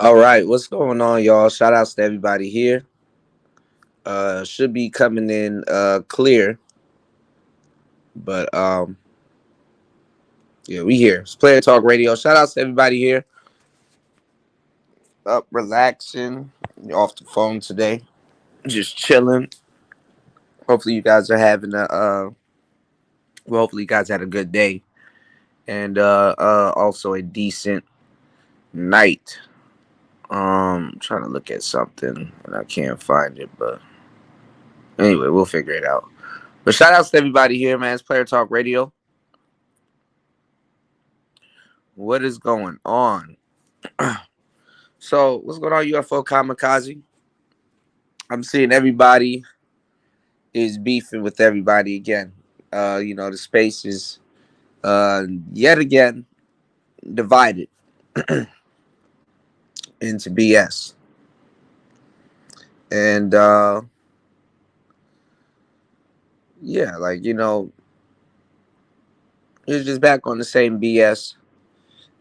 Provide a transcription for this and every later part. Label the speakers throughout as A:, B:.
A: All right, what's going on, y'all? Shout outs to everybody here. Should be coming in clear, but yeah, we here. It's Player Talk Radio. Shout outs to everybody here. Up, relaxing, off the phone today, just chilling. Hopefully, you guys are having hopefully, you guys had a good day and also a decent night. Trying to look at something and I can't find it, but anyway, we'll figure it out. But shout outs to everybody here, man. It's Player Talk Radio. What is going on? So, what's going on, UFO Kamikaze? I'm seeing everybody is beefing with everybody again. The space is yet again divided into BS. And yeah, it's just back on the same BS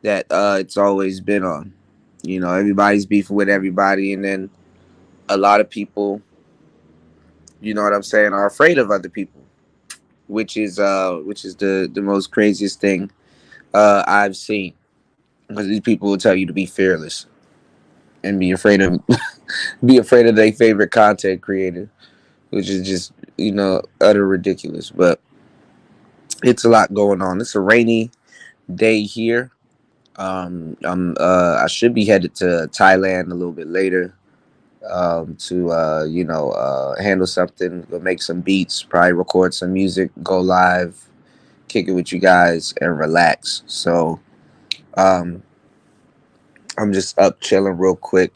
A: that it's always been on. Everybody's beefing with everybody, and then a lot of people, you know what I'm saying, are afraid of other people, which is the most craziest thing I've seen. Because these people will tell you to be fearless and be afraid of be afraid of their favorite content creator, which is just utter ridiculous. But it's a lot going on. It's a rainy day here. I should be headed to Thailand a little bit later to handle something, go make some beats, probably record some music, go live, kick it with you guys, and relax. So um, I'm just up chilling real quick.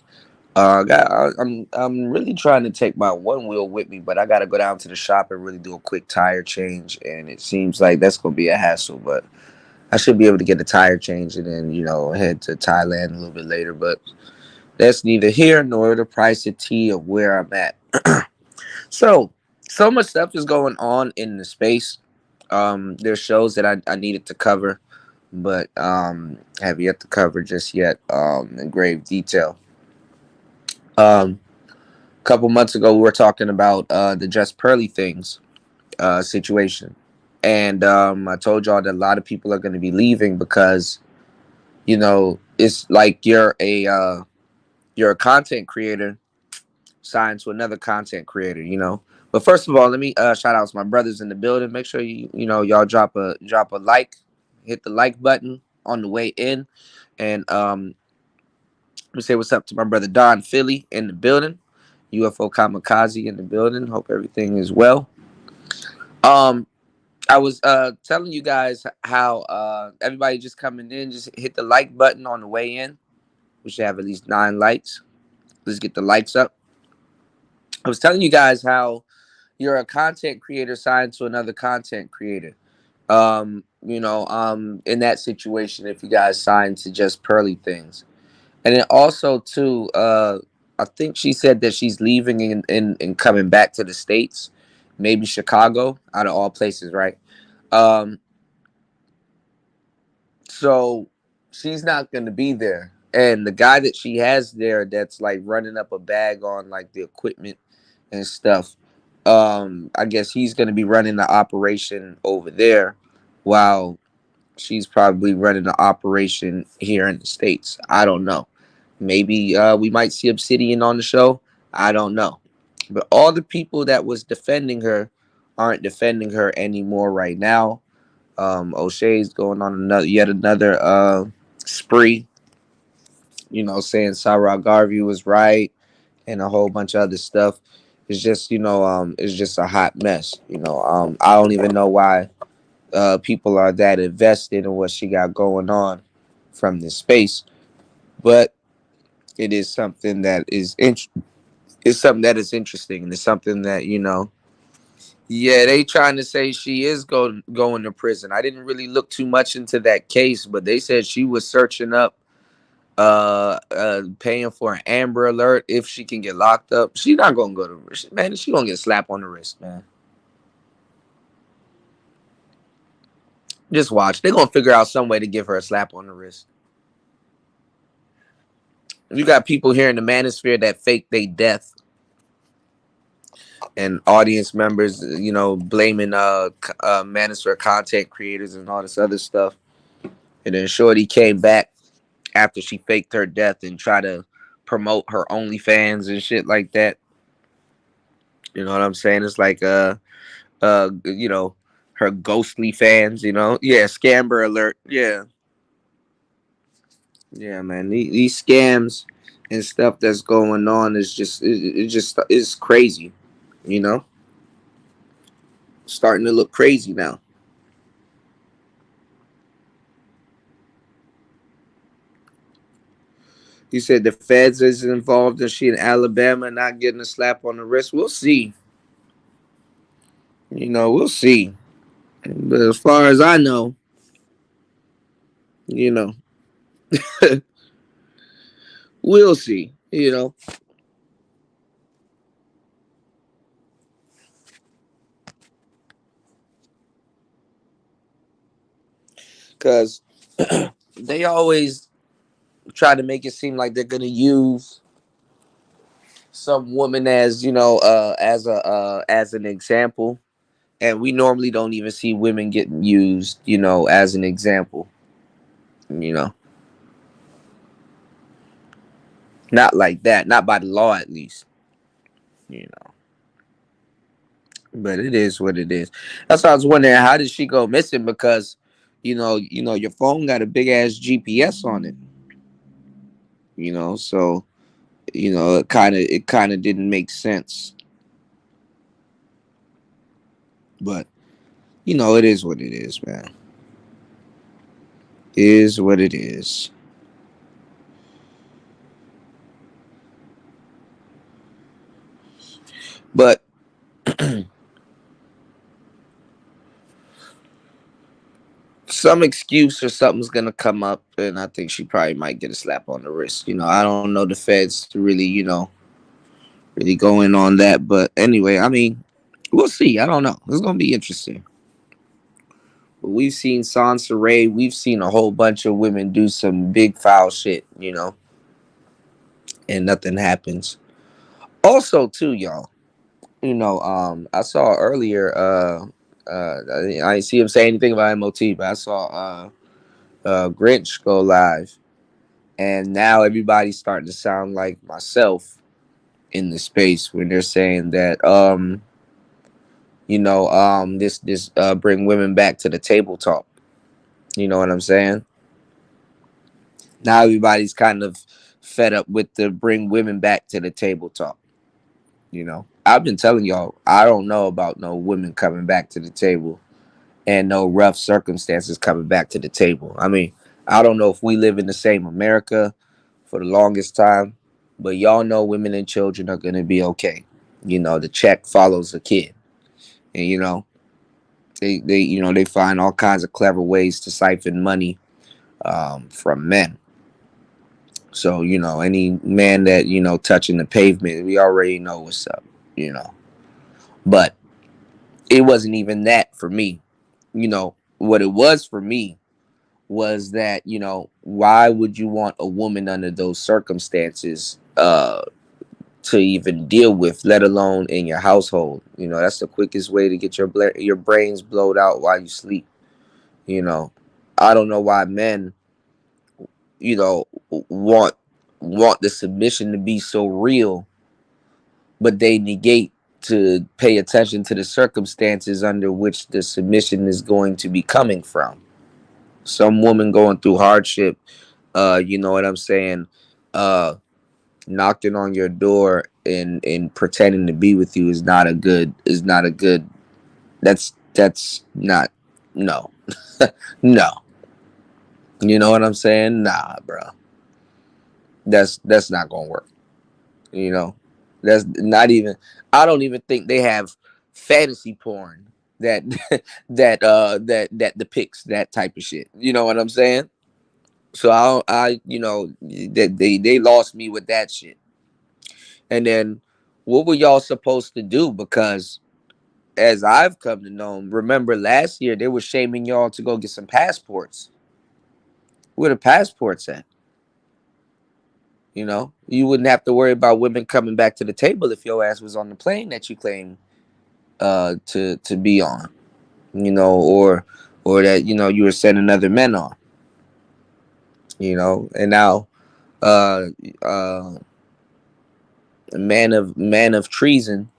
A: I'm really trying to take my one wheel with me, but I got to go down to the shop and really do a quick tire change, and it seems like that's gonna be a hassle. But I should be able to get a tire change and then head to Thailand a little bit later. But that's neither here nor the price of tea of where I'm at. So much stuff is going on in the space. There's shows that I needed to cover, but have yet to cover just yet in grave detail. Um, a couple months ago, we were talking about the Just Pearly things situation, and I told y'all that a lot of people are going to be leaving because it's like you're a content creator signed to another content creator. But first of all, let me shout out to my brothers in the building. Make sure y'all drop a like, hit the like button on the way in, and let me say what's up to my brother Don Philly in the building, UFO Kamikaze in the building. Hope everything is well. Um, I was telling you guys how everybody just coming in, just hit the like button on the way in. We should have at least 9 likes. Let's get the likes up. I was telling you guys how you're a content creator signed to another content creator. In that situation, if you guys signed to Just Pearly things. And then also too, I think she said that she's leaving and coming back to the States, maybe Chicago, out of all places, right? Um, so she's not gonna be there. And the guy that she has there that's like running up a bag on like the equipment and stuff, I guess he's gonna be running the operation over there while she's probably running the operation here in the States. I don't know. Maybe we might see Obsidian on the show. I don't know. But all the people that was defending her aren't defending her anymore right now. O'Shea's going on yet another spree, saying Sarah Garvey was right and a whole bunch of other stuff. It's just a hot mess. I don't even know why people are that invested in what she got going on from this space, but it is something that it's something that is interesting, and it's something that yeah, they trying to say she is going to prison. I didn't really look too much into that case, but they said she was searching up paying for an Amber Alert if she can get locked up. She's not gonna go to man. She gonna get slapped on the wrist, man. Just watch. They're gonna figure out some way to give her a slap on the wrist. You got people here in the manosphere that fake their death, and audience members, blaming manosphere content creators and all this other stuff. And then Shorty came back after she faked her death and try to promote her OnlyFans and shit like that. You know what I'm saying? It's like uh you know her ghostly fans. Yeah, scammer alert. Yeah, man. These scams and stuff that's going on is just it just is crazy. You know, starting to look crazy now. You said the feds is involved and she in Alabama not getting a slap on the wrist. We'll see. We'll see. But as far as I know, you know, we'll see. Because they always try to make it seem like they're gonna use some woman as as an example, and we normally don't even see women getting used, as an example. You know, not like that, not by the law at least. You know, but it is what it is. That's why I was wondering, how did she go missing? Because your phone got a big ass GPS on it. So it kind of didn't make sense, but it is what it is, man. Is what it is. But some excuse or something's gonna come up, and I think she probably might get a slap on the wrist. I don't know the feds to really, really go in on that. But anyway, I mean, we'll see. I don't know. It's gonna be interesting. But we've seen Sansa Ray. We've seen a whole bunch of women do some big foul shit, and nothing happens. Also, too, y'all. I saw earlier. I didn't see him say anything about MOT, but I saw Grinch go live, and now everybody's starting to sound like myself in the space when they're saying that this bring women back to the table talk. You know what I'm saying? Now everybody's kind of fed up with the bring women back to the table talk. I've been telling y'all, I don't know about no women coming back to the table and no rough circumstances coming back to the table. I mean, I don't know if we live in the same America for the longest time, but y'all know women and children are going to be okay. The check follows the kid. And they find all kinds of clever ways to siphon money from men. So, any man that, touching the pavement, we already know what's up, you know. But it wasn't even that for me. What it was for me was that, why would you want a woman under those circumstances to even deal with, let alone in your household? That's the quickest way to get your brains blowed out while you sleep. You know, I don't know why men, want the submission to be so real, but they negate to pay attention to the circumstances under which the submission is going to be coming from. Some woman going through hardship, you know what I'm saying, uh knocking on your door and pretending to be with you is not a good. That's not. No. No. You know what I'm saying? Nah, bro. That's not gonna work. You know, that's not even. I don't even think they have fantasy porn that that depicts that type of shit. You know what I'm saying? So that they lost me with that shit. And then what were y'all supposed to do? Because as I've come to know, remember last year they were shaming y'all to go get some passports. Where the passports at? You wouldn't have to worry about women coming back to the table if your ass was on the plane that you claim to be on, or that you were sending other men on, and now uh uh man of treason,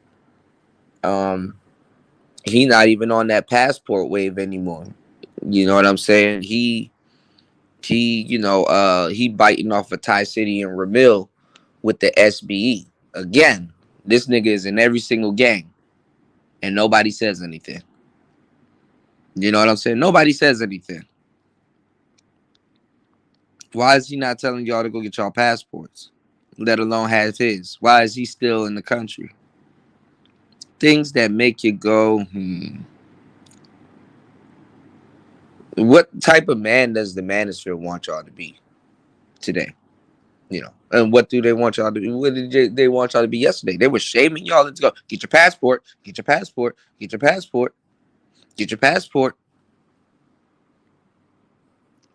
A: um he not even on that passport wave anymore. You know what I'm saying? He biting off of Thai City and Ramil with the SBE. Again, this nigga is in every single gang and nobody says anything. You know what I'm saying? Nobody says anything. Why is he not telling y'all to go get y'all passports? Let alone have his. Why is he still in the country? Things that make you go, What type of man does the manosphere want y'all to be today? And what do they want y'all to be? What did they want y'all to be yesterday? They were shaming y'all to go get your passport, get your passport, get your passport, get your passport.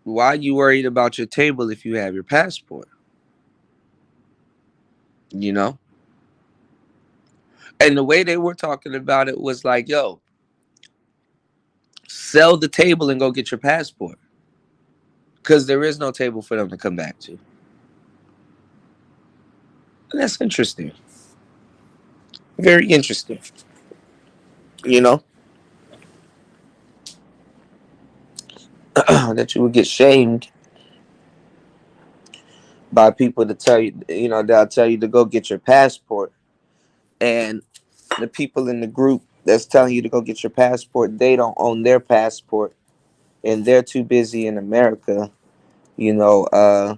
A: Why are you worried about your table if you have your passport? You know? And the way they were talking about it was like, yo, sell the table and go get your passport. Because there is no table for them to come back to. And that's interesting. Very interesting. You know? That you would get shamed by people to tell you, they'll tell you to go get your passport. And the people in the group that's telling you to go get your passport, they don't own their passport. And they're too busy in America, you know, uh,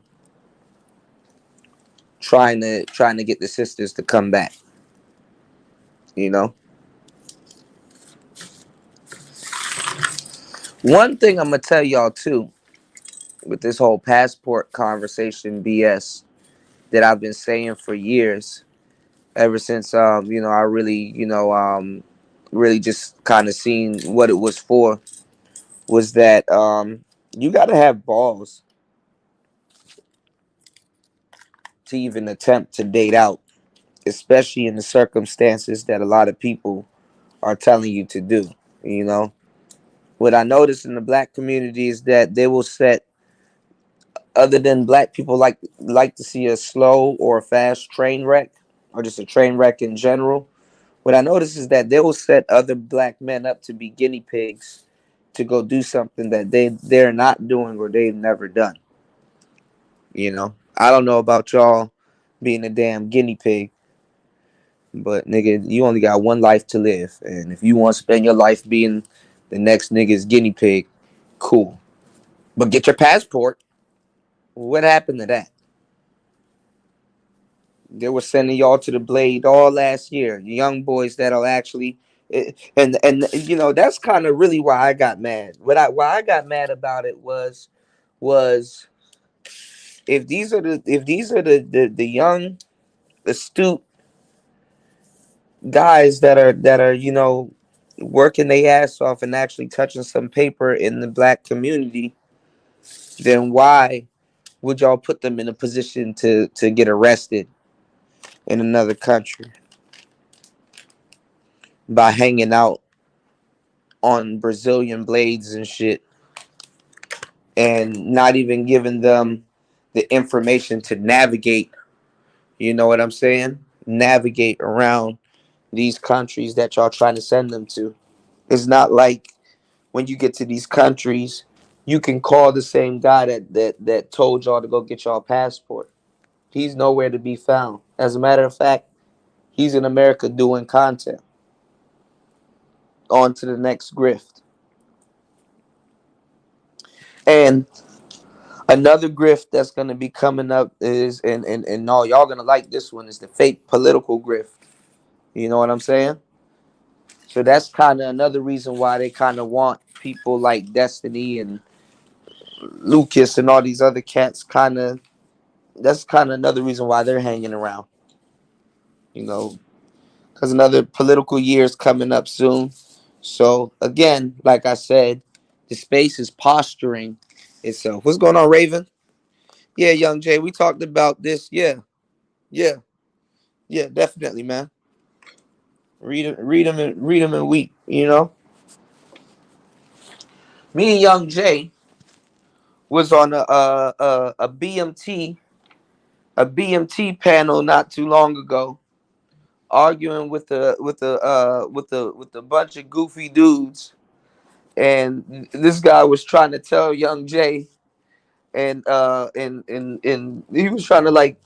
A: trying to get the sisters to come back. You know, one thing I'm gonna tell y'all too, with this whole passport conversation BS that I've been saying for years, ever since I really really just kind of seen what it was for, was that you got to have balls to even attempt to date out, especially in the circumstances that a lot of people are telling you to do. You know, what I noticed in the black community is that they will set, other than black people like to see a slow or a fast train wreck, or just a train wreck in general. What I noticed is that they will set other black men up to be guinea pigs to go do something that they're not doing or they've never done. I don't know about y'all being a damn guinea pig, but nigga, you only got one life to live, and if you want to spend your life being the next nigga's guinea pig, cool. But get your passport. What happened to that? They were sending y'all to the blade all last year. Young boys that'll actually, and that's kind of really why I got mad. Why I got mad about it was if these are the young astute guys that are working their ass off and actually touching some paper in the black community, then why would y'all put them in a position to get arrested in another country by hanging out on Brazilian blades and shit, and not even giving them the information to navigate, you know what I'm saying? Navigate around these countries that y'all trying to send them to. It's not like when you get to these countries, you can call the same guy that told y'all to go get y'all passport. He's nowhere to be found. As a matter of fact, he's in America doing content. On to the next grift. And another grift that's gonna be coming up is, and no, y'all gonna like this one, is the fake political grift. You know what I'm saying? So that's kind of another reason why they kind of want people like Destiny and Lucas and all these other cats. That's kind of another reason why they're hanging around. You know, because another political year is coming up soon. So again, like I said, the space is posturing itself. What's going on, Raven? Yeah, Young Jay, we talked about this. Yeah, yeah, yeah, definitely, man. Read them and weep. You know, me and Young Jay was on a BMT panel not too long ago, arguing with a bunch of goofy dudes, and this guy was trying to tell Young Jay, and he was trying to like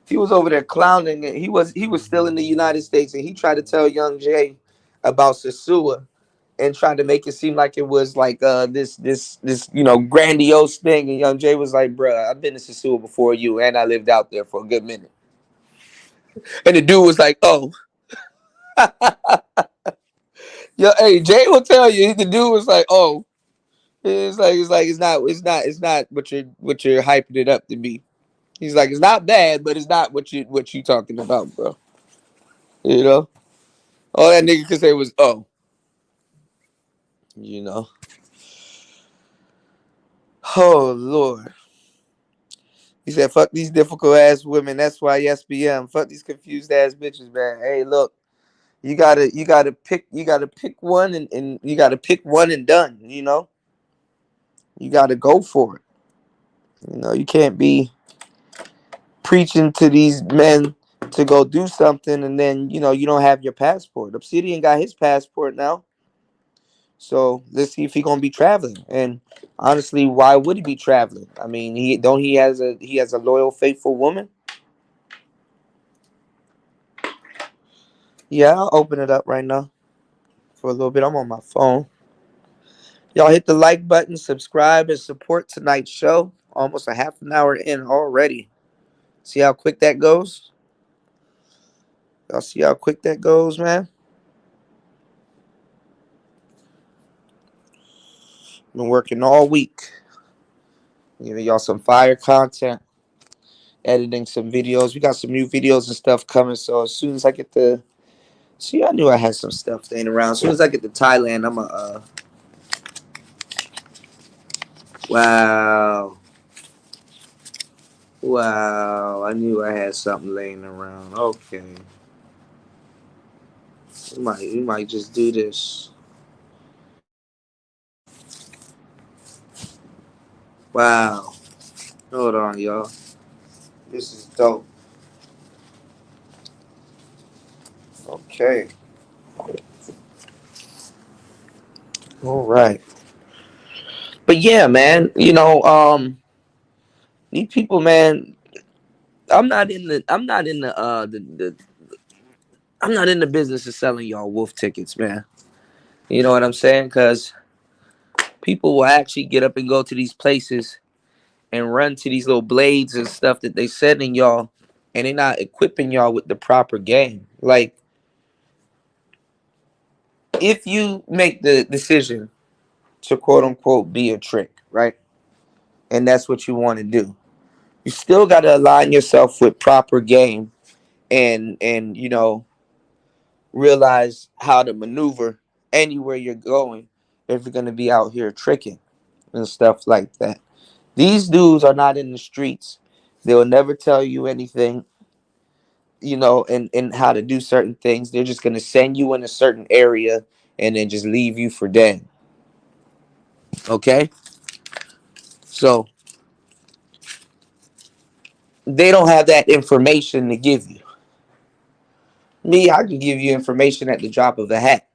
A: he was over there clowning, and he was still in the United States, and he tried to tell Young Jay about Sasua and tried to make it seem like it was like this grandiose thing, and Young Jay was like, "Bruh, I've been to Sasua before you, and I lived out there for a good minute." And the dude was like, "Oh, yeah, hey, Jay will tell you." The dude was like, "Oh, it's not what you're hyping it up to be." He's like, "It's not bad, but it's not what you talking about, bro." You know, all that nigga could say was, "Oh," you know. Oh Lord. He said, "Fuck these difficult ass women. That's why SBM. Fuck these confused ass bitches, man. Hey, look, you gotta pick one, and you gotta pick one and done. You know, you gotta go for it. You know, you can't be preaching to these men to go do something, and then you don't have your passport. Obsidian got his passport now, so let's see if he gonna be traveling. And honestly, why would he be traveling? I mean, he has a loyal, faithful woman. Yeah, I'll open it up right now for a little bit. I'm on my phone. Y'all hit the like button, subscribe, and support tonight's show. Almost a half an hour in already. See how quick that goes? Y'all see how quick that goes, man? Been working all week. Giving y'all some fire content, editing some videos. We got some new videos and stuff coming. So as soon as I get the see, I knew I had some stuff laying around. As soon as I get to Thailand, I'm wow. Wow. I knew I had something laying around. Okay. We might just do this. Wow. Hold on, y'all. This is dope. Okay. All right. But yeah, man, these people, man, I'm not in the business of selling y'all wolf tickets, man. You know what I'm saying? Cause people will actually get up and go to these places and run to these little blades and stuff that they sending y'all, and they're not equipping y'all with the proper game. Like, if you make the decision to quote unquote be a trick, right? And that's what you want to do. You still got to align yourself with proper game, and realize how to maneuver anywhere you're going if you're going to be out here tricking and stuff like that. These dudes are not in the streets. They'll never tell you anything, and how to do certain things. They're just going to send you in a certain area and then just leave you for dead. Okay? So they don't have that information to give you. Me, I can give you information at the drop of a hat,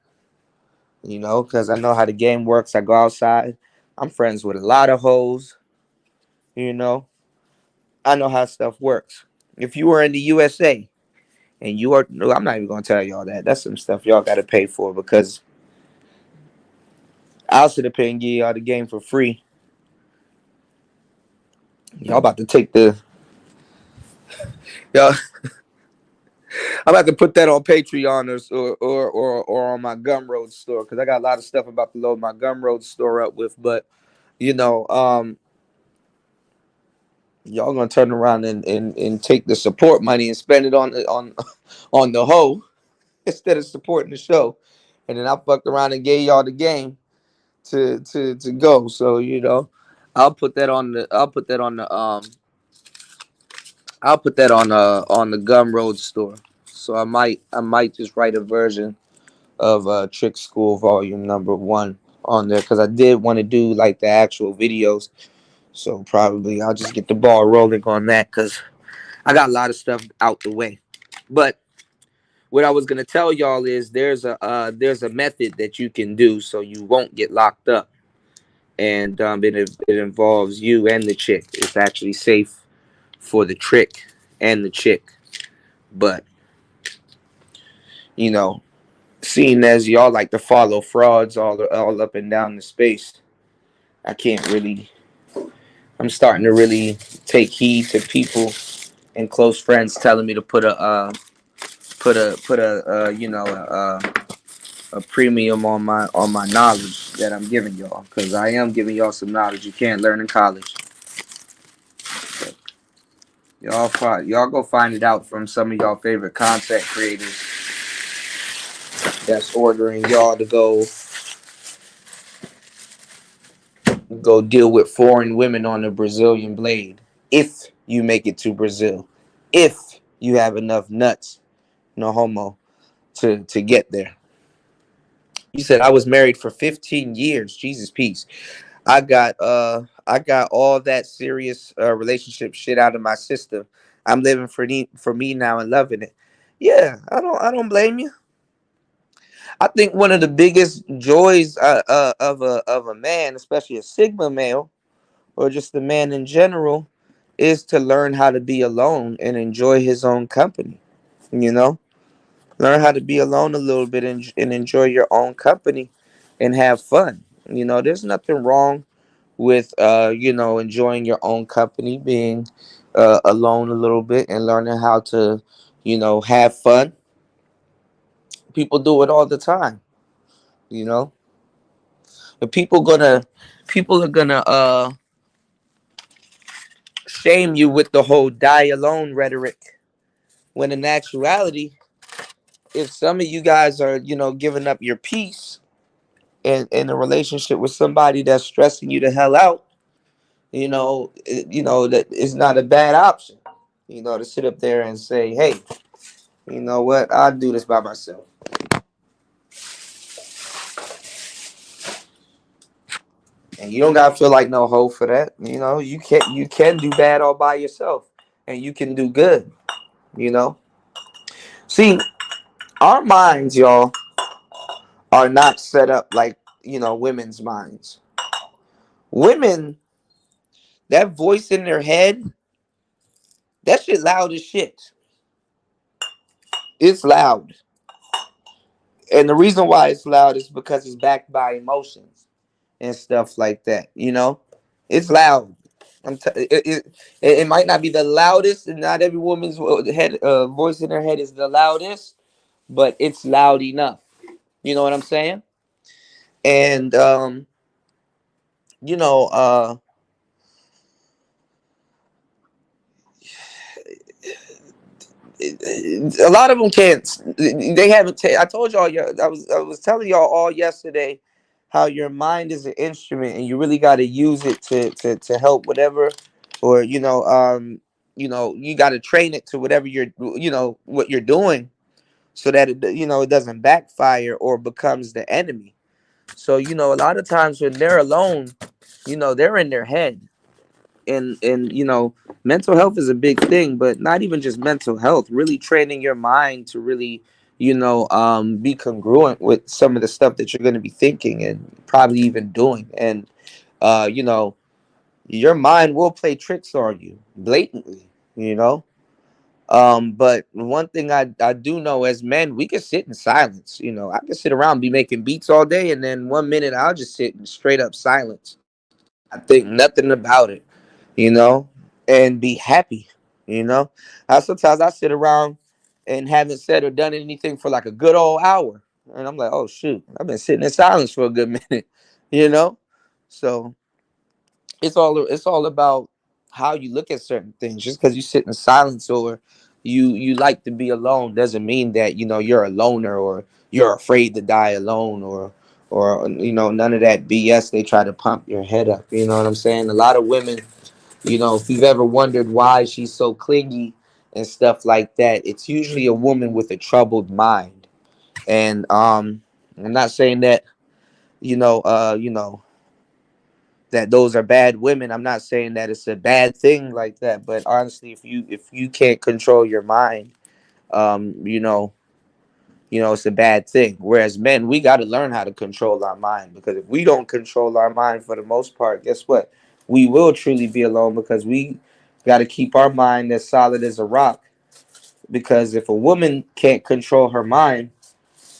A: because I know how the game works. I go outside. I'm friends with a lot of hoes, you know. I know how stuff works. If you were in the USA and you are, no, I'm not even going to tell y'all that. That's some stuff y'all got to pay for, because I'll sit up here and give y'all the game for free. Y'all about to take y'all. I'm about to put that on Patreon or on my Gumroad store, because I got a lot of stuff about to load my Gumroad store up with. But you know, um, y'all gonna turn around and take the support money and spend it on the hoe instead of supporting the show. And then I fucked around and gave y'all the game to go. So I'll put that on the I'll put that on the Gumroad store. So I might just write a version of Trick School Volume Number One on there because I did want to do like the actual videos. So probably I'll just get the ball rolling on that because I got a lot of stuff out the way. But what I was gonna tell y'all is there's a method that you can do so you won't get locked up, and it involves you and the chick. It's actually safe for the trick and the chick, but you know, seeing as y'all like to follow frauds all up and down the space, I can't really. I'm starting to really take heed to people and close friends telling me to put a a premium on my knowledge that I'm giving y'all because I am giving y'all some knowledge you can't learn in college. So y'all go find it out from some of y'all favorite content creators that's ordering y'all to go deal with foreign women on a Brazilian blade. If you make it to Brazil, if you have enough nuts, no homo, to get there. You said I was married for 15 years. Jesus peace. I got all that serious relationship shit out of my system. I'm living for me now and loving it. Yeah, I don't blame you. I think one of the biggest joys of a man, especially a Sigma male or just a man in general, is to learn how to be alone and enjoy his own company. You know, learn how to be alone a little bit and enjoy your own company and have fun. You know, there's nothing wrong with enjoying your own company, being alone a little bit and learning how to have fun. People do it all the time. You know, but people are gonna shame you with the whole die alone rhetoric, when in actuality, if some of you guys are giving up your peace in a relationship with somebody that's stressing you the hell out, that is not a bad option. To sit up there and say, hey, you know what, I'll do this by myself. And you don't gotta feel like no hoe for that. You can do bad all by yourself, and you can do good. You know, see, our minds, y'all, are not set up like women's minds. Women, that voice in their head, that shit loud as shit. It's loud. And the reason why it's loud is because it's backed by emotions and stuff like that. It's loud. It might not be the loudest, and not every woman's head voice in her head is the loudest, but it's loud enough. You know what I'm saying? And you know, uh, a lot of them can't. They haven't. I told y'all. I was telling y'all all yesterday how your mind is an instrument, and you really got to use it to help whatever, or you got to train it to whatever what you're doing, so that it doesn't backfire or becomes the enemy. So a lot of times when they're alone, they're in their head, and mental health is a big thing, but not even just mental health, really training your mind to really be congruent with some of the stuff that you're going to be thinking and probably even doing. And uh you know your mind will play tricks on you blatantly. But one thing I do know, as men, we can sit in silence. I can sit around, be making beats all day, and then 1 minute I'll just sit in straight up silence. I think nothing about it, you know, and be happy. Sometimes I sit around and haven't said or done anything for like a good old hour, and I'm like, oh shoot, I've been sitting in silence for a good minute, you know. So it's all about how you look at certain things. Just because you sit in silence or you like to be alone doesn't mean that you're a loner or you're afraid to die alone or none of that BS. They try to pump your head up. You know what I'm saying? A lot of women, if you've ever wondered why she's so clingy and stuff like that, it's usually a woman with a troubled mind. And I'm not saying that you know uh you know that those are bad women. I'm not saying that it's a bad thing like that, but honestly, if you can't control your mind, um you know it's a bad thing. Whereas men, we got to learn how to control our mind, because if we don't control our mind for the most part, guess what? We will truly be alone, because we got to keep our mind as solid as a rock. Because if a woman can't control her mind,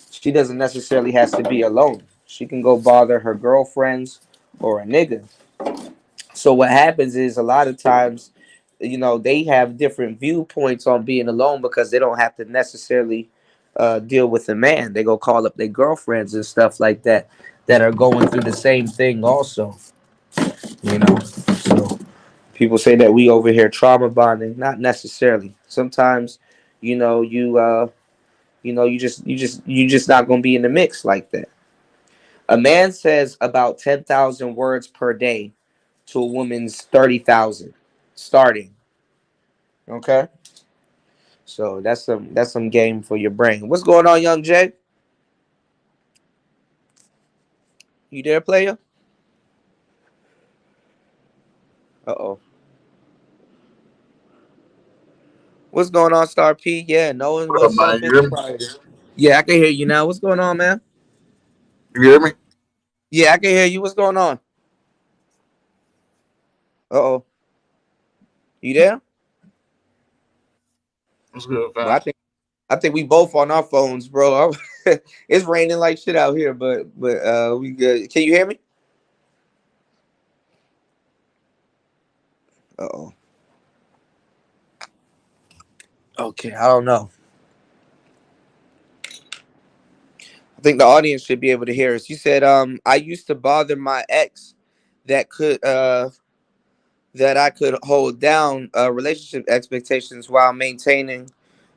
A: she doesn't necessarily has to be alone. She can go bother her girlfriends or a nigga. So what happens is, a lot of times, they have different viewpoints on being alone, because they don't have to necessarily deal with a man. They go call up their girlfriends and stuff like that, that are going through the same thing also. So people say that we over here trauma bonding. Not necessarily. Sometimes, you just not gonna be in the mix like that. A man says about 10,000 words per day to a woman's 30,000 starting. Okay, so that's some game for your brain. What's going on, young Jay? You there, player? Uh oh. What's going on, Star P? Yeah, knowing
B: What up,
A: oneself
B: man?
A: is
B: You hear me?
A: right. Yeah, I can hear you now. What's going on, man?
B: You hear me?
A: Yeah, I can hear you. What's going on? Uh oh. You there?
B: What's good,
A: Well,
B: fam?
A: I think we both on our phones, bro. It's raining like shit out here, but we good. Can you hear me? Uh oh. Okay, I don't know. I think the audience should be able to hear us. You said, I used to bother my ex that could that I could hold down relationship expectations while maintaining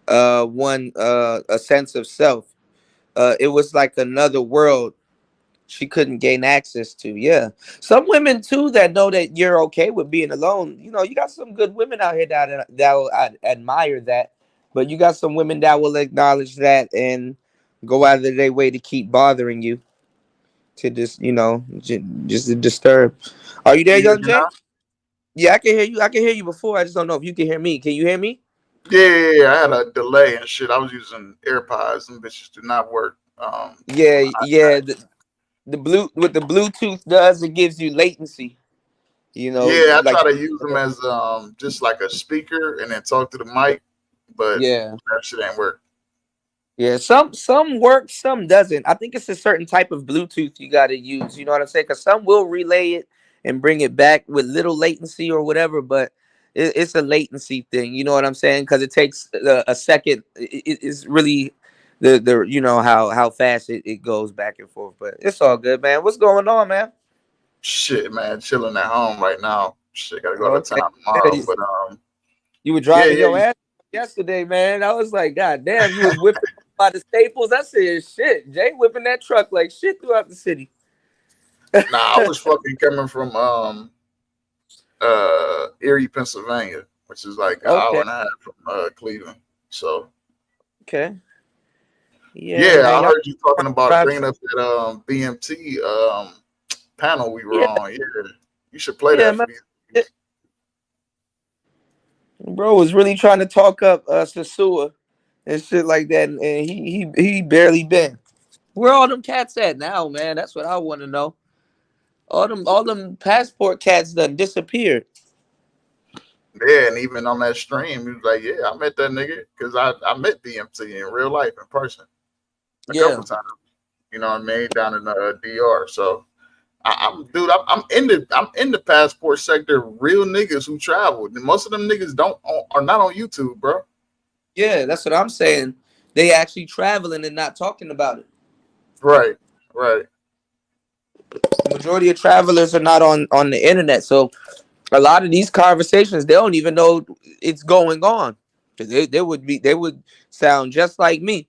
A: one a sense of self. It was like another world she couldn't gain access to. Yeah, some women too that know that you're okay with being alone. You got some good women out here that will admire that, but you got some women that will acknowledge that and go out of their way to keep bothering you, to just just to disturb. Are you there,
B: You hear
A: young
B: me
A: Jay?
B: now?
A: Yeah, I can hear you. I can hear you before. I just don't know if you can hear me. Can you hear me?
B: Yeah. I had a delay and shit. I was using AirPods. Them bitches do not work.
A: Yeah,
B: On
A: yeah. The Bluetooth does, it gives you latency.
B: yeah, I
A: Like,
B: try to use them as just like a speaker and then talk to the mic, but
A: yeah.
B: that shit ain't work.
A: Yeah, some work, some doesn't. I think it's a certain type of Bluetooth you got to use. You know what I'm saying? Because some will relay it and bring it back with little latency or whatever, but it's a latency thing. You know what I'm saying? Because it takes a second. It's really the how fast it goes back and forth. But it's all good, man. What's going on, man?
B: Shit, man, chilling at home right now. Shit, gotta go to
A: Okay.
B: town
A: Yeah,
B: tomorrow. But
A: you were
B: yeah,
A: driving
B: yeah,
A: your ass yesterday, man. I was like, God damn, you was whipping by the Staples. I said, shit, Jay whipping that truck like shit throughout the city.
B: nah, I was fucking coming from Erie, Pennsylvania, which is like an hour
A: Okay,
B: and a half from Cleveland. So
A: okay, yeah,
B: yeah,
A: man.
B: I
A: Y'all
B: heard you talking about
A: drive.
B: bringing up that BMT panel we were
A: Yeah,
B: on. Yeah, you should play
A: yeah,
B: that for
A: man.
B: these.
A: It- Bro was really trying to talk up Sasua and shit like that, and he barely been. Where all them cats at now, man? That's what I want to know. All them passport cats done disappeared.
B: Yeah, and even on that stream, he was like, "Yeah, I met that nigga because I met BMT in real life in person a couple
A: Yeah,
B: times. You know what I mean? Down in DR. So I'm in the passport sector. Real niggas who travel. And most of them niggas don't are not on YouTube, bro.
A: yeah, that's what I'm saying. They actually traveling and not talking about it.
B: Right, right.
A: Majority of travelers are not on the internet, so a lot of these conversations they don't even know it's going on. 'Cause they would sound just like me.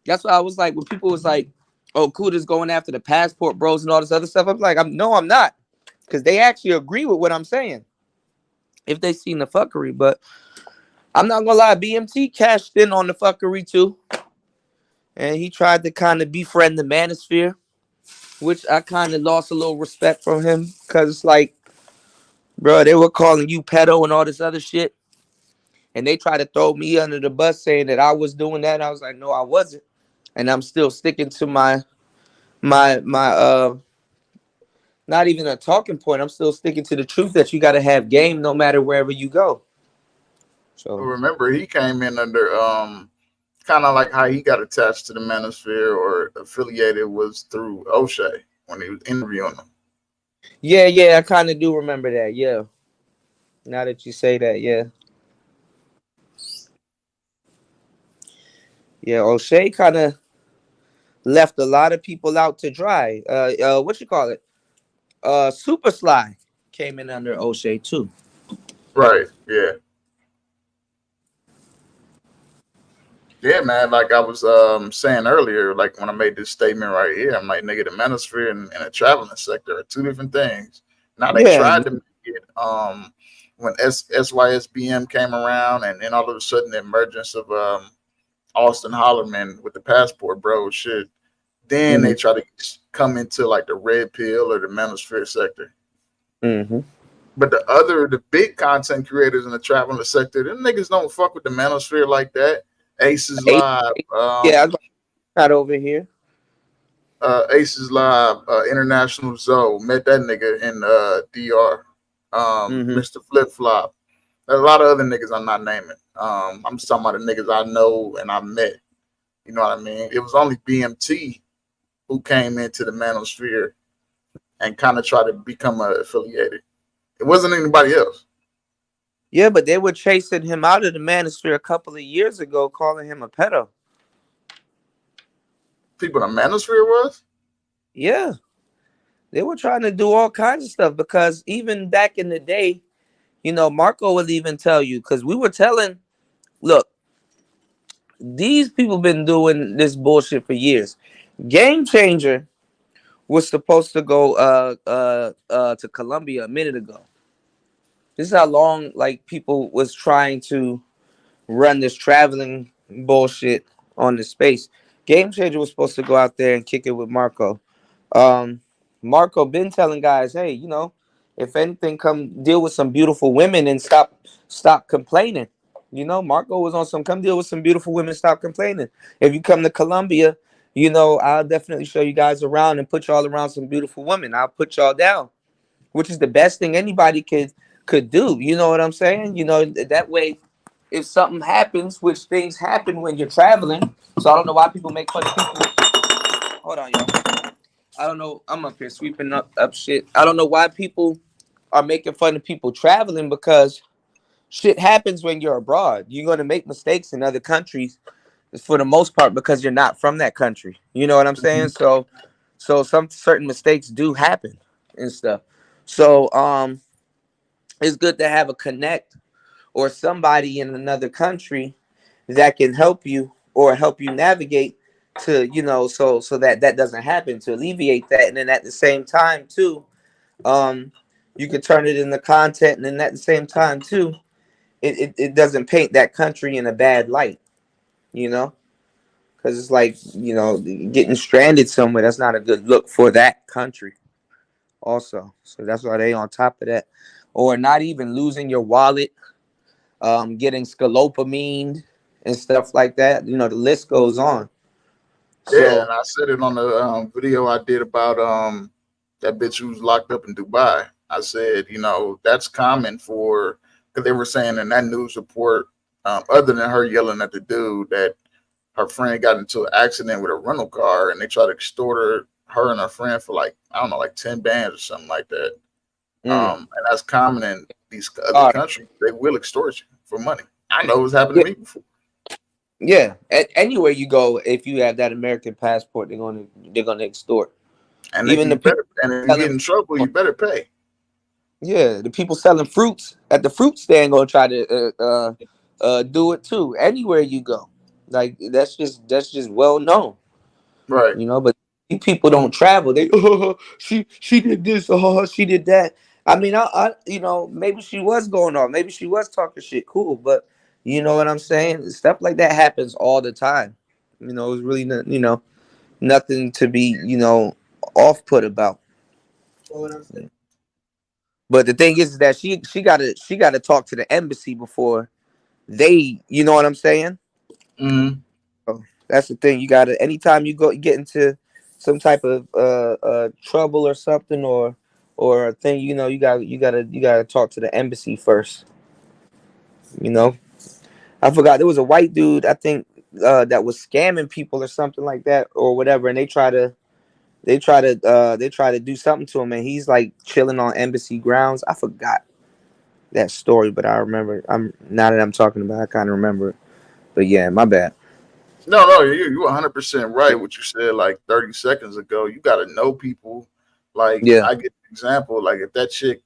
A: That's why I was like, when people was like, oh, Kuda's going after the passport bros and all this other stuff. I'm like, no, I'm not, because they actually agree with what I'm saying if they seen the fuckery. But I'm not gonna lie, BMT cashed in on the fuckery too, and he tried to kind of befriend the manosphere, which I kind of lost a little respect from him, because it's like, bro, they were calling you pedo and all this other shit, and they tried to throw me under the bus saying that I was doing that. I was like, no, I wasn't, and I'm still sticking to my not even a talking point. I'm still sticking to the truth that you got to have game no matter wherever you go. So
B: Remember, he came in under kind of like how he got attached to the Manosphere or affiliated was through O'Shea when he was interviewing him.
A: yeah, yeah, I kind of do remember that. Yeah, now that you say that, yeah, yeah. O'Shea kind of left a lot of people out to dry. What you call it? Super Sly came in under O'Shea too.
B: Right. Yeah. Yeah, man. Like I was saying earlier, like when I made this statement right here, I'm like, nigga, the Manosphere and the traveling sector are two different things. Now they
A: Yeah,
B: tried to make it when SYSBM came around, and then all of a sudden the emergence of Austin Hollerman with the passport, bro, shit. Then
A: mm-hmm.
B: they try to come into like the red pill or the manosphere sector.
A: Mm-hmm.
B: But the big content creators in the traveling sector, them niggas don't fuck with the manosphere like that. Aces
A: Ace,
B: Live,
A: yeah, I was not over here.
B: Aces Live, International Zoe, met that nigga in DR.
A: Mm-hmm.
B: Mr. Flip Flop. There's a lot of other niggas I'm not naming. I'm just talking about the niggas I know and I met. You know what I mean? It was only BMT who came into the manosphere and kind of tried to become affiliated. It wasn't anybody else.
A: Yeah, but they were chasing him out of the manosphere a couple of years ago, calling him a pedo.
B: People in the manosphere was?
A: Yeah, they were trying to do all kinds of stuff, because even back in the day, Marco would even tell you, because we were telling, look, these people been doing this bullshit for years. Game Changer was supposed to go to Colombia a minute ago. This is how long like people was trying to run this traveling bullshit on the space. Game Changer was supposed to go out there and kick it with Marco. Um, Marco been telling guys, hey, if anything, come deal with some beautiful women and stop complaining. Marco was on some come deal with some beautiful women, stop complaining. If you come to Colombia, I'll definitely show you guys around and put y'all around some beautiful women. I'll put y'all down, which is the best thing anybody could do. You know what I'm saying? That way, if something happens, which things happen when you're traveling. So I don't know why people make fun of people. Hold on, y'all. I don't know. I'm up here sweeping up shit. I don't know why people are making fun of people traveling, because shit happens when you're abroad. You're gonna make mistakes in other countries for the most part, because you're not from that country. You know what I'm saying? So some certain mistakes do happen and stuff. So it's good to have a connect or somebody in another country that can help you or help you navigate to, so that doesn't happen, to alleviate that. And then at the same time too, um you can turn it into content, and then at the same time too, it doesn't paint that country in a bad light, you know because it's like, getting stranded somewhere, that's not a good look for that country also. So that's why they on top of that. Or not even losing your wallet, getting scalopamine and stuff like that. The list goes on.
B: Yeah,
A: So
B: and I said it on the video I did about that bitch who's locked up in Dubai. I said, that's common for because they were saying in that news report, other than her yelling at the dude, that her friend got into an accident with a rental car and they tried to extort her and her friend for like I don't know, like 10 bands or something like that.
A: mm,
B: And that's common in these other
A: all right.
B: countries. They will extort you for money. I know it's happened
A: Yeah,
B: to me before.
A: yeah. Anywhere you go, if you have that American passport, they're gonna extort.
B: And if
A: Even
B: you
A: the people
B: better, and if you get
A: selling,
B: in trouble, you better pay.
A: yeah, the people selling fruits at the fruit stand gonna try to do it too. Anywhere you go, like that's just well known,
B: Right.
A: But These people don't travel. They she did this, she did that. I mean, maybe she was going off, maybe she was talking shit, cool, but you know what I'm saying? Stuff like that happens all the time. It's really not, nothing to be, off put about. You know what I'm saying? But the thing is that she gotta talk to the embassy before they, you know what I'm saying?
B: Mm-hmm.
A: So that's the thing. You gotta anytime you go get into some type of trouble or something or a thing, you gotta talk to the embassy first. You know, I forgot there was a white dude I think that was scamming people or something like that or whatever, and they try to do something to him, and he's like chilling on embassy grounds. I forgot that story, but I remember. I'm now that I'm talking about, I kind of remember it. But yeah, my bad.
B: No, no, you 100% right. What you said like 30 seconds ago. You got to know people. Like
A: Yeah,
B: I get an example. Like if that chick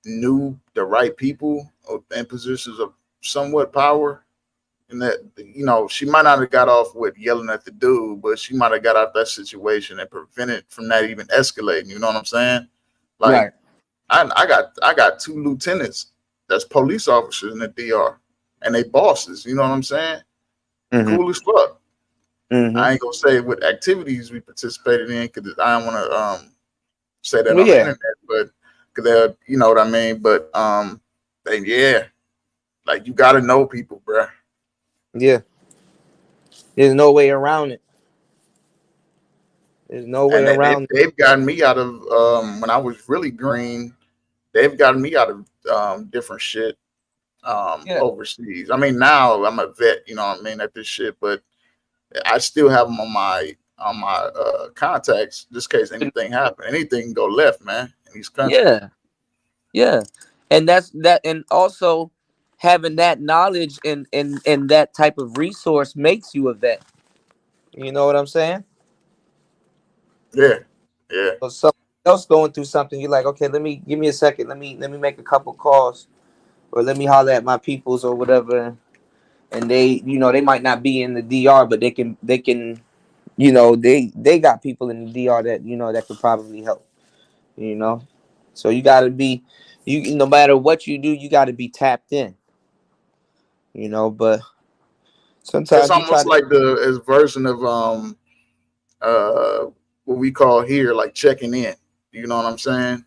B: knew the right people in positions of somewhat power, and that she might not have got off with yelling at the dude, but she might have got out that situation and prevented from that even escalating. You know what I'm saying? Like
A: right.
B: I got two lieutenants that's police officers in the DR, and they bosses. You know what I'm saying?
A: Mhm.
B: Cool as fuck. I
A: Mhm.
B: ain't gonna say what activities we participated in because I don't want to say that
A: Well,
B: on the
A: yeah,
B: internet, but because they're, you know what I mean. But they, yeah, like you got to know people, bruh.
A: yeah. There's no way around it. There's no way
B: And
A: around it.
B: they've gotten me out of when I was really green. They've gotten me out of different shit
A: Yeah.
B: overseas. I mean, now I'm a vet, you know what I mean, at this shit, but I still have them on my contacts just in case anything happen. Anything can go left, man, in these countries.
A: Yeah. Yeah. And that's that, and also having that knowledge and that type of resource makes you a vet. You know what I'm saying?
B: Yeah, yeah.
A: So someone else going through something, you're like, okay, let me give me a second. Let me make a couple calls, or let me holler at my peoples or whatever. And they might not be in the DR, but they can, they got people in the DR that that could probably help. You know, so you got to be, no matter what you do, you got to be tapped in. But
B: It's
A: sometimes you try
B: almost
A: to,
B: like the as version of uh what we call here like checking in. You know what I'm saying?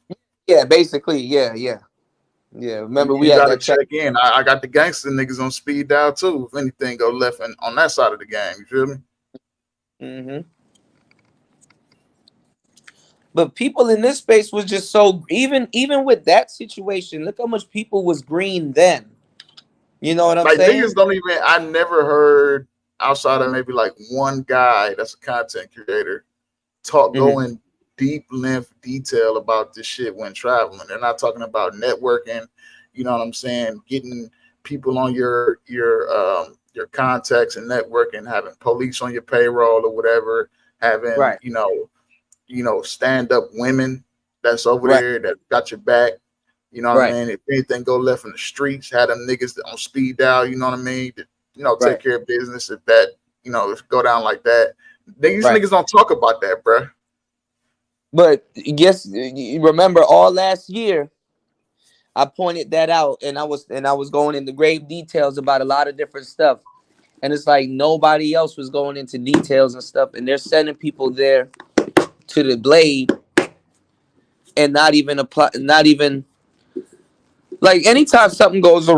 A: yeah, basically, yeah, yeah, yeah. Remember we
B: You
A: had
B: got to
A: that check.
B: check in. I got the gangster niggas on speed dial too. If anything go left on that side of the game, you feel me?
A: Hmm. But people in this space was just so, even with that situation. Look how much people was green then. You know what I'm
B: Like niggas
A: saying?
B: don't even. I never heard outside of maybe like one guy that's a content creator talk
A: Hmm.
B: go in deep length detail about this shit when traveling. They're not talking about networking. You know what I'm saying? Getting people on your contacts and networking, having police on your payroll or whatever, having
A: Right,
B: stand up women that's over
A: right,
B: there that got your back. You know what I
A: right,
B: mean? If anything go left in the streets, had them niggas on speed dial. You know what I mean? To, take
A: right,
B: care of business if that go down like that. These
A: right.
B: niggas don't talk about that, bruh.
A: But guess you remember all last year I pointed that out, and I was going into grave details about a lot of different stuff. And it's like nobody else was going into details and stuff, and they're sending people there to the blade and not even apply, not even like anytime something goes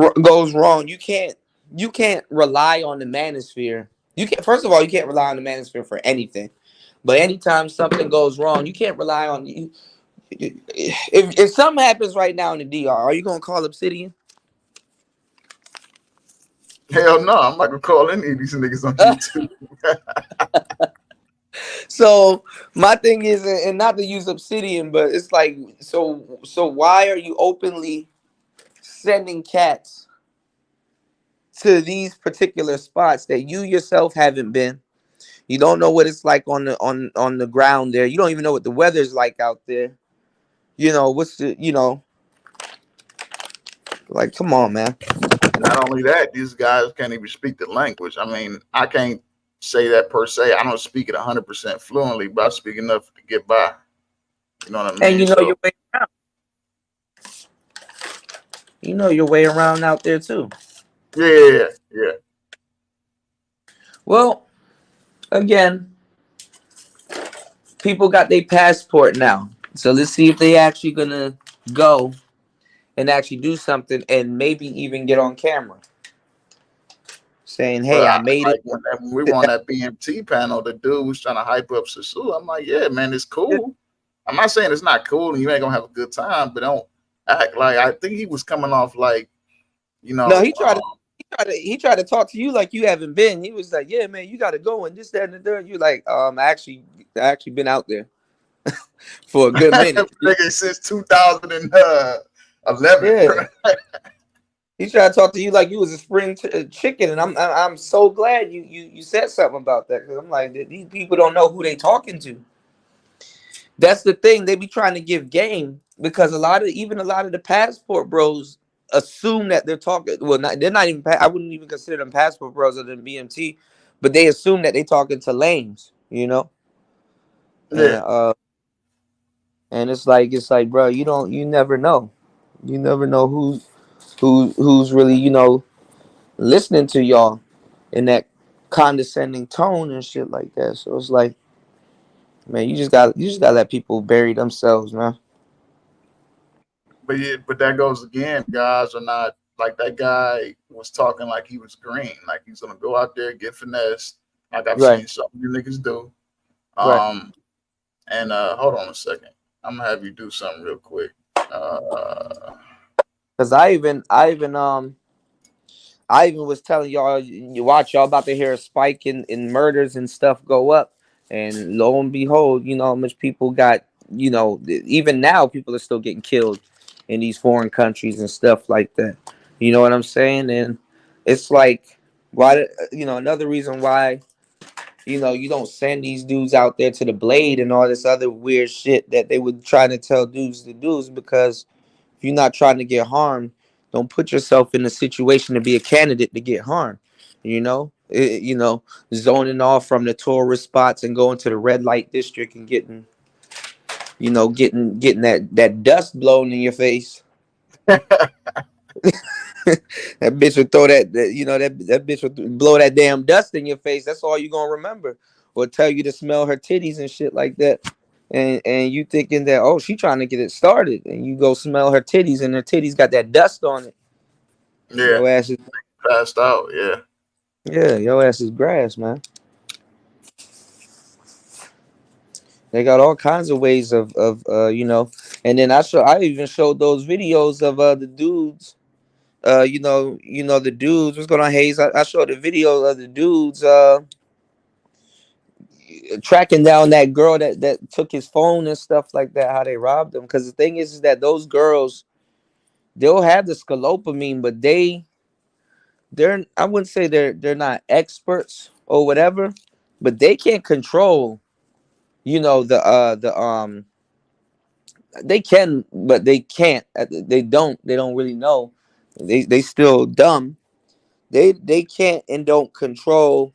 A: wrong, you can't rely on the manosphere. You can't First of all, you can't rely on the manosphere for anything. But anytime something goes wrong, you can't rely on you. If something happens right now in the DR, are you gonna call Obsidian?
B: Hell no, I'm not gonna call any of these niggas on YouTube.
A: So my thing is, and not to use Obsidian, but it's like, so why are you openly sending cats to these particular spots that you yourself haven't been? You don't know what it's like on the ground there. You don't even know what the weather's like out there. What's the like? Come on, man.
B: Not only that, these guys can't even speak the language. I mean, I can't say that per se. I don't speak it 100% fluently, but I speak enough to get by. You know what I
A: And
B: mean? So
A: you know your way around out there too.
B: yeah, yeah.
A: Well, again, people got their passport now. So let's see if they actually gonna go and actually do something and maybe even get on camera saying,
B: But
A: "Hey, I made it."
B: like when we were on that BMT panel, the dude was trying to hype up Sasu. I'm like, yeah, man, it's cool. I'm not saying it's not cool and you ain't gonna have a good time, but don't act like. I think he was coming off like, you
A: No,
B: know,
A: he tried to talk to you like you haven't been. He was like, "Yeah, man, you got to go and this, that, and the third." You like, I actually been out there for a good minute.
B: nigga since 2011,
A: Yeah,
B: bro.
A: he tried to talk to you like you was a spring chicken, and I'm so glad you said something about that because I'm like these people don't know who they talking to. That's the thing. They be trying to give game because a lot of the passport bros assume that they're talking. Well, they're not even. I wouldn't even consider them passport bros other than BMT, but they assume that they talking to lames, you know.
B: Yeah,
A: And it's like, bro, you never know, you never know who's really listening to y'all in that condescending tone and shit like that. So it's like, man, you just got to let people bury themselves, man.
B: but yeah, but that goes again. Guys are not like that guy was talking like he was green, like he's gonna go out there get finessed, like I've
A: Right,
B: seen some of you niggas do.
A: right.
B: Um, and hold on a second, I'm gonna have you do something real quick. Uh,
A: Cause I even was telling y'all, you watch, y'all about to hear a spike in murders and stuff go up, and lo and behold, you know how much people got. Even now, people are still getting killed in these foreign countries and stuff like that. You know what I'm saying? And it's like, why? Another reason why you don't send these dudes out there to the blade and all this other weird shit that they would try to tell dudes to do is because if you're not trying to get harmed, don't put yourself in a situation to be a candidate to get harmed. Zoning off from the tourist spots and going to the red light district and getting that dust blown in your face. That bitch would throw that bitch would blow that damn dust in your face. That's all you gonna remember, or tell you to smell her titties and shit like that. And you thinking that, oh, she trying to get it started, and you go smell her titties and her titties got that dust on it.
B: yeah,
A: Your ass is
B: passed out. Yeah,
A: Yeah, your ass is grass, man. They got all kinds of ways of. And then I even showed those videos of the dudes. The dudes. What's going on, Hayes? I showed the video of the dudes tracking down that girl that took his phone and stuff like that. How they robbed him. Because the thing is that those girls, they'll have the scalopamine, but they're I wouldn't say they're not experts or whatever, but they can't control. They can, but they can't. They don't really know. They still dumb. They can't and don't control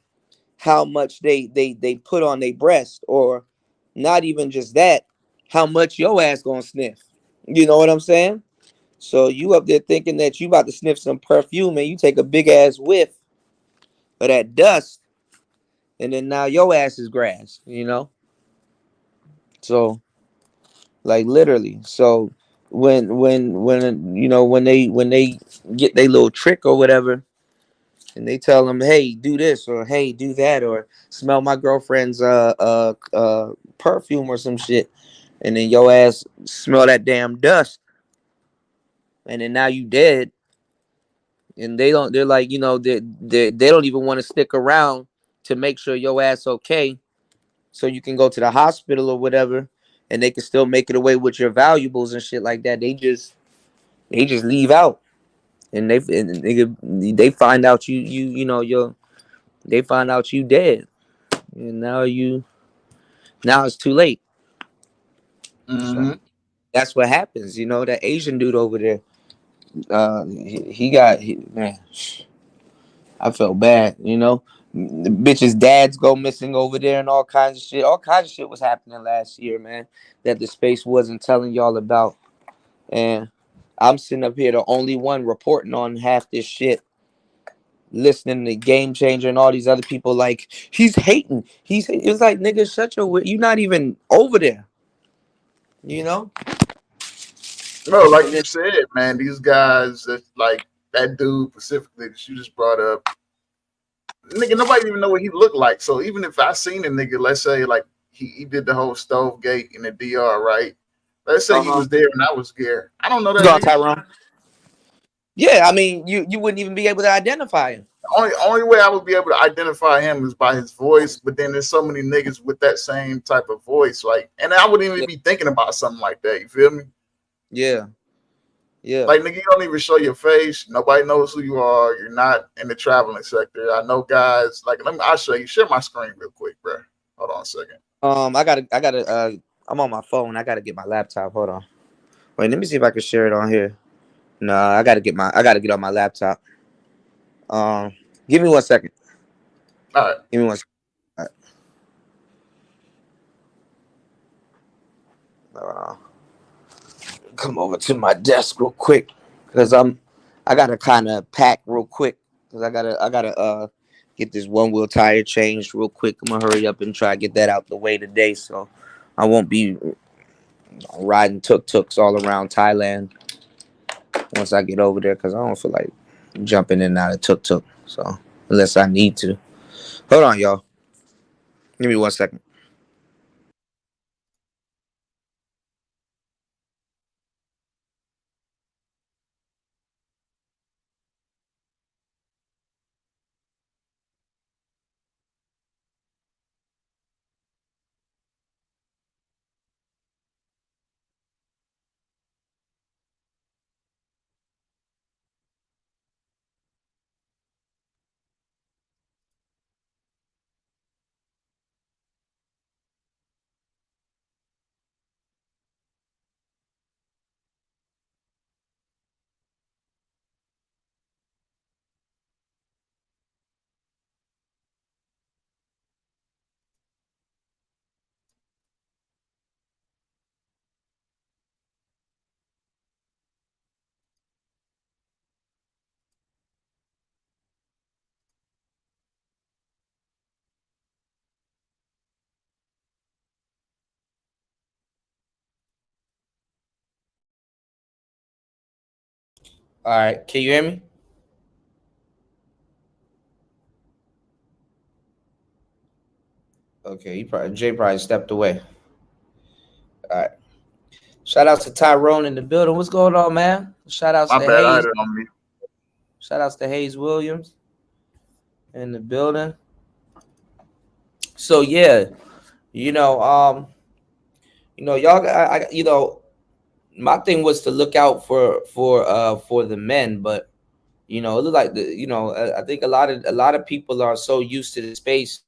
A: how much they put on their breast, or not even just that, how much your ass gonna sniff. You know what I'm saying? So you up there thinking that you about to sniff some perfume and you take a big ass whiff of that dust, and then now your ass is grass. So like literally. So when they get their little trick or whatever, and they tell them, hey, do this, or hey, do that, or smell my girlfriend's perfume or some shit, and then your ass smell that damn dust, and then now you dead, and they're like, they don't even want to stick around to make sure your ass okay, so you can go to the hospital or whatever, and they can still make it away with your valuables and shit like that. They just leave out, and they find out they find out you dead, and now it's too late. So
B: mm-hmm.
A: that's what happens. That Asian dude over there, man, I felt bad, you know. The bitches' dads go missing over there and all kinds of shit. All kinds of shit was happening last year, man, that the space wasn't telling y'all about. And I'm sitting up here, the only one reporting on half this shit, listening to Game Changer and all these other people like, he's hating. It's like, nigga, shut your, you're not even over there, you know?
B: No, like
A: And
B: you
A: then,
B: said, man, these guys that like that dude specifically that you just brought up, nigga, nobody even know what he looked like. So even if I seen a nigga, let's say like he did the whole stove gate in the DR, right? Let's say he
A: uh-huh.
B: was there and I was there. I don't know
A: You
B: that
A: going,
B: nigga.
A: Tyrone? Yeah, I mean, you wouldn't even be able to identify him.
B: Only way I would be able to identify him is by his voice. But then there's so many niggas with that same type of voice, like, and I wouldn't even
A: Yeah,
B: be thinking about something like that. You feel me?
A: yeah, yeah.
B: Like nigga, you don't even show your face. Nobody knows who you are. You're not in the traveling sector. I know guys. Like, I'll show you. Share my screen real quick, bro. Hold on a second.
A: I gotta. I'm on my phone. I gotta get my laptop. Hold on. Wait, let me see if I can share it on here. No, I gotta get on my laptop. Um, give me 1 second.
B: All right.
A: Give me 1 second. Uh, Come over to my desk real quick, cause I gotta kind of pack real quick, cause I gotta get this one wheel tire changed real quick. I'm gonna hurry up and try to get that out the way today, so I won't be riding tuk-tuks all around Thailand once I get over there, cause I don't feel like jumping in and out of tuk-tuk. So unless I need to. Hold on, y'all. Give me 1 second. All right, can you hear me? Okay, Jay probably stepped away. All right. Shout outs to Tyrone in the building. What's going on, man? Shout outs
B: My
A: to
B: bad. I had
A: Hayes.
B: it on me.
A: Shout outs to Hayes Williams in the building. So yeah, you know, y'all, my thing was to look out for the men, but it looked like I think a lot of people are so used to the space,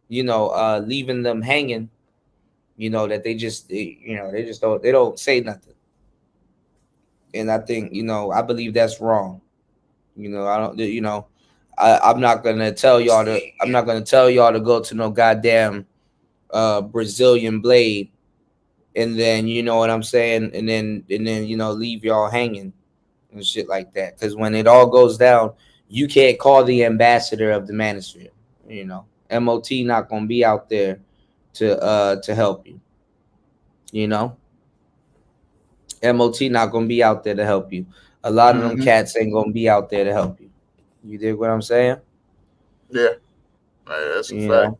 A: leaving them hanging, that they just don't say nothing, and I think I believe that's wrong. I don't, I'm not gonna tell y'all to go to no goddamn Brazilian blade, and then you know what I'm saying, and then leave y'all hanging and shit like that. Because when it all goes down, you can't call the ambassador of the manosphere. MOT not gonna be out there to help you. You know, MOT not gonna be out there to help you. A lot of them
B: Mm-hmm.
A: cats ain't gonna be out there to help you. You dig what I'm saying?
B: Yeah, that's a
A: You
B: fact.
A: know.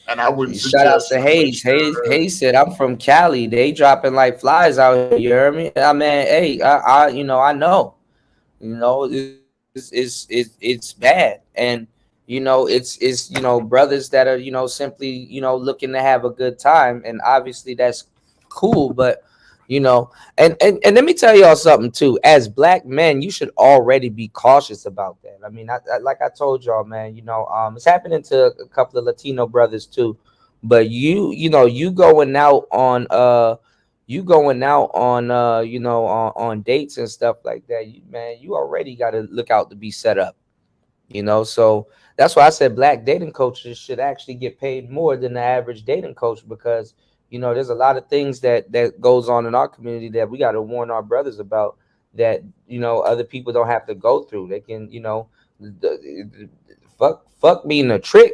B: And I wouldn't
A: Shout outs
B: suggest
A: to
B: unless
A: Hayes. Hayes
B: you're.
A: Hayes said, "I'm from Cali. They dropping like flies out here. You heard me? I mean, hey, I know. It's bad, and it's brothers that are simply looking to have a good time, and obviously that's cool. But and let me tell y'all something too. As black men, you should already be cautious about that. I mean, like I told y'all, man. It's happening to a couple of Latino brothers too. But you going out on on dates and stuff like that, man, you already got to look out to be set up.
C: So that's why I said black dating coaches should actually get paid more than the average dating coach, because there's a lot of things that goes on in our community that we got to warn our brothers about, that other people don't have to go through. They can, fuck being a trick.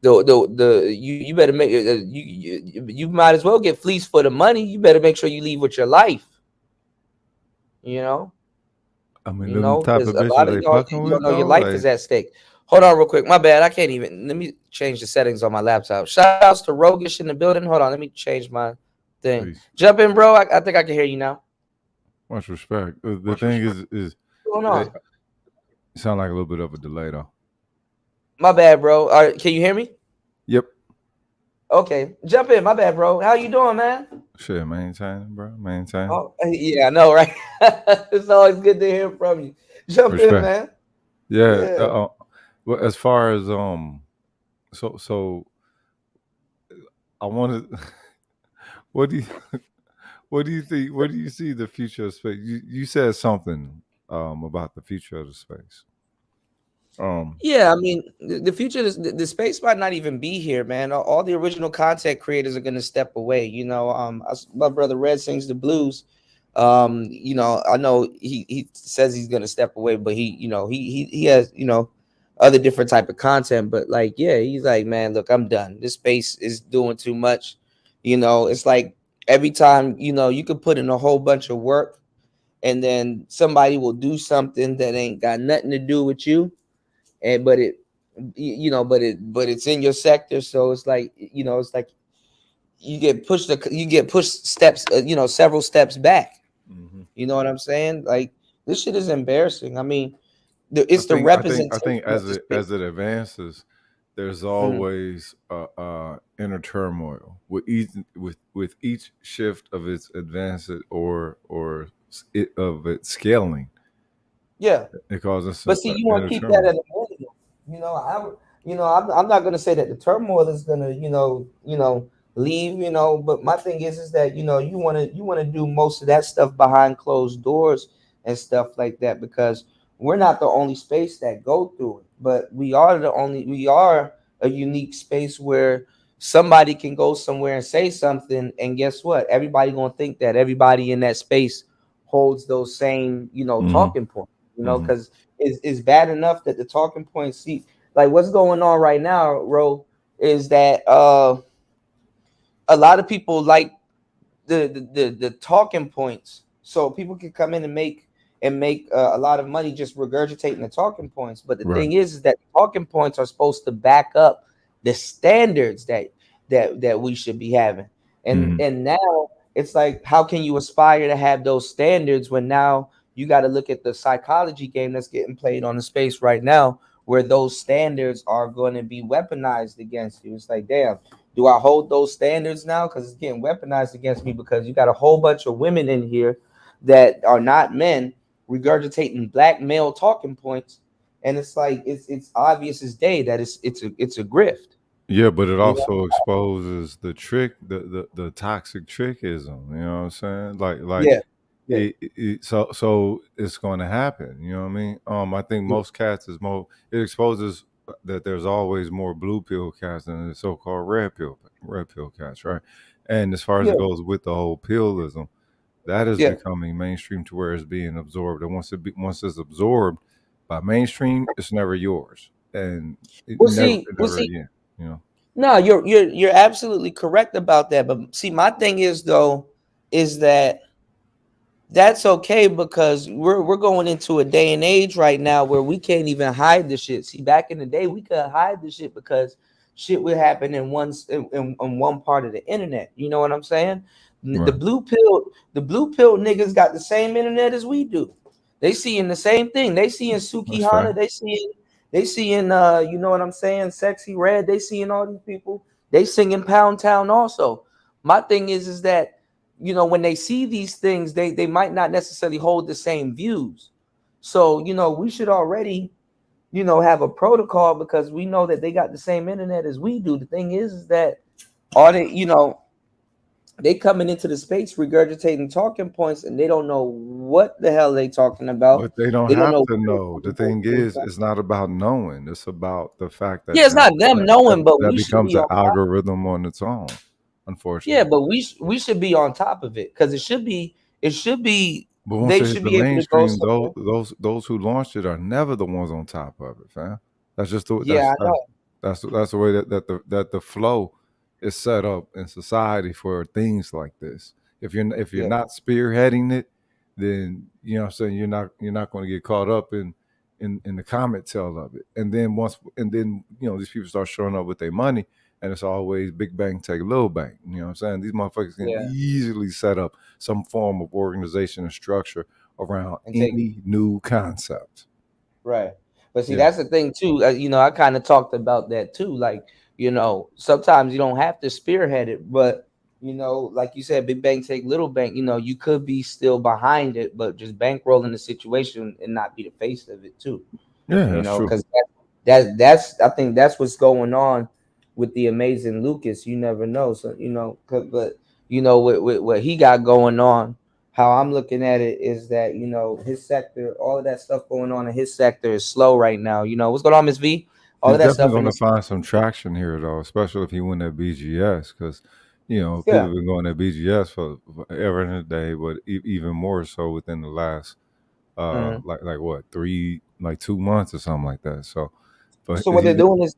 C: You better make you might as well get fleeced for the money. You better make sure you leave with your life. You know.
D: I mean, them type
C: Because
D: of
C: a lot
D: bitches
C: of
D: they
C: y'all,
D: fucking
C: you don't
D: with
C: know your
D: though,
C: life
D: like
C: is at stake. Hold on, real quick. My bad. I can't even. Let me change the settings on my laptop. Shout outs to Rogish in the building. Hold on. Let me change my thing.
D: peace,
C: Jump in, bro. I think I can hear you now.
D: much respect. The thing is
C: What's going
D: it
C: on?
D: sound like a little bit of a delay though.
C: My bad, bro. All right, can you hear me?
D: Yep.
C: Okay. Jump in. My bad, bro. How you doing, man?
D: Shit, maintain, bro, maintain.
C: Oh, yeah, I know, right? It's always good to hear from you. Jump in,
D: Respect.
C: man.
D: Yeah.
C: Yeah.
D: Well, as far as so I wanted. What do you what do you think? What do you see the future of space? You said something about the future of the space. Um.
C: Yeah, I mean, the future, the space might not even be here, man. All the original content creators are going to step away. My brother Red sings the blues. I know he says he's going to step away, but he has other different type of content. But like, yeah, he's like, man, look, I'm done. This space is doing too much. It's like every time you could put in a whole bunch of work, and then somebody will do something that ain't got nothing to do with you, and but it's in your sector, so it's like you get pushed steps, several steps back.
D: Mhm.
C: You know what I'm saying? Like, this shit is embarrassing. I mean,
D: I
C: it's the
D: think I think I
C: representation
D: think
C: of
D: as
C: the
D: it
C: space.
D: advances, there's
C: Mhm.
D: always inner turmoil with each shift of its advance of its scaling.
C: Yeah.
D: It causes
C: But see, you want
D: inner
C: to keep that
D: turmoil.
C: at a minimum. I'm not gonna say that the turmoil is gonna, leave. But my thing is that you wanna do most of that stuff behind closed doors and stuff like that, because we're not the only space that go through it, but we are a unique space where somebody can go somewhere and say something, and guess what? Everybody gonna think that everybody in that space holds those same,
D: Hmm.
C: talking points.
D: Hmm.
C: Because is bad enough that the talking points, see, like what's going on right now, Ro, is that a lot of people like the talking points, so people can come in and make a lot of money just regurgitating the talking points. But the
D: Right.
C: thing is that talking points are supposed to back up the standards that we should be having. and
D: Hmm.
C: and now it's like, how can you aspire to have those standards when now you got to look at the psychology game that's getting played on the space right now, where those standards are going to be weaponized against you? It's like, damn, do I hold those standards now? Because it's getting weaponized against me, because you got a whole bunch of women in here that are not men regurgitating black male talking points, and it's like it's obvious as day that it's a grift.
D: Yeah, but it
C: You know?
D: also exposes the trick, the toxic trickism. You know what I'm saying? Like
C: Yeah, yeah,
D: so it's going to happen. You know what I mean? I think
C: yeah,
D: most cats is more. It exposes that there's always more blue pill cats than the so-called red pill cats, right? And as far as it
C: yeah,
D: goes with the whole pillism, that is
C: yeah.
D: becoming mainstream to where it's being absorbed, and once it's absorbed by mainstream, it's never yours, and
C: Well, see,
D: it
C: well,
D: never
C: see.
D: again. You know.
C: No, you're absolutely correct about that. But see, my thing is though, is that that's okay, because we're going into a day and age right now where we can't even hide the shit. See, back in the day, we could hide the shit because shit would happen in one part of the internet. You know what I'm saying? The
D: Right.
C: blue pill niggas got the same internet as we do. They seeing the same thing. They seeing Suki
D: That's
C: Hana.
D: fact.
C: They seeing you know what I'm saying? Sexy Red. They seeing all these people. They singing Pound Town also. My thing is that when they see these things, they might not necessarily hold the same views. So we should already have a protocol, because we know that they got the same internet as we do. The thing is that all they They coming into the space regurgitating talking points, and they don't know what the hell they talking about.
D: But they don't
C: They don't
D: have
C: know
D: to
C: what they
D: know. The
C: talking about.
D: thing is, it's not about knowing. It's about the fact
C: Yeah,
D: that
C: it's not them knowing, but
D: that
C: we should
D: becomes
C: be
D: an
C: on top.
D: algorithm on its own.
C: Yeah,
D: Unfortunately.
C: but we should be on top of it because it should be
D: But once
C: they
D: it hit
C: should
D: the
C: be able to go
D: mainstream,
C: somewhere.
D: those who launched it are never the ones on top of it, fam. That's just the
C: Yeah, I know.
D: that's the way that the flow is set up in society for things like this. If you're
C: Yeah,
D: not spearheading it, then you know what I'm saying you're not going to get caught up in the comment tail of it. And then you know these people start showing up with their money, and it's always big bang take little bang. You know what I'm saying? These motherfuckers can
C: yeah,
D: easily set up some form of organization and structure around
C: and take
D: any new concept.
C: right. But see,
D: Yeah.
C: that's the thing too. I kind of talked about that too. Like, sometimes you don't have to spearhead it, but like you said, big bank take little bank. You could be still behind it, but just bankrolling the situation and not be the face of it too.
D: Yeah, that's true.
C: Because that's I think that's what's going on with the amazing Lucas. You never know, so but with what he got going on, how I'm looking at it is that his sector, all of that stuff going on in his sector is slow right now. What's going on, Miss V? All
D: He's
C: of that
D: definitely
C: stuff in
D: going to
C: this.
D: find some traction here, though, especially if he win that BGS, because you know people
C: Yeah.
D: have been going to BGS for forever and a day, but even more so within the last
C: Mhm.
D: like what 2 months or something like that. So, but
C: So what they're
D: he
C: doing is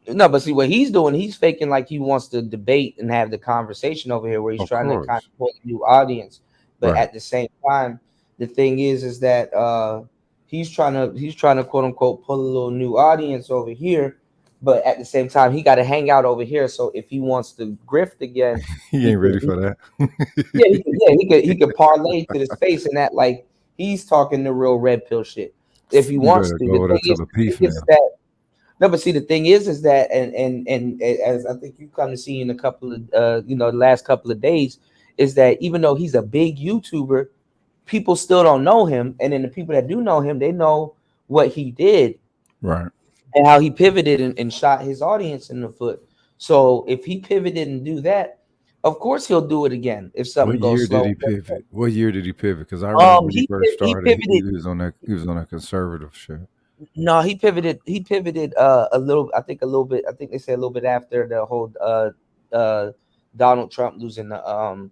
C: no, but see what he's doing, he's faking like he wants to debate and have the conversation over here where he's
D: of
C: trying to kind
D: course
C: of pull a new audience. But
D: right.
C: at the same time, the thing is that he's trying to quote unquote pull a little new audience over here, but at the same time he got to hang out over here. So if he wants to grift again,
D: He
C: he
D: ain't
C: could
D: ready for that.
C: he could parlay to the space and that like he's talking the real red pill shit if he
D: You
C: wants
D: better
C: to.
D: go
C: The
D: over there
C: thing
D: to
C: is,
D: the
C: the thing
D: peace
C: is
D: now.
C: that no, but see, the thing is that, and as I think you kind of see in a couple of, the last couple of days, is that even though he's a big YouTuber, people still don't know him, and then the people that do know him, they know what he did
D: Right.
C: and how he pivoted and shot his audience in the foot. So if he pivoted and do that, of course he'll do it again if
D: What
C: something goes
D: year did
C: slow.
D: he pivot? What year did he pivot? Because I remember when he first
C: He
D: started,
C: pivoted.
D: he was on that conservative shit.
C: No, he pivoted. He pivoted a little. I think a little bit. I think they said a little bit after the whole uh Donald Trump losing the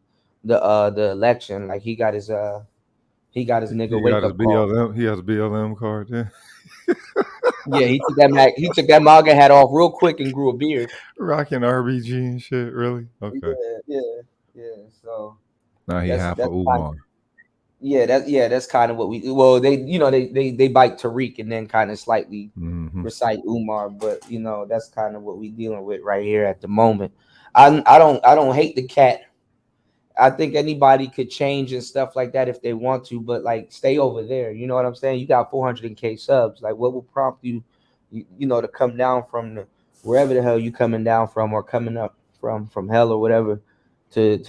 C: election. Like he got his nigga
D: He
C: wake
D: got his
C: up call.
D: BLM. He has a BLM card. Yeah.
C: Yeah, he took that MAGA hat off real quick and grew a beard.
D: Rocking RBG and shit. Really? Okay.
C: Yeah, yeah, yeah. So
D: Now he
C: that's
D: half a
C: that's kind
D: Umar.
C: that's kind of what we well they bite Tariq and then kind of slightly
D: Hmm.
C: recite Umar, but that's kind of what we dealing with right here at the moment. I don't hate the cat. I think anybody could change and stuff like that if they want to, but like stay over there. You know what I'm saying? You got 400K subs. Like what will prompt you to come down from wherever the hell you coming down from or coming up from hell or whatever to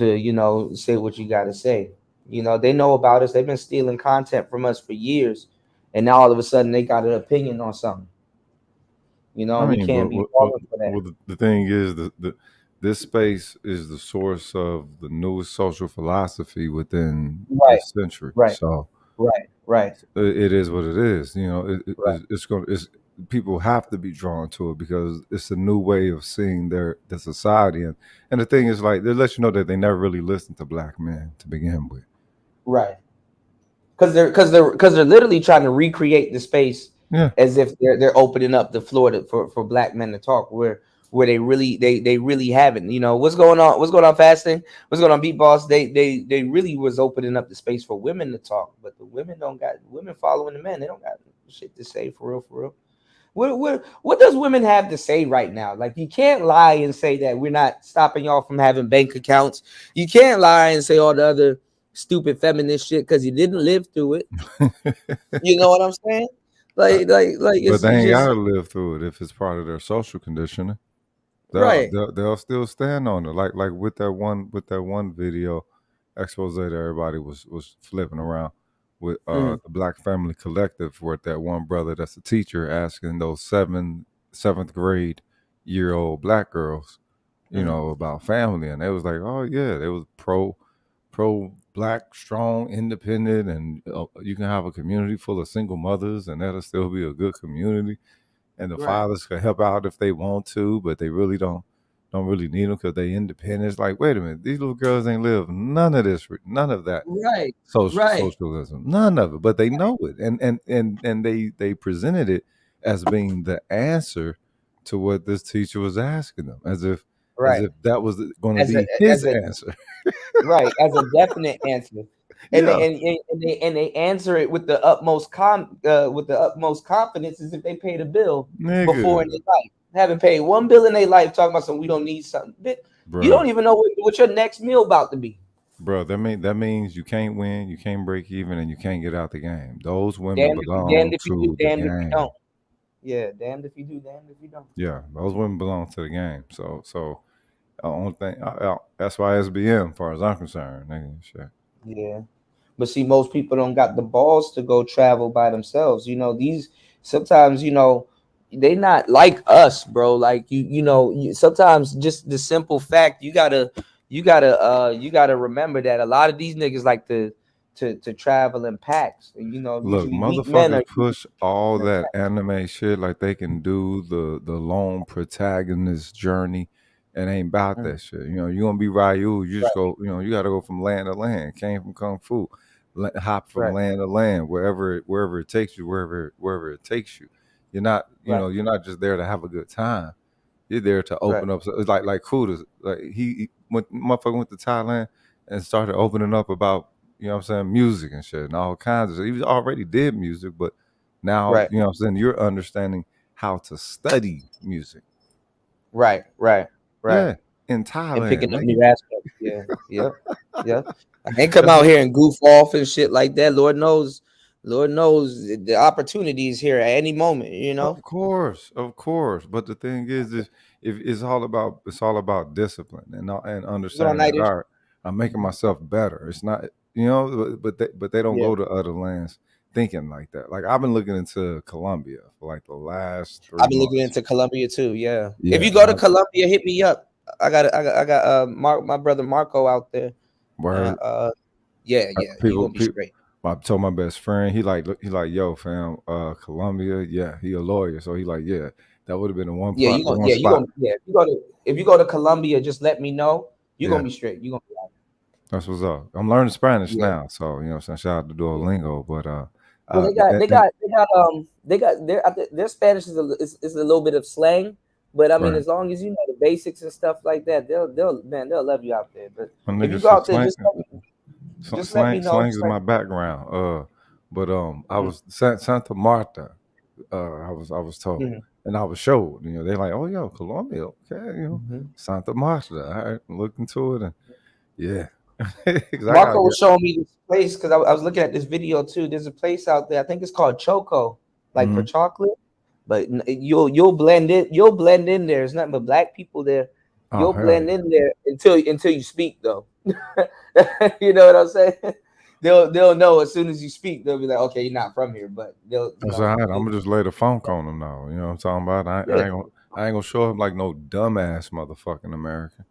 C: say what you got to say. They know about us. They've been stealing content from us for years, and now all of a sudden they got an opinion on something.
D: I
C: We
D: mean,
C: can't be falling for that.
D: the thing is, this space is the source of the newest social philosophy within
C: Right,
D: this century.
C: right,
D: So
C: right, right,
D: it is what it is. You know,
C: right,
D: it's going. It's people have to be drawn to it because it's a new way of seeing the society. And the thing is, like, they let you know that they never really listened to black men to begin with.
C: right. Because they're literally trying to recreate the space
D: Yeah.
C: as if they're opening up the floor for black men to talk where they really haven't. What's going on fasting, what's going on beat boss. They really was opening up the space for women to talk, but the women don't got women following the men. They don't got shit to say for real. What does women have to say right now? Like you can't lie and say that we're not stopping y'all from having bank accounts. You can't lie and say all the other stupid feminist shit because you didn't live through it. You know what I'm saying? Like
D: But
C: it's
D: they ain't
C: just
D: gotta live through it if it's part of their social conditioning.
C: right.
D: They'll still stand on it. Like with that one video expose that everybody was flipping around with
C: Mhm.
D: the Black Family Collective, where that one brother that's a teacher asking those seventh grade year old black girls, about family, and they was like, oh yeah, they was pro black, strong, independent, and you can have a community full of single mothers, and that'll still be a good community. And the
C: Right.
D: fathers can help out if they want to, but they really don't really need them because they independent. It's like, wait a minute, these little girls ain't live none of this, none of that
C: Right. Right.
D: socialism, none of it. But they know it, and they presented it as being the answer to what this teacher was asking them, as
C: Right.
D: if that was going to
C: As a
D: be his
C: as a
D: answer.
C: right, as a definite answer. And
D: Yeah,
C: they answer it with the utmost confidence as if they paid a bill before in
D: nigga,
C: their life. Haven't paid one bill in their life, talking about something we don't need something. You
D: bro.
C: don't even know what your next meal about to be.
D: Bro, that means you can't win, you can't break even, and you can't get out the game. Those women
C: Damned if you damned
D: belong
C: if you do,
D: to the
C: damned if you don't.
D: game.
C: Yeah, damned if you do, damned if you don't.
D: Yeah, those women belong to the game. So only thing that's why SBM, as far as I'm concerned, nigga, shit.
C: Yeah. But see, most people don't got the balls to go travel by themselves. These sometimes, they not like us, bro. Like sometimes just the simple fact you gotta remember that a lot of these niggas like to travel in packs.
D: Look,
C: Usually weak men
D: motherfuckers
C: are
D: push all that anime shit like they can do the lone protagonist journey, and ain't about
C: Mm,
D: that shit. You gonna be Ryu, you just
C: right,
D: go. You got to go from land to land. Came from kung fu, hop from
C: right,
D: land to land, wherever it takes you, wherever it takes you. You're not,
C: right,
D: you're not just there to have a good time. You're there to
C: right,
D: open up. So it's like Kudas. Like he went, motherfucker went to Thailand and started opening up about what I'm saying, music and shit and all kinds of shit. He was already did music, but now
C: right,
D: what I'm saying, you're understanding how to study music.
C: right, right, right.
D: Yeah, in
C: And
D: Thailand,
C: picking up
D: nigga.
C: new aspects. Yeah, yeah, yeah. I ain't come
D: That's
C: out
D: what.
C: here and goof off and shit like that. Lord knows the opportunity is here at any moment.
D: Of course. But the thing is if it's all about discipline and
C: What's going on,
D: understanding that
C: Nighters?
D: all right, I'm making myself better. It's not but they don't
C: Yeah.
D: go to other lands thinking like that. Like I've been looking into Colombia for like the last
C: I've
D: three
C: been looking
D: months.
C: into Colombia too. Yeah. If
D: Yeah,
C: you go to Colombia, hit me up. I got my brother Marco out there. And
D: word.
C: yeah, yeah, you gonna be
D: People.
C: straight.
D: I told my best friend. He like, yo, fam, Columbia. Yeah, he a lawyer, so he like, yeah, that would have been the one
C: Yeah,
D: plot, the one
C: you
D: spot.
C: gonna yeah, if you go to Colombia, just let me know. You're
D: Yeah,
C: gonna be straight. You gonna be all
D: that's what's up. I'm learning Spanish
C: right.
D: now, so what I'm saying, shout out to
C: Yeah.
D: Duolingo. But
C: Well,
D: uh, and
C: they got their Spanish is a little bit of slang, but I mean,
D: right,
C: as long as you know the basics and stuff like that, they'll love you out there. But
D: my
C: if you
D: nigga
C: go
D: said
C: out there,
D: slang,
C: just let me know.
D: slang
C: Just
D: is
C: like
D: my background. But I
C: mm,
D: was Santa Marta. I was told,
C: mhm,
D: and I was showed. They're like, oh, yo, Colombia, okay,
C: mhm.
D: Santa Marta. All right, look into it, and yeah, 'cause I gotta
C: Marco
D: get.
C: was showing me this place because I was looking at this video too. There's a place out there. I think it's called Choco, like for
D: Mhm.
C: chocolate. But you'll blend in there. There's nothing but black people there.
D: Oh
C: You'll
D: hell
C: blend
D: yeah.
C: in there until you speak though. You know what I'm saying? They'll know as soon as you speak. They'll be like, okay, you're not from here, but they'll
D: That's all right. I'm gonna just lay the funk on them now. You know what I'm talking about?
C: yeah.
D: I ain't gonna show up like no dumbass motherfucking American.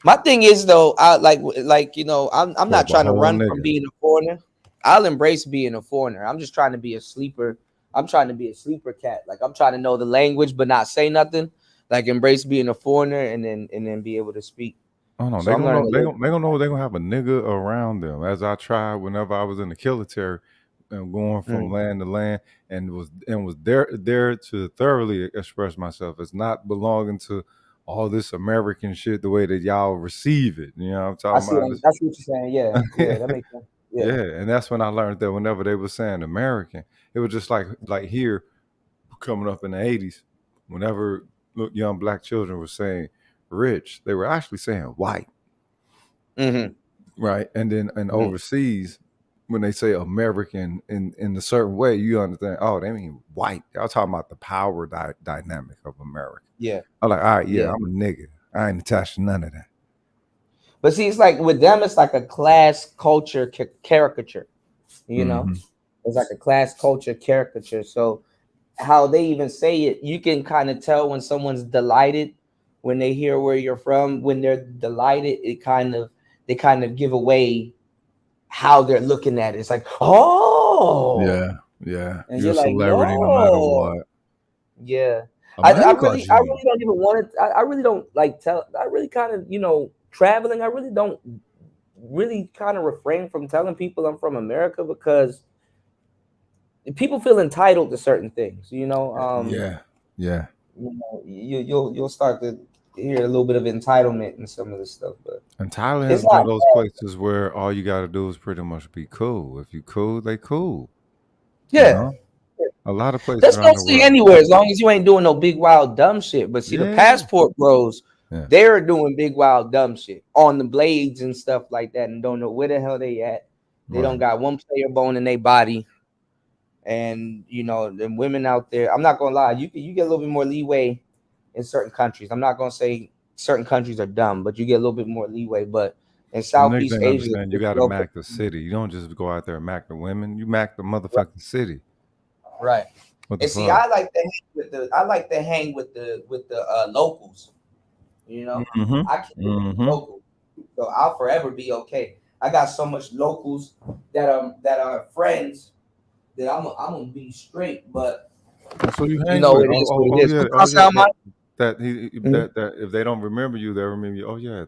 C: My thing is though, I like I'm
D: Show
C: not
D: up a
C: trying to
D: whole
C: run from
D: nigga.
C: being a foreigner. I'll embrace being a foreigner. I'm just trying to be a sleeper. I'm trying to be a sleeper cat. Like I'm trying to know the language but not say nothing. Like embrace being a foreigner and then be able to speak.
D: Oh no,
C: So
D: they
C: I'm
D: gonna know
C: learning a
D: they
C: little.
D: gonna they gonna know they gonna have a nigga around them. As I tried whenever I was in the military and going from
C: Mm,
D: land to land and was there to thoroughly express myself. It's not belonging to all this American shit the way that y'all receive it. You know what I'm talking about?
C: I see what you're saying. Yeah, yeah, that makes sense. Yeah.
D: Yeah, and that's when I learned that whenever they were saying American, it was just like here coming up in the '80s. Whenever young black children were saying rich, they were actually saying white,
C: Mm-hmm.
D: right? And then
C: Mm-hmm.
D: overseas, when they say American in a certain way, you understand. Oh, they mean white. Y'all talking about the power dynamic of America.
C: Yeah.
D: I'm like, all right, yeah,
C: Yeah.
D: I'm a nigga. I ain't attached to none of that.
C: But see, it's like with them, it's like a class culture caricature. You know,
D: Hmm.
C: it's like a class culture caricature. So how they even say it, you can kind of tell when someone's delighted when they hear where you're from, when they're delighted, they kind of give away how they're looking at it. It's like, oh,
D: Yeah, yeah.
C: and
D: You're
C: you're
D: a
C: like,
D: celebrity no matter
C: yo,
D: what.
C: yeah.
D: America
C: I
D: G.
C: really don't even want to. I really don't like tell. I really kind of, traveling. I really don't really kind of refrain from telling people I'm from America because people feel entitled to certain things.
D: Yeah, yeah.
C: You'll start to hear a little bit of entitlement in some of this stuff, but
D: And Thailand is
C: it's
D: one
C: not
D: of those places where all you got to do is pretty much be cool. If you cool, they cool. You
C: yeah.
D: know, a lot of places
C: That's
D: around the
C: mostly
D: world.
C: anywhere as long as you ain't doing no big wild dumb shit. But see, the
D: Yeah,
C: passport bros,
D: yeah.
C: they're doing big wild dumb shit on the blades and stuff like that, and don't know where the hell they at. They don't
D: Right.
C: got one player bone in their body, and the women out there. I'm not gonna lie, you get a little bit more leeway in certain countries. I'm not gonna say certain countries are dumb, but you get a little bit more leeway. But in
D: Some niggas
C: Southeast
D: ain't
C: Asia,
D: understand. You
C: it's
D: got to
C: well,
D: mac the city. You don't just go out there and mac the women. You mac the
C: right,
D: motherfucking city.
C: right.
D: What the
C: And see,
D: fuck?
C: I like to hang with the locals.
D: Mm-hmm.
C: I keep it
D: Mm-hmm.
C: local, so I'll forever be okay. I got so much locals that are friends that I'm gonna be straight. But
D: That's who you hang with.
C: it
D: Oh,
C: is
D: oh,
C: what it
D: oh
C: is.
D: yeah,
C: What's
D: oh
C: that
D: yeah.
C: sound, Mike? Mhm.
D: That if they don't remember you, they'll remember you. Oh yeah,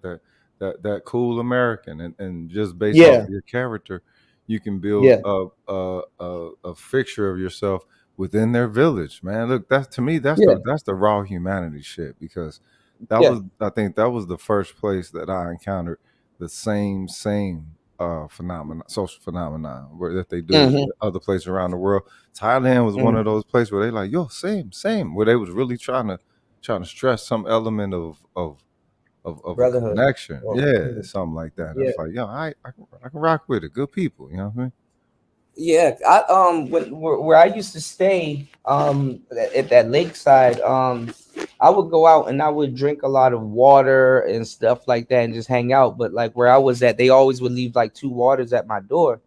D: that cool American, and just based off
C: Yeah,
D: of your character, you can build
C: yeah,
D: a fixture of yourself within their village. Man, look, that's to me,
C: yeah,
D: that's the raw humanity shit because that
C: yeah.
D: was I think that was the first place that I encountered the same social phenomenon where that they do
C: Hmm.
D: other places around the world. Thailand was one
C: Hmm.
D: of those places where they like, yo, same, where they was really trying to stress some element of a
C: Brotherhood.
D: connection.
C: Oh,
D: Yeah,
C: mhm.
D: something like that.
C: Yeah.
D: It's like, yo, I can rock with it. Good people, you know what I mean?
C: Yeah, where I used to stay at that lakeside, I would go out and I would drink a lot of water and stuff like that and just hang out. But like where I was at, they always would leave like two waters at my door.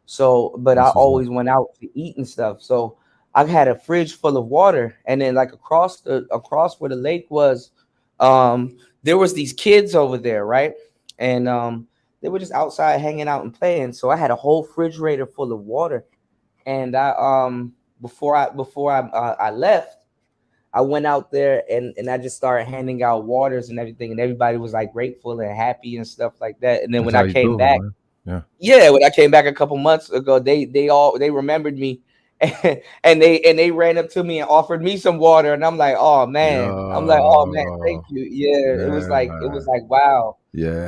C: So, but I
D: This is
C: always went out to eat and stuff. So I had a fridge full of water, and then like across where the lake was, there was these kids over there, right? And they were just outside hanging out and playing. So I had a whole refrigerator full of water. And I left, I went out there and I just started handing out waters and everything, and everybody was like grateful and happy and stuff like that. And then
D: that's
C: when
D: how
C: I
D: you
C: came
D: do it,
C: back,
D: man. Yeah.
C: yeah, when I came back a couple months ago, they remembered me, and they ran up to me and offered me some water, and I'm like, oh man, thank
D: Yo,
C: you. Yeah,
D: yeah,
C: it was
D: man.
C: like wow,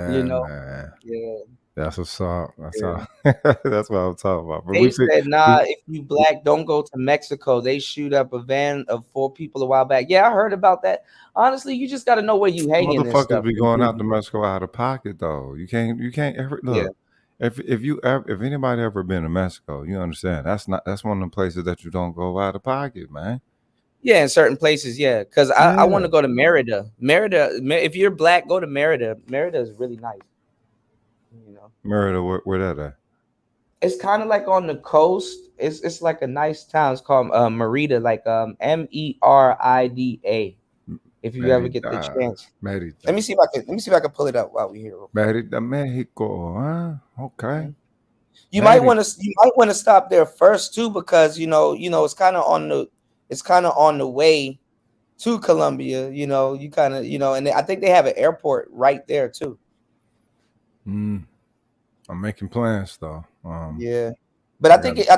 C: you
D: Yeah,
C: know,
D: man.
C: yeah,
D: That's what's up. That's
C: yeah.
D: how that's what I'm talking about. But
C: Dave said,
D: we
C: nah, if you black, don't go to Mexico. They shoot up a van of 4 people a while back. Yeah, I heard about that. Honestly, you just got to know where you hanging and
D: motherfuckers
C: stuff.
D: be going out to Mexico out of pocket though. You can't ever
C: Yeah.
D: look. If you ever if anybody ever been to Mexico, you understand that's one of the places that you don't go out of pocket, man.
C: Yeah, in certain places, yeah. Because I want
D: Yeah.
C: to go to Merida. If you're black, go to Merida. Merida is really nice. You know,
D: Murder, where that at?
C: it's kind of like on the coast. It's like a nice town. It's called Merida, like Merida. If you ever get the
D: Merida.
C: chance,
D: Merida.
C: let me see if I can pull it up while we're here. Real quick.
D: Merida, Mexico, huh? Okay.
C: Mhm.
D: Merida.
C: You might want to stop there first too, because it's kind of on the way to Colombia. You kind of and I think they have an airport right there too.
D: Mm, I'm making plans though.
C: Yeah, but
D: I got
C: I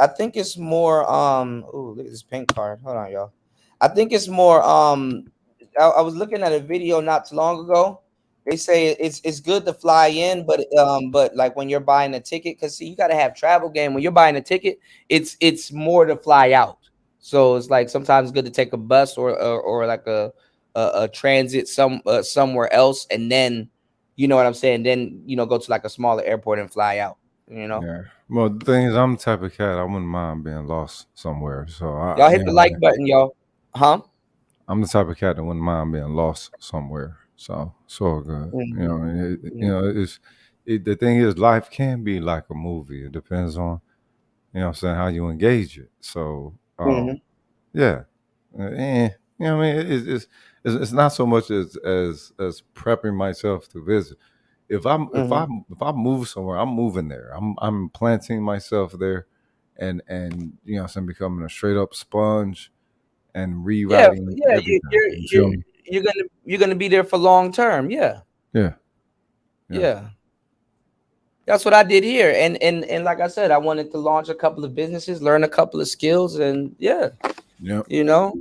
C: think it's more oh, look at this pink card. Hold on, y'all. I think it's more I was looking at a video not too long ago. They say it's good to fly in, but like when you're buying a ticket, because see, you got to have travel game. When you're buying a ticket, it's more to fly out. So it's like sometimes it's good to take a bus or like a transit somewhere else, and then you know what I'm saying. Then go to like a smaller airport and fly out. You know.
D: yeah. Well, the thing is, I'm the type of cat I wouldn't mind being lost somewhere. So
C: Y'all
D: you
C: hit the
D: know,
C: like button, y'all. Huh?
D: I'm the type of cat that wouldn't mind being lost somewhere. So it's all good. You
C: Mhm,
D: know,
C: mhm,
D: the thing is, life can be like a movie. It depends on, you know what I'm saying, how you engage it. So,
C: mhm.
D: yeah. You know what I mean? It's not so much as prepping myself to visit.
C: Hmm.
D: If I move somewhere, I'm moving there. I'm planting myself there, and you know, so I'm becoming a straight up sponge and
C: Yeah,
D: rewriting
C: yeah.
D: everything. You feel me?
C: You're gonna be there for long term. Yeah,
D: Yeah, yeah,
C: yeah. That's what I did here, and like I said, I wanted to launch a couple of businesses, learn a couple of skills, and yeah,
D: yeah.
C: you know,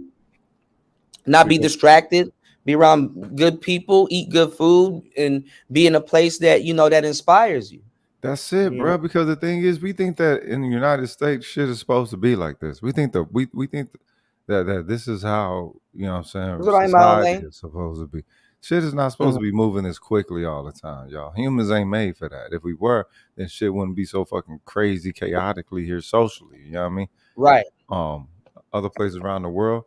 C: not be
D: Because
C: distracted, be around good people, eat good food, and be in a place that that inspires you.
D: that's it,
C: You know,
D: bro. Because the thing is, we think that in the United States, shit is supposed to be like this. We think that this is how, you know what I'm saying,
C: that's what I'm in my own
D: society
C: lane.
D: is supposed to be. Shit is not supposed to
C: Mhm.
D: be moving this quickly all the time, y'all. Humans ain't made for that. If we were, then shit wouldn't be so fucking crazy chaotically here socially. You know what I mean?
C: Right.
D: um, Other places around the world,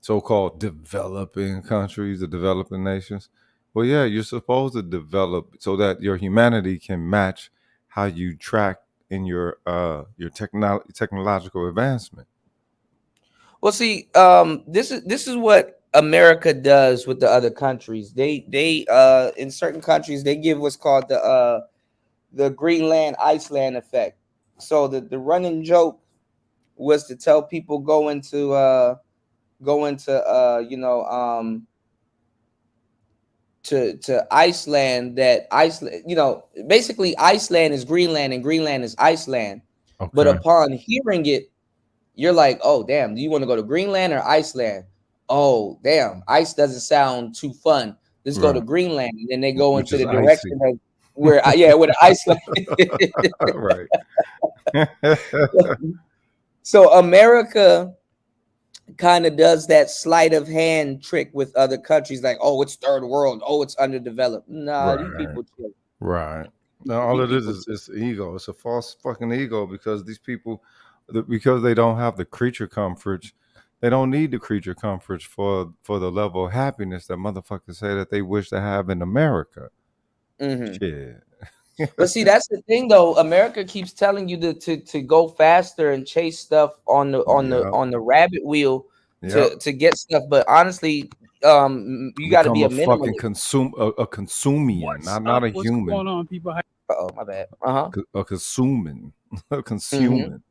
D: so-called developing countries, the developing nations. Well, yeah, you're supposed to develop so that your humanity can match how you track in your technological advancement.
C: Well, see, this is what America does with the other countries. They in certain countries they give what's called the Greenland Iceland effect. So the running joke was to tell people go into to Iceland, that Iceland, basically Iceland is Greenland and Greenland is Iceland. But
D: Okay,
C: upon hearing it, you're like, oh damn, do you want to go to Greenland or Iceland? Oh damn, ice doesn't sound too fun. Let's go to
D: right,
C: Greenland, and then they go
D: which
C: into
D: is
C: the
D: icy,
C: direction of where the Iceland.
D: right?
C: So America kind of does that sleight of hand trick with other countries, like, oh, it's third world, oh, it's underdeveloped. Nah, you
D: Right.
C: people chill.
D: Right. Now all
C: You
D: it
C: people chill.
D: is ego. It's a false fucking ego because these people, because they don't have the creature comforts, they don't need the creature comforts for the level of happiness that motherfuckers say that they wish to have in America.
C: Hmm.
D: Shit.
C: But see, that's the thing, though. America keeps telling you to go faster and chase stuff on the on the
D: Yep.
C: on the rabbit wheel
D: Yep.
C: to get stuff. But honestly, you got to
D: Become
C: be a
D: a fucking
C: minimalist.
D: consume a consumian,
E: What's
D: not
E: up?
D: a
E: What's
D: human.
E: going on, people?
C: Oh, my bad. Uh-huh.
D: A consuming, a
C: Hmm.
D: consuming.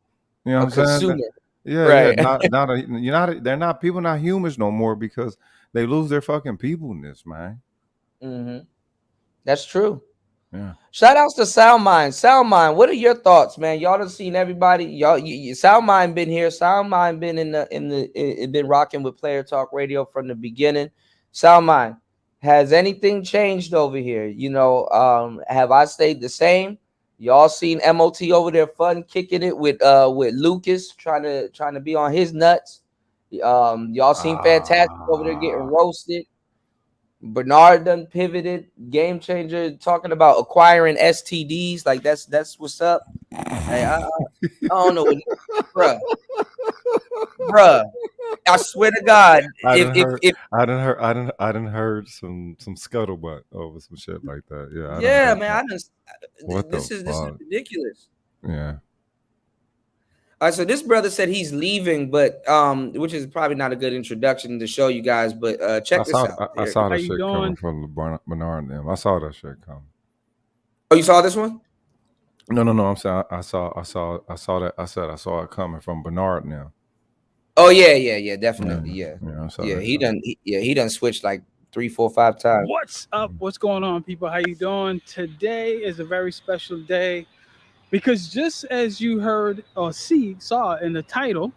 D: You know what
C: A
D: I'm saying?
C: consumer,
D: Yeah, yeah.
C: right?
D: Not a. You're not. They're not. People not humans no more because they lose their fucking peopleness, man.
C: Hmm. That's true.
D: Yeah.
C: Shout outs to Soundmind. Soundmind, what are your thoughts, man? Y'all done seen everybody. Y'all, Soundmind been here. Soundmind been been rocking with Player Talk Radio from the beginning. Soundmind, has anything changed over here? Have I stayed the same? Y'all seen MOT over there fun kicking it with Lucas trying to be on his nuts. Y'all seen Fantastic over there getting
D: Ah.
C: roasted. Bernard done pivoted, game changer, talking about acquiring STDs. Like that's what's up. Hey, I don't know what, bruh, bruh. I swear to God,
D: I
C: if
D: didn't
C: if
D: heard.
C: if
D: I didn't heard some scuttlebutt over some shit like that. Yeah, I didn't
C: yeah,
D: heard
C: man,
D: that.
C: I just
D: What the
C: this is
D: fuck?
C: ridiculous.
D: Yeah,
C: All right, so this brother said he's leaving, but which is probably not a good introduction to show you guys. But check this out.
D: I
C: Here.
D: saw
E: How
D: the
E: you
D: shit coming
E: doing?
D: from the Bernard and them. I saw that shit coming.
C: Oh, you saw this one?
D: No, no, no. I'm saying I saw that. I said I saw it coming from Bernard now.
C: Oh yeah,
D: Yeah,
C: definitely, yeah,
D: yeah. I saw
C: yeah.
D: that
C: He
D: coming.
C: done, he done switched like 3, 4, 5 times.
E: What's up? What's going on, people? How you doing? Today is a very special day because just as you heard or saw in the title,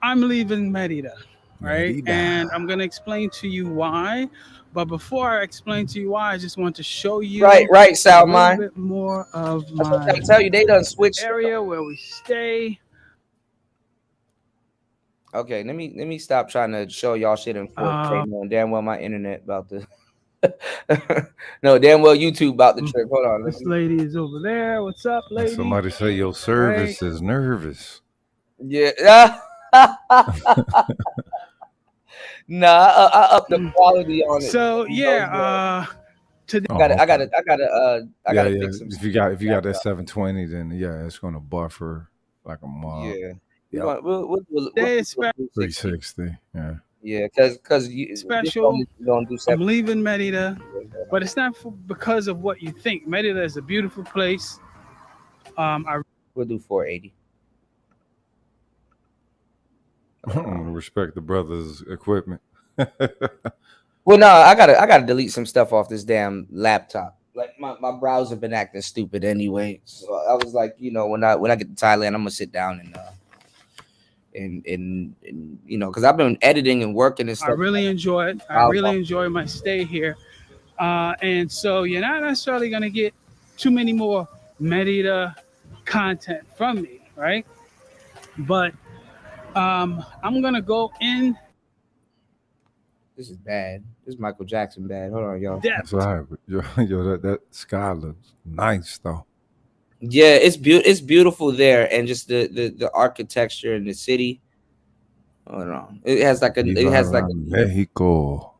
E: I'm leaving Merida, right?
D: Merida.
E: And I'm gonna explain to you why. But before I explain to you why, I just want to show
C: Right,
E: you
C: right,
E: a
C: Sal
E: little
C: mine.
E: bit more of
C: That's what
E: my
C: I'm tell you. They done switched.
E: area where we stay.
C: Okay, let me stop trying to show y'all shit in 4K.
E: Uh,
C: Man, damn well my internet about to. No, damn well YouTube about the trip. Hold on, let
E: this
C: me.
E: lady is over there. What's up,
D: And
E: lady?
D: somebody say your
E: Right.
D: service is nervous.
C: Yeah. Nah, I up the quality on it.
E: So
C: You know,
E: yeah,
C: yeah.
E: today
C: I gotta,
D: Oh,
C: I
D: okay.
C: gotta, I gotta, I
D: Yeah,
C: gotta
D: yeah.
C: fix some
D: If
C: stuff.
D: you got that 720, then yeah, it's gonna buffer like a mob.
C: Yeah. We're
D: Yep.
C: going.
E: Today is
C: We'll do 60.
D: 360. Yeah.
C: Yeah, because you this
E: special.
C: only gonna do
E: I'm
C: 70.
E: leaving Merida, but it's not because of what you think. Merida is a beautiful place. I
C: We'll do 480.
D: Respect the brother's equipment.
C: Well, no, I gotta delete some stuff off this damn laptop. Like my browser been acting stupid anyway. So I was like, when I get to Thailand, I'm gonna sit down and because I've been editing and working and
E: I
C: stuff.
E: really enjoy it. I really enjoy my stay here. And so you're not necessarily going to get too many more Merida content from me, right? But I'm going to go in
C: This is bad. This is Michael Jackson bad. Hold on, y'all.
D: That's all
E: depth.
D: right. But that sky looks nice though.
C: Yeah, it's beautiful there, and just the architecture in the city. Hold on.
D: Viva la Mexico.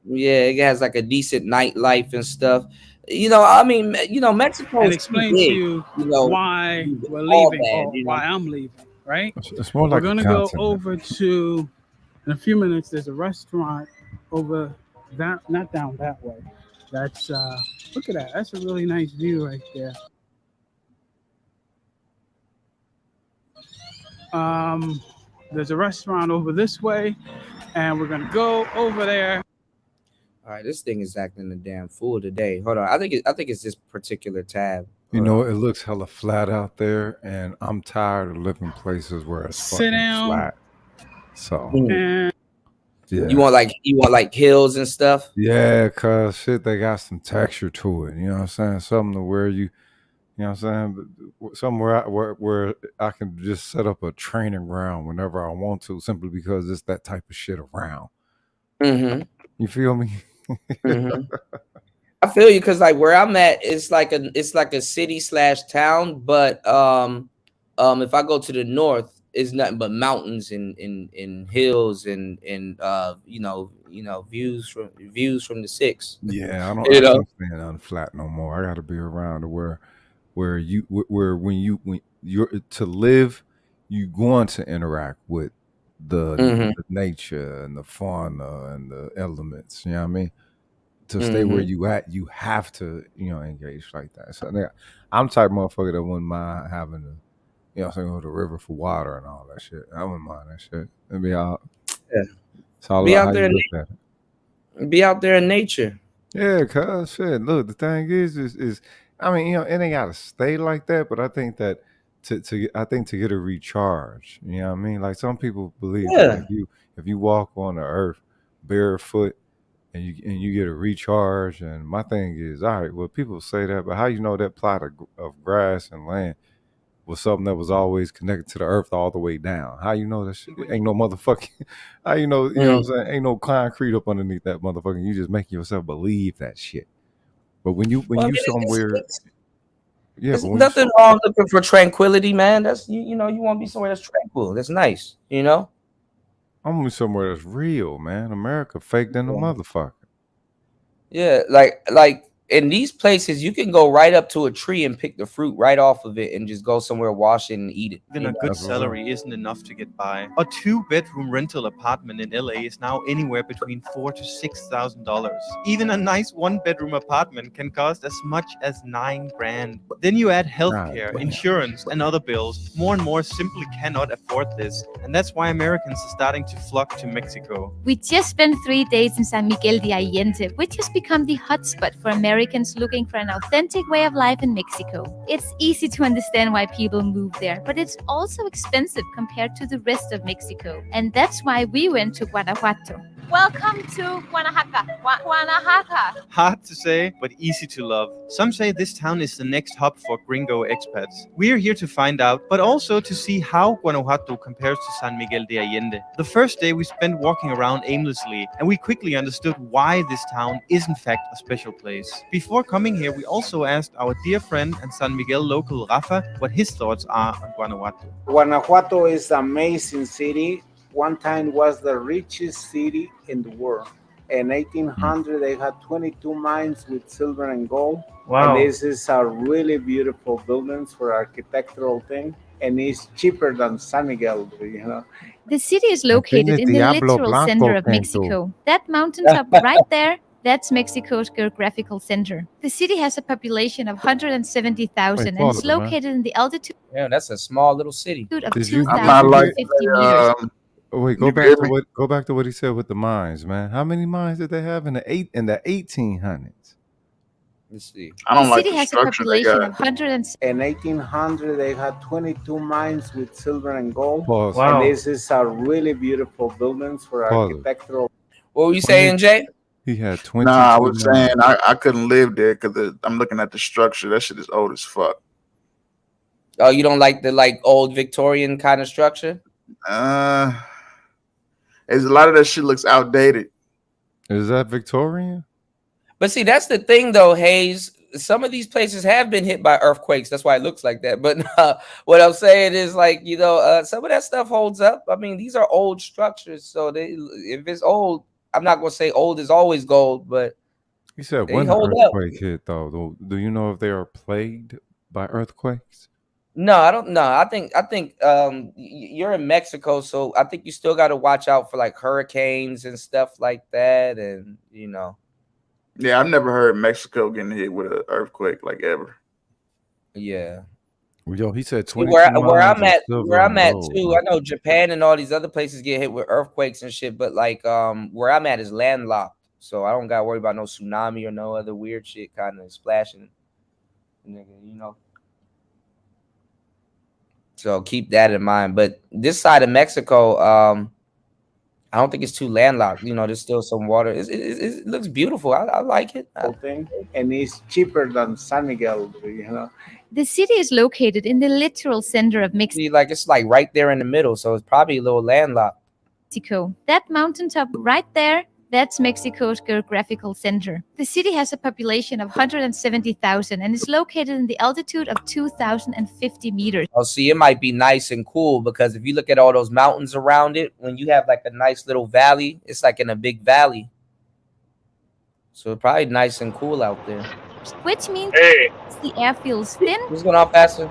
C: Yeah, it has like a decent nightlife and stuff. I mean, Mexico
E: And
C: is too
E: explain to
C: big.
E: you
C: You know,
E: why we're
C: all
E: leaving
C: bad.
E: or why I'm leaving, right?
D: It's more
E: We're
D: like a
E: going to go
D: continent.
E: over to, in a few minutes, there's a restaurant over that, not down that way. That's, look at that. That's a really nice view right there. Um, there's a restaurant over this way, and we're gonna go over there.
C: All right, this thing is acting a damn fool today. Hold on, I think it's this particular tab.
D: You
C: Hold
D: know,
C: on.
D: it looks hella flat out there, and I'm tired of living places where it's
E: Sit
D: fucking
E: down,
D: flat. So
E: and
C: You
D: yeah,
C: want like hills and stuff.
D: yeah, cause shit, they got some texture to it. You know what I'm saying? Something to where you know what I'm saying? Somewhere where I can just set up a training ground whenever I want to, simply because it's that type of shit around.
C: Mm-hmm.
D: You feel me?
C: Mm-hmm. I feel you because like where I'm at, it's like a city slash town, but if I go to the north, it's nothing but mountains and hills and views from the six.
D: Yeah,
C: You
D: I
C: know.
D: can't stand on flat no more. I got to be around to where when you're to live, you going to interact with
C: Mm-hmm.
D: the nature and the fauna and the elements. You know what I mean? To stay where
C: Mm-hmm.
D: you at, you have to engage like that. So yeah, I'm the type of motherfucker that wouldn't mind having to go to the river for water and all that shit. I wouldn't mind that shit. It'd be all.
C: Yeah.
D: It's all
C: Be
D: about how
C: out there,
D: you look at it.
C: be out there in nature.
D: Yeah, cuz shit. Look, the thing is I mean, it ain't gotta stay like that, but I think that to get a recharge, you know what I mean? Like some people believe that
C: Yeah.
D: if you walk on the earth barefoot and you get a recharge, and my thing is, all right, well, people say that, but how you know that plot of grass and land was something that was always connected to the earth all the way down? How you know that shit? Ain't no motherfucking. How you know what I'm
C: Mm.
D: saying? Ain't no concrete up underneath that motherfucking. You just making yourself believe that shit. But when you
C: Well, I mean,
D: somewhere, yeah,
C: it's
D: but when you
C: nothing wrong looking for tranquility, man. That's you want to be somewhere that's tranquil. That's nice.
D: I'm gonna be somewhere that's real, man. America fake than a
C: Yeah.
D: motherfucker.
C: Yeah, like in these places, you can go right up to a tree and pick the fruit right off of it, and just go somewhere, wash it, and eat it.
F: Even a good
D: That's what's up.
F: salary isn't enough to get by. A two-bedroom rental apartment in LA is now anywhere between $4,000 to $6,000. Even a nice one-bedroom apartment can cost as much as $9,000. Then you add healthcare,
D: damn.
F: insurance, and other bills. More and more simply cannot afford this, and that's why Americans are starting to flock to Mexico.
G: We just spent 3 days in San Miguel de Allende, which has become the hotspot for Americans looking for an authentic way of life in Mexico. It's easy to understand why people move there, but it's also expensive compared to the rest of Mexico. And that's why we went to Guanajuato. Welcome to Guanajuato. Guanajuato.
F: Hard to say, but easy to love. Some say this town is the next hub for gringo expats. We're here to find out, but also to see how Guanajuato compares to San Miguel de Allende. The first day we spent walking around aimlessly, and we quickly understood why this town is in fact a special place. Before coming here, we also asked our dear friend and San Miguel local Rafa what his thoughts are on Guanajuato.
H: Guanajuato is an amazing city. One time was the richest city in the world. In 1800, they had 22 mines with silver and gold.
F: Wow.
H: And this is a really beautiful buildings for architectural thing. and it's cheaper than San Miguel.
G: The city is
D: I think
G: located
D: the
G: in the
D: Diablo
G: literal center
D: Blanco
G: of
D: came through.
G: Mexico. That mountaintop right there, that's Mexico's geographical center. The city has a population of
D: Wait,
G: 170,000 and
D: pause
G: is
D: it, man.
G: located in the altitude
C: Yeah, that's a small little city.
G: of
D: Did you
B: I'm
D: did
B: not
D: you
B: like
D: hear?
G: 2,050 meters.
D: Wait,
B: you can hear me?
D: go back to what he said with the mines, man. How many mines did they have in the 1800s?
C: Let's see.
B: I
G: The
B: don't like
G: city
B: the
G: has a
B: structure they
G: population
B: got.
G: of 100.
H: In 1800, they had 22 mines with silver and gold.
D: Pause.
H: And
F: Wow.
H: this is a really beautiful buildings for
D: Pause it.
H: architectural.
C: What were you saying, Jay?
D: He had
B: Nah, I
D: 22
B: was saying
D: mines.
B: I couldn't live there because I'm looking at the structure. That shit is old as fuck.
C: Oh, you don't like the old Victorian kind of structure?
B: Uh, there's a lot of that shit looks outdated.
D: Is that Victorian?
C: But see, that's the thing, though, Hayes. Some of these places have been hit by earthquakes. That's why it looks like that. But what I'm saying is, some of that stuff holds up. I mean, these are old structures, so if it's old, I'm not gonna say old is always gold, but
D: He said
C: they
D: when the
C: hold up.
D: earthquake hit, though. Do you know if they are plagued by earthquakes?
C: No, I don't know. I think you're in Mexico, so I think you still got to watch out for like hurricanes and stuff like that, and
B: Yeah, I've never heard Mexico getting hit with an earthquake like ever.
C: yeah.
D: Yo, he said
C: See,
D: 22
C: where
D: mines
C: I'm
D: of
C: at,
D: silver and gold,
C: too.
D: bro.
C: I know Japan and all these other places get hit with earthquakes and shit, but where I'm at is landlocked, so I don't got to worry about no tsunami or no other weird shit kind of splashing, nigga. So keep that in mind. But this side of Mexico, I don't think it's too landlocked. There's still some water. It looks beautiful. I like it.
H: Thing, and it's cheaper than San Miguel.
G: The city is located in the literal center of
C: See, it's like right there in the middle, so it's probably a little landlocked.
G: Mexico. That mountaintop right there, that's Mexico's geographical center. The city has a population of 170,000 and is located in the altitude of 2,050 meters.
C: Oh, see, it might be nice and cool because if you look at all those mountains around it, when you have like a nice little valley, it's like in a big valley. So it's probably nice and cool out there.
G: Which means
I: Hey,
G: the air feels thin.
C: What's going on, Pastor?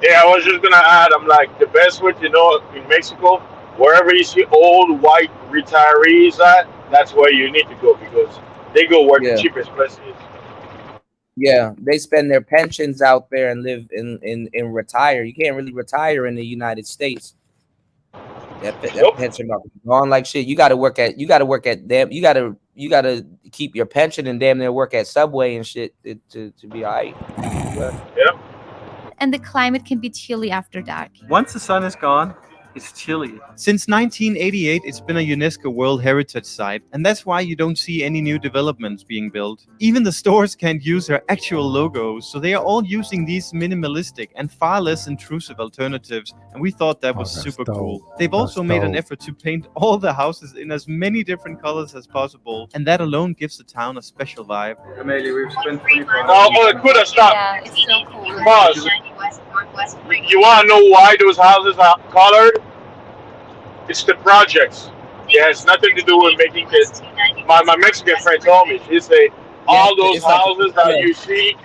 I: yeah, I was just gonna add. I'm like the best way to know in Mexico, wherever you see old white retirees at, that's where you need to go because they go where the
C: Yeah.
I: cheapest place is.
C: Yeah, they spend their pensions out there and live in retire. You can't really retire in the United States. That
I: Nope.
C: pension about to be gone like shit. You got to work at damn. You got to keep your pension and damn near work at Subway and shit to be all right.
I: Yep.
G: And the climate can be chilly after dark.
F: Once the sun is gone, it's chilly. Since 1988, it's been a UNESCO World Heritage Site, and that's why you don't see any new developments being built. Even the stores can't use their actual logos, so they are all using these minimalistic and far less intrusive alternatives, and we thought that was
D: that's
F: super
D: dope.
F: cool. They've
D: That's
F: also made an
D: dope.
F: effort to paint all the houses in as many different colors as possible, and that alone gives the town a special vibe. Amelia, we've spent 24
I: Oh, could have stopped.
G: Yeah, it's so cool.
I: Pause. You want to know why those houses are colored? It's the projects. It has nothing to do with making it. My Mexican friend told me. She said all those
C: it's like
I: houses that you see,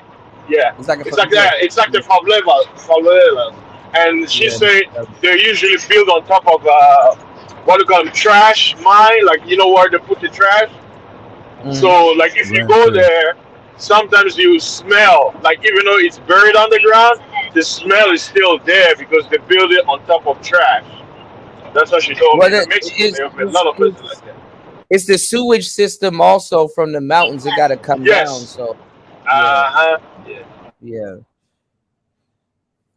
I: yeah,
C: It's like
I: it's like that. It's like the favelas. And she said they're usually built on top of what do you call them, trash mine, like where they put the trash. So like if you go there, sometimes you smell like even though it's buried underground, the smell is still there because they build it on top of trash. That's what she told me. In Mexico, there are a lot of places like that.
C: It's the sewage system also from the mountains. It got to come
I: Yes.
C: down. So
I: Yeah.
C: yeah.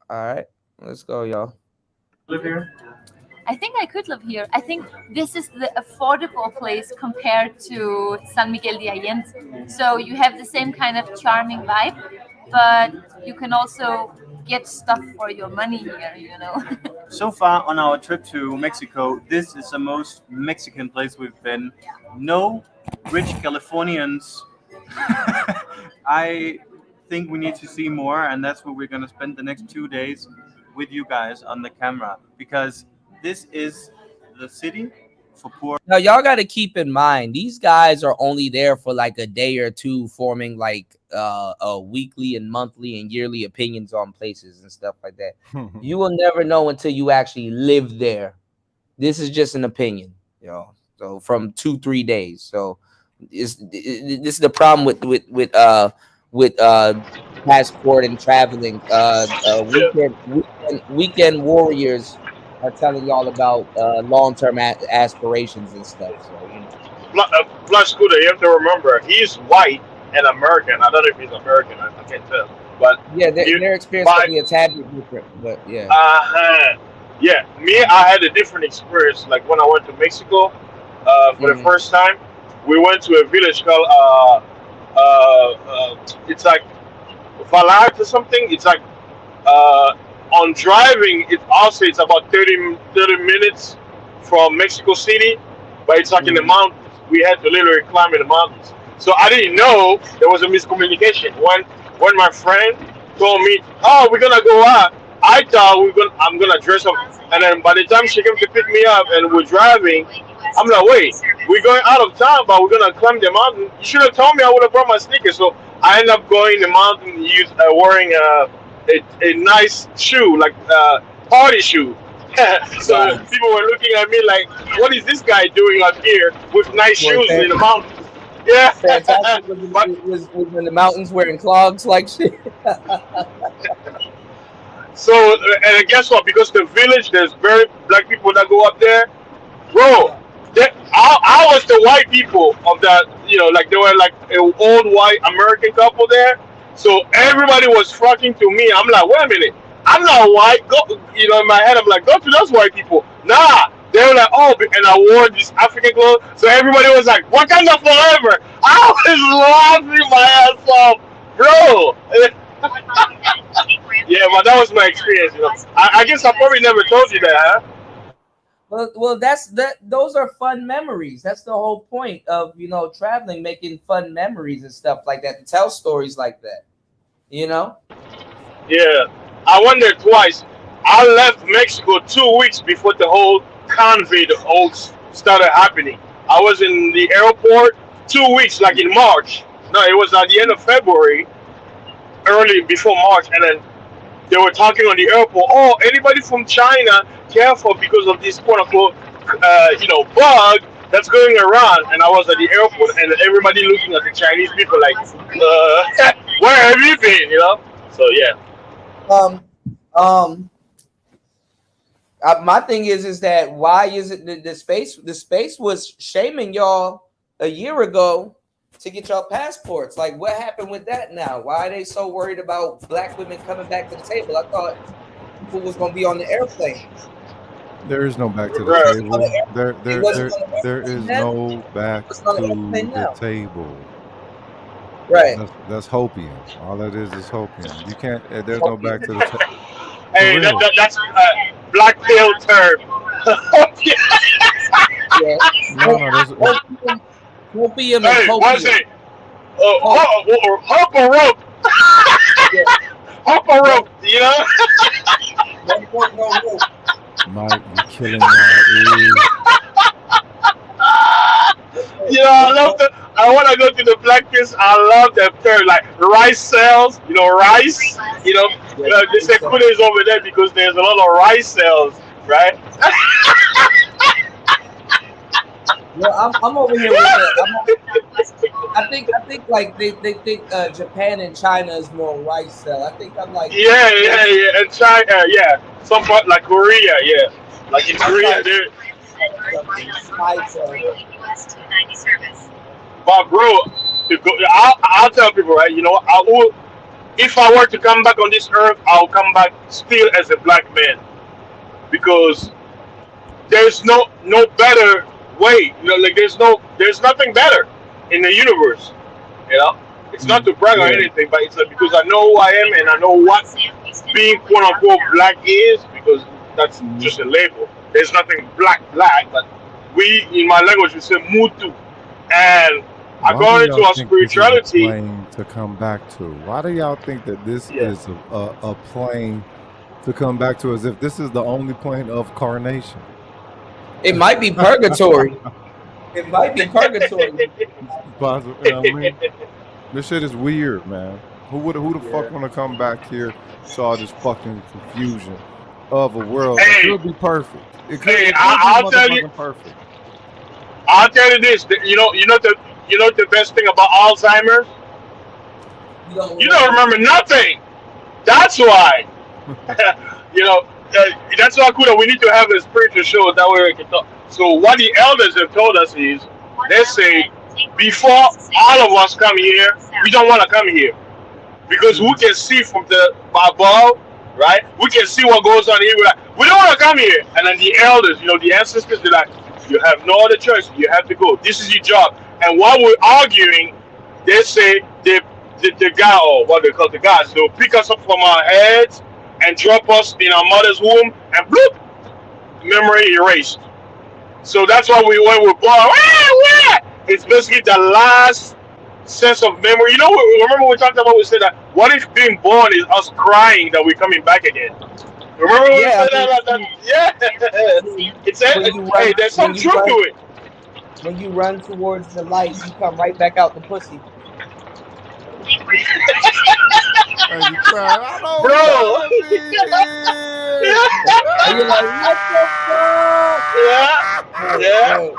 C: All right, let's go, y'all.
F: Live here?
G: I think I could live here. I think this is the affordable place compared to San Miguel de Allende. So you have the same kind of charming vibe, but you can also get stuff for your money here.
F: So far on our trip to Mexico, this is the most Mexican place we've been. No rich Californians. I think we need to see more, and that's where we're going to spend the next 2 days with you guys on the camera, because this is the city for poor.
C: Now y'all got to keep in mind these guys are only there for like a day or two, forming like weekly and monthly and yearly opinions on places and stuff like that. You will never know until you actually live there. This is just an opinion, you know. So from 2-3 days. So this is the problem with passport and traveling.
I: Yeah.
C: Weekend warriors are telling y'all about long-term aspirations and stuff. So you know.
I: Plus, Scooter, you have to remember, he's white and American. I don't know if he's American. I can't tell. But
C: Yeah,
I: you,
C: their experience
I: by
C: could be a tad bit different, but yeah.
I: yeah, me, I had a different experience. Like when I went to Mexico for the
C: Mm-hmm.
I: first time, we went to a village called it's like Valat or something. It's like uh, on driving, it also it's about 30 minutes from Mexico City, but it's like in the
C: Mm-hmm.
I: mountains. We had to literally climb in the mountains. So I didn't know there was a miscommunication when my friend told me, "Oh, we're gonna go out." I thought I'm gonna dress up, and then by the time she came to pick me up and we're driving, I'm like, "Wait, we're going out of town, but we're gonna climb the mountain. You should have told me. I would have brought my sneakers." So I end up going the mountain, wearing a nice shoe, like party shoe. So
C: Right.
I: people were looking at me like, "What is this guy doing up here with nice
C: Was
I: shoes
C: fan-
I: in the mountains?" Yeah,
C: fantastic
I: but
C: was in the mountains wearing clogs like shit.
I: so and guess what? Because the village, there's very black people that go up there. Bro, I was the white people of that, like they were like an old white American couple there. So everybody was flocking to me. I'm like, wait a minute, I'm not white. Go, in my head, I'm like, go to those white people. Nah, they were like, oh, and I wore this African clothes. So everybody was like, Wakanda forever. I was laughing my ass off, bro. Yeah, but that was my experience. I guess I probably never told you that, huh?
C: Well, that's that. Those are fun memories. That's the whole point of traveling, making fun memories and stuff like that. To tell stories like that, you know.
I: Yeah, I went there twice. I left Mexico 2 weeks before the whole convoy, the whole started happening. I was in the airport 2 weeks, like in March. No, it was at the end of February, early before March, and then they were talking on the airport. Oh, anybody from China, careful because of this quote unquote, bug that's going around. And I was at the airport, and everybody looking at the Chinese people like, where have you been? So yeah.
C: Um, um. My thing is that why is it the space was shaming y'all a year ago to get y'all passports? Like, what happened with that now? Why are they so worried about black women coming back to the table? I thought people was gonna be on the airplane.
D: There is no back to the
I: Right.
D: table.
C: It wasn't on the
D: There
C: airplane
D: is
C: then.
D: no back
C: It's on the
D: to
C: airplane
D: the
C: now.
D: table.
C: Right.
D: That's hopium. All that is hopium. You can't. There's no back to the table. For
I: Hey,
D: real.
I: that's black pill term.
C: Yeah.
D: No, no. There's
C: Opium and
I: Hey, what's
C: copium.
I: it?
C: Coke.
I: Hop a rope,
C: Yeah.
I: hop a
C: One,
I: rope.
C: one rope, no rope.
D: Mike. You killing my ears.
I: I love the. I want to go to the black pills. I love the term like rice cells. Rice. They say Kuda is over there because there's a lot of rice cells, right?
C: Well, I'm over here with I think like they think Japan and China is more rice cell. I think I'm like
I: Yeah, and China, yeah, some part like Korea, yeah, like in Korea, they.
C: spice cell.
I: But bro, I'll tell people, right? If I were to come back on this earth, I'll come back still as a black man because there's no better way. Like there's nothing better in the universe. It's not to brag or
C: Yeah.
I: anything, but it's because I know who I am and I know what being quote unquote black is because that's just a label. There's nothing black, but we in my language we say mutu, and
D: Why do
I: according to
D: y'all
I: our
D: think this is a
I: spirituality,
D: plane to come back to? Why do y'all think that this
I: yeah.
D: is a plane to come back to as if this is the only plane of carnation?
C: It might be purgatory. It might be purgatory.
D: Possible, you know what I mean? This shit is weird, man. Who the fuck
H: Yeah.
D: want to come back here to all this fucking confusion of a world that
I: Hey,
D: could be perfect?
I: hey,
D: It could be
I: I'll tell you,
D: motherfucking perfect.
I: this. The best thing about Alzheimer's,
C: You don't
I: you don't
C: remember.
I: remember nothing. That's why. you know, that's why cool that we need to have a spiritual show that way we can talk. So what the elders have told us is, they say, before all of us come here, we don't want to come here because we can see from the above, right? We can see what goes on here. We're like, we don't want to come here. And then the elders, the ancestors, they're like, you have no other choice. You have to go. This is your job. And while we're arguing, they say the guy, or what they call the guys, they'll pick us up from our heads and drop us in our mother's womb, and bloop, memory erased. So that's why when we're born, it's basically the last sense of memory. Remember we talked about, we said that, what if being born is us crying that we're coming back again? Remember when we
C: Yeah,
I: said
C: I
I: that?
C: mean,
I: Yeah.
C: when you run,
I: Hey, there's some
C: when you
I: truth to
C: run,
I: it.
C: when you run towards the light, you come right back out the pussy.
D: And you cry, I don't
I: Bro.
D: wanna be here.
C: And you're like, what the fuck?
I: Yeah.
C: Right,
I: Yeah.
C: right,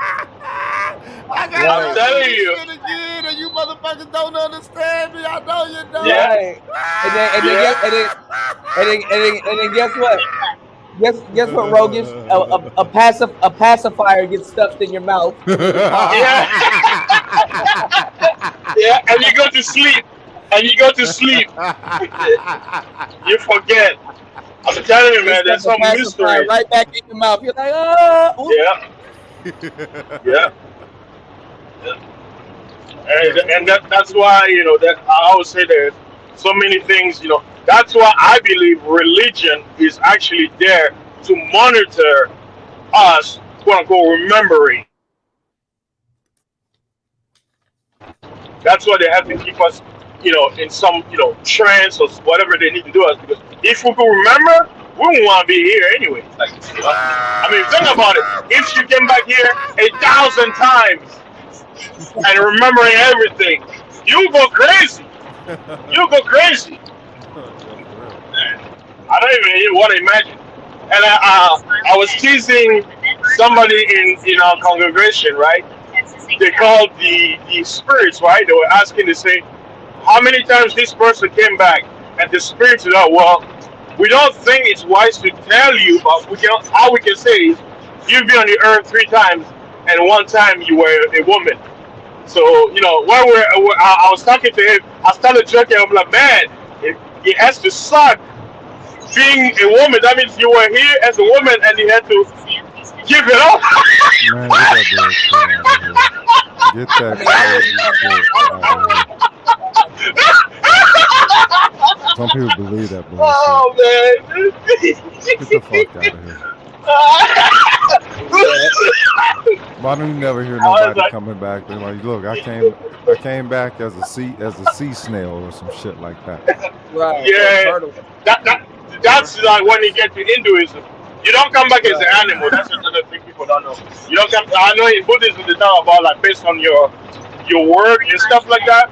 D: I gotta
I: I'm
C: right,
D: go through
I: telling
D: this
I: you.
D: shit again, and you motherfuckers don't understand me. I know you don't.
I: Yeah.
C: right.
I: Yeah.
C: And then guess what? Guess what, Rogus? A pacifier gets stuffed in your mouth.
I: Yeah. Yeah. And you go to sleep. And you go to sleep. You forget. I'm telling you,
C: They
I: man,
C: stuff
I: there's
C: a
I: some
C: pacifier
I: mystery.
C: right back in your mouth. You're like, oh,
I: Yeah. Yeah. Yeah. And that's why, that I always say there's so many things, that's why I believe religion is actually there to monitor us, quote unquote, remembering. That's why they have to keep us, in some, trance or whatever they need to do us, because if we could remember, we wouldn't want to be here anyway. Like, I mean, think about it. If you came back here 1,000 times and remembering everything, you go crazy. You go crazy.
D: Yeah, for real.
I: I don't even want to imagine. And I was teasing somebody in our congregation, right? They called the spirits, right? They were asking to say, how many times this person came back? And the spirits said, oh, well, we don't think it's wise to tell you, but all we can say is, you've been on the earth 3 times, and one time you were a woman. So, while I was talking to him, I started joking. I'm like, man, it has to suck being a woman. That means you were here as a woman and you had to give it up.
D: Man, get that bullshit out of here. Get that crazy shit out of here. Some people believe that bullshit.
I: Oh, man.
D: Get the fuck out of here. Why don't you never hear
I: I was
D: nobody
I: like,
D: coming back? They're like, look, I came back as a sea snail or some shit like that.
C: right.
I: yeah,
C: Turtle.
I: that's like when you get to Hinduism. You don't come back as an animal. That's another thing people don't know. You don't come. I know in Buddhism they talk about, like, based on your work and stuff like that.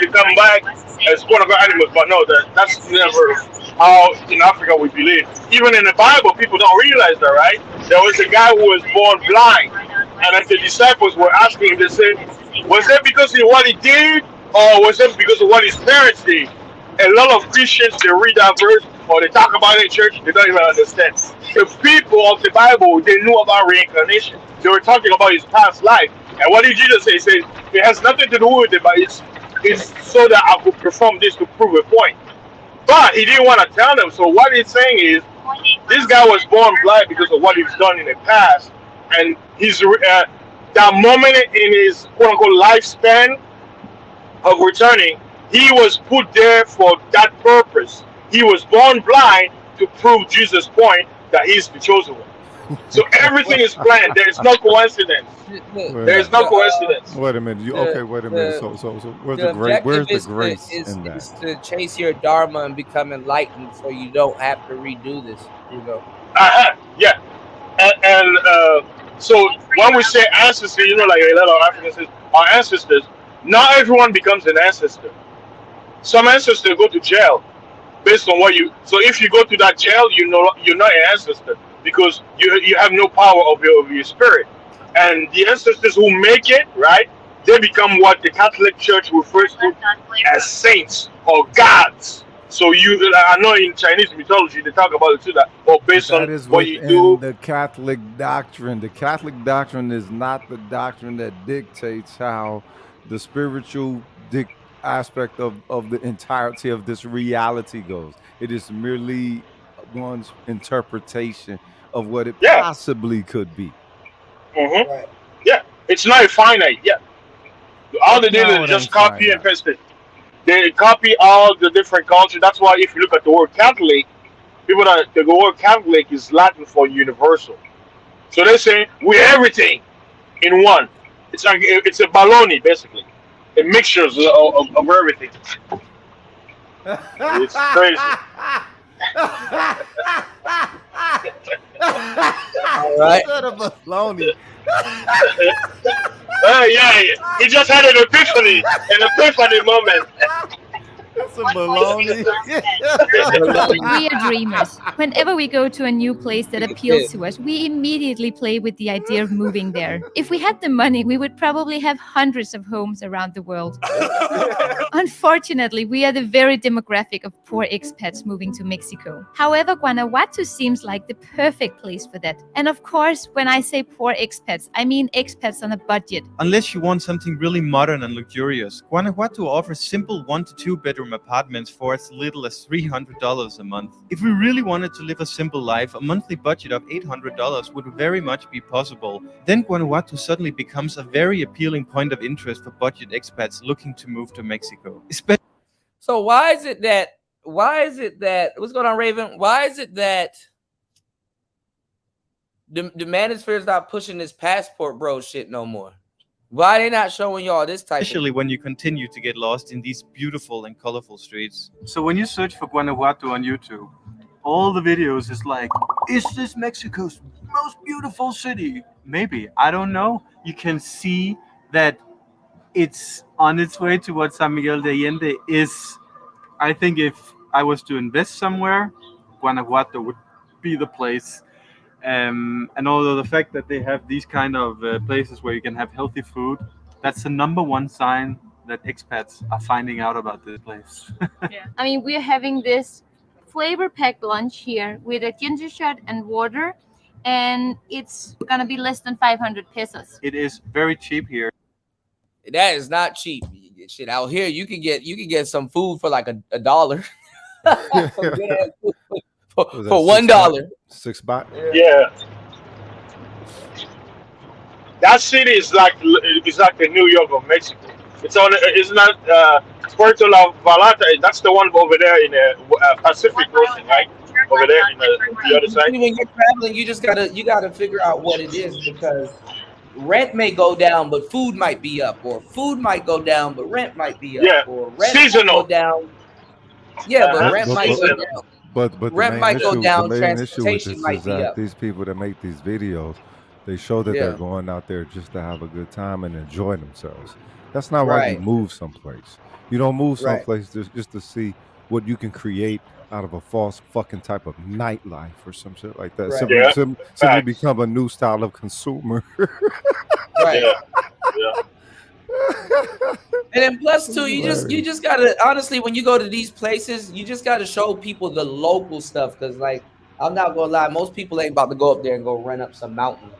I: You come back as quote unquote animals, but no, that's never how in Africa we believe. Even in the Bible, people don't realize that, right? There was a guy who was born blind, and as the disciples were asking him, they said, was that because of what he did, or was it because of what his parents did? A lot of Christians, they read that verse or they talk about it in church, they don't even understand. The people of the Bible, they knew about reincarnation. They were talking about his past life. And what did Jesus say? He said, it has nothing to do with it, but it's so that I could perform this to prove a point. But he didn't want to tell them. So what he's saying is, this guy was born blind because of what he's done in the past. And that moment in his quote unquote lifespan of returning, he was put there for that purpose. He was born blind to prove Jesus' point that he's the chosen one. So everything is planned. There is no coincidence. There is no coincidence.
D: Wait a minute. Wait a minute. So where's the
C: objective
D: where's the
C: is
D: grace
C: is
D: in that?
C: to chase your dharma and become enlightened, so you don't have to redo this.
I: Yeah. And so when we say ancestry, like a lot of Africans say, our ancestors, Not everyone becomes an ancestor. Some ancestors go to jail based on what you. So if you go to that jail, you're not an ancestor because you have no power of your spirit. And the ancestors who make it right, they become what the Catholic Church refers to as saints or gods. So I know in Chinese mythology they talk about it too, that or based on
D: That is
I: what you
D: within
I: do.
D: the Catholic doctrine. The Catholic doctrine is not the doctrine that dictates how the spiritual aspect of the entirety of this reality goes. It is merely one's interpretation of what it
I: Yeah,
D: possibly could be.
I: hmm
C: Right.
I: yeah. It's not finite. Yeah, all they did
D: No,
I: is
D: it
I: just
D: ain't
I: copy and
D: finite.
I: paste it. They copy all the different cultures. That's why if you look at the word Catholic, people that the word Catholic is Latin for universal. So they say we're everything in one. It's a baloney basically, a mixture of everything. It's crazy.
C: All right.
D: Son of a baloney.
I: Yeah, he just had an epiphany moment.
D: It's a baloney.
G: We are dreamers. Whenever we go to a new place that appeals to us, we immediately play with the idea of moving there. If we had the money, we would probably have hundreds of homes around the world. Unfortunately, we are the very demographic of poor expats moving to Mexico. However, Guanajuato seems like the perfect place for that. And of course, when I say poor expats, I mean expats on a budget.
F: Unless you want something really modern and luxurious, Guanajuato offers simple 1 to 2 bedroom apartments for as little as $300 a month. If we really wanted to live a simple life, a monthly budget of $800 would very much be possible. Then Guanajuato suddenly becomes a very appealing point of interest for budget expats looking to move to Mexico.
C: So why is it that what's going on, Raven? Why is it that the manosphere is not pushing this passport bro shit no more? Why they not showing y'all this type
F: Especially when you continue to get lost in these beautiful and colorful streets. So when you search for Guanajuato on YouTube, all the videos is like, is this Mexico's most beautiful city? Maybe, I don't know. You can see that it's on its way to what San Miguel de Allende is. I think if I was to invest somewhere, Guanajuato would be the place. And although the fact that they have these kind of places where you can have healthy food, that's the number one sign that expats are finding out about this place.
G: Yeah. I mean, we're having this flavor packed lunch here with a ginger shot and water, and it's gonna be less than 500 pesos.
F: It is very cheap here.
C: That is not cheap. Shit, out here you can get some food for like a dollar. Some good ass food for $1.
D: $6.
I: Yeah, that city is like the New York of Mexico. It's not Puerto La Vallarta. That's the one over there in the Pacific Ocean, right? Over there in the other side.
C: When you're traveling, you gotta figure out what it is, because rent may go down, but food might be up, or food might go down, but rent might be up,
I: Yeah,
C: or rent
I: seasonal.
C: might go down. Yeah, but rent might go
I: Seasonal.
C: down.
D: But the
C: Rent
D: main
C: might go
D: issue,
C: down,
D: the main issue with
C: transportation
D: this
C: might
D: is
C: be
D: that
C: up.
D: these people that make these videos, they show that
C: Yeah.
D: they're going out there just to have a good time and enjoy themselves. That's not why you
C: Right.
D: move someplace. You don't move
C: Right.
D: someplace just to see what you can create out of a false fucking type of nightlife or some shit like that.
C: Right.
D: Simply,
I: Yeah,
D: simply
I: facts.
D: become a new style of consumer.
C: Right.
I: Yeah, yeah.
C: And then plus too, you just gotta, honestly, when you go to these places, you just gotta show people the local stuff. Cause like, I'm not gonna lie, most people ain't about to go up there and go run up some mountain.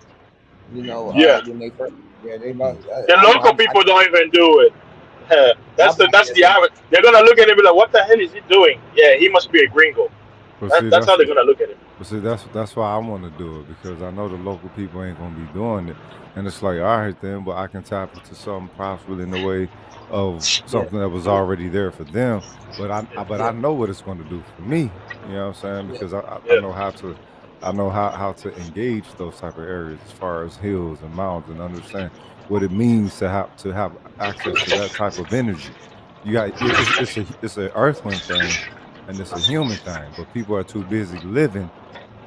I: Yeah.
C: When they first, they about,
I: The local people don't even do it. That's the average. They're gonna look at him and be like, "What the hell is he doing?" Yeah, he must be a gringo.
D: But see,
I: That's how they're gonna look at him.
D: But see, that's why I want to do it, because I know the local people ain't gonna be doing it, and it's like, all right then, but I can tap into something possibly in the way of something that was already there for them. But I know what it's going to do for me. You know what I'm saying? Because I know how to engage those type of areas as far as hills and mountains, and understand what it means to have access to that type of energy. You got it's an earthling thing, and it's a human thing, but people are too busy living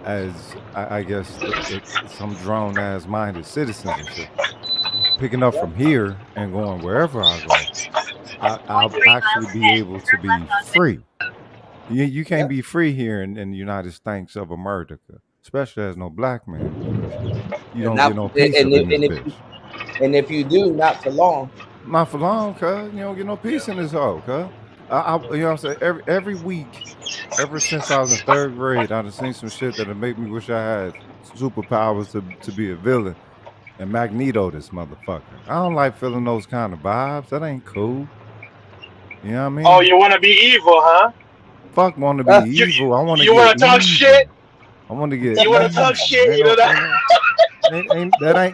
D: as I guess some drone ass minded citizens and shit. picking up from here and going wherever I go, I'll actually be able to be free. You can't
C: Yep.
D: be free here in the United States of America, especially as no black man, because you
C: And
D: don't get
C: not
D: no peace
C: and
D: up in this
C: if
D: bitch.
C: and if you do, not for long.
D: Not for long, cuz you don't get no peace in this hoe, cuz. You know what I'm saying? Every week, ever since I was in third grade, I've seen some shit that'll make me wish I had superpowers to be a villain and Magneto this motherfucker. I don't like feeling those kind of vibes. That ain't cool. You know what I
I: Oh,
D: mean?
I: you want to be evil, huh?
D: Fuck want to be
C: Uh,
I: You
D: evil. I want to
I: you
D: get
I: want to talk shit?
D: even. I want to get
I: You want to talk
D: even.
I: shit? You know that?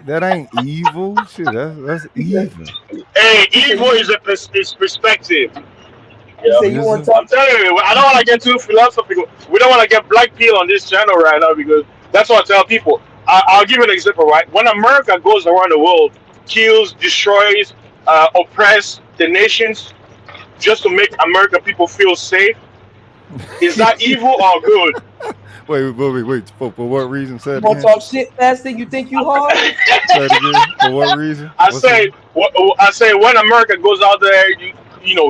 D: That ain't evil. Shit, that's
C: he said,
D: even.
I: Hey,
C: he said
I: evil
C: you
I: is is perspective. You
C: he
I: know,
C: said you
D: Is
C: want
D: it?
C: to talk.
I: I'm telling you, I don't want to get too philosophical. We don't want to get black pill on this channel right now because that's what I tell people. I'll give you an example, right? When America goes around the world, kills, destroys, oppress the nations just to make American people feel safe, is that evil or good?
D: Wait. For what reason? Say
C: You
D: it
C: want to
D: again.
C: talk shit faster? You think you hard?
D: Say it again. For what reason?
I: I
D: What's
I: say,
D: the
I: I say, when America goes out there,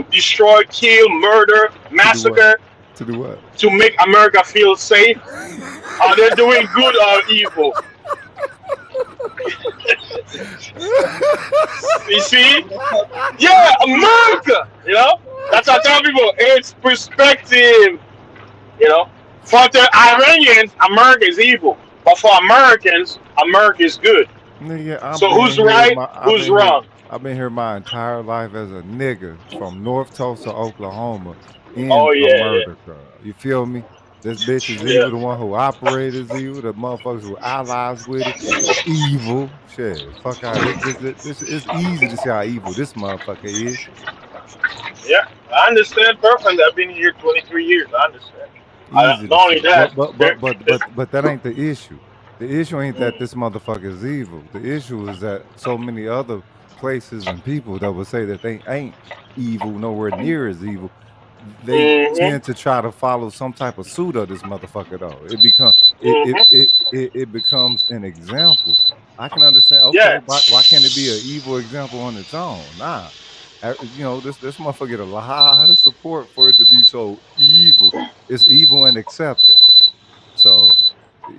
I: destroy, kill, murder,
D: to do what?
I: massacre
D: To do what?
I: to make America feel safe, are they doing good or evil? You see? Yeah, America. That's what I tell people. It's perspective. You know, for the Iranians, America is evil, but for Americans, America is good.
D: Nigga,
I: So who's right? Who's wrong?
D: I've been here my entire life as a nigga from North Tulsa, Oklahoma, in
I: Oh yeah,
D: America. You feel me? This bitch is
I: yeah,
D: evil. The one who operated is evil. The motherfuckers who allies with it, evil. Shit, fuck out. This is easy to see how evil this motherfucker is.
I: yeah. I understand perfectly. I've been here 23 years. I understand.
D: Easy to
I: Not only
D: see.
I: that,
D: But that ain't the issue. The issue ain't that this motherfucker is evil. The issue is that so many other places and people that would say that they ain't evil, nowhere near as evil, they
I: hmm
D: tend to try to follow some type of suit of this motherfucker though.
I: hmm
D: It becomes an example. I can understand, okay,
I: yeah.
D: why can't it be an evil example on its own? Nah. This motherfucker get a lot of support for it to be so evil. It's evil and accepted. So,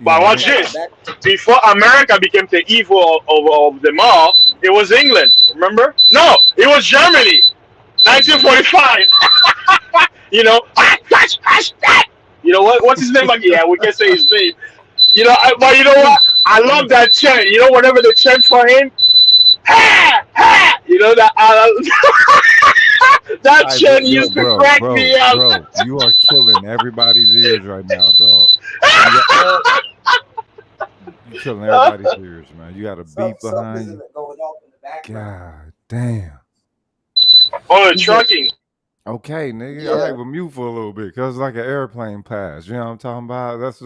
I: But watch
C: Back,
I: this.
C: back.
I: Before America became the evil of them all, it was England. Remember? No, it was Germany.
D: yeah.
I: 1945. You know, what's his name again? Yeah, we can say his name. But you know what? I love that chant. Whenever they chant for him, ha ha. That that
D: All right,
I: chant
D: yo,
I: used to crack me up.
D: you are killing everybody's ears right now, dog. You got
C: Uh,
D: you killing everybody's ears, man. You got a beat
C: something
D: behind
C: is
D: you.
C: going off in the background.
D: God damn.
I: Oh, the
C: He said,
I: trucking.
D: Okay, nigga. All right,
C: "Yeah."
D: we'll mute for a little bit because it's like an airplane pass. You know what I'm talking about? Let's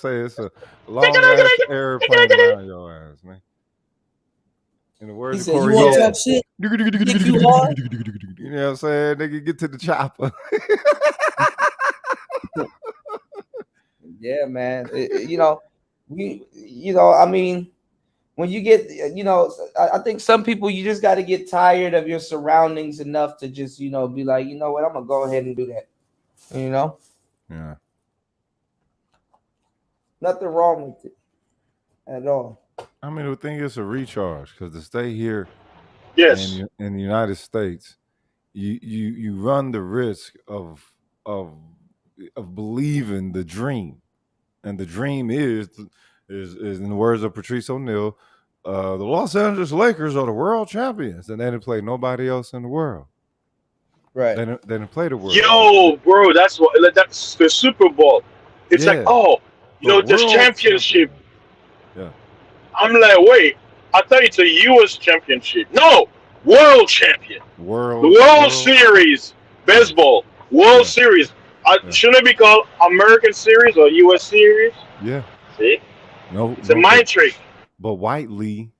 D: say it's a long ass airplane around your ass, man. In the
C: He
D: words of
C: said, "You
D: Corey
C: want to
I: Yeah.
C: talk
D: Holcomb.
C: shit?
D: You
C: Think you hard?"
D: know what I'm saying? Nigga, get to the chopper.
C: Yeah, man. I mean, when you get, I think some people you just got to get tired of your surroundings enough to just, be like, you know what, I'm gonna go ahead and do that. You know,
D: Yeah.
C: nothing wrong with it at all.
D: I mean, the thing is a recharge because to stay here
I: Yes.
D: in the United States, you run the risk of of believing the dream, and the dream is in the words of Patrice O'Neal, the Los Angeles Lakers are the world champions, and they didn't play nobody else in the world.
C: Right.
D: They didn't play the world.
I: Yo, bro, that's the Super Bowl. It's like,
D: Yeah,
I: oh,
D: the
I: this
D: world
I: championship.
D: champion. Yeah,
I: I'm like, wait, I thought it's a U.S. championship. No, world champion. The World
D: world.
I: Series,
D: Yeah,
I: baseball, World
D: yeah,
I: Series.
D: yeah,
I: Shouldn't it be called American Series or U.S. Series?
D: yeah.
I: See,
D: No,
I: it's a
D: no,
I: mind trick.
D: but Whiteley,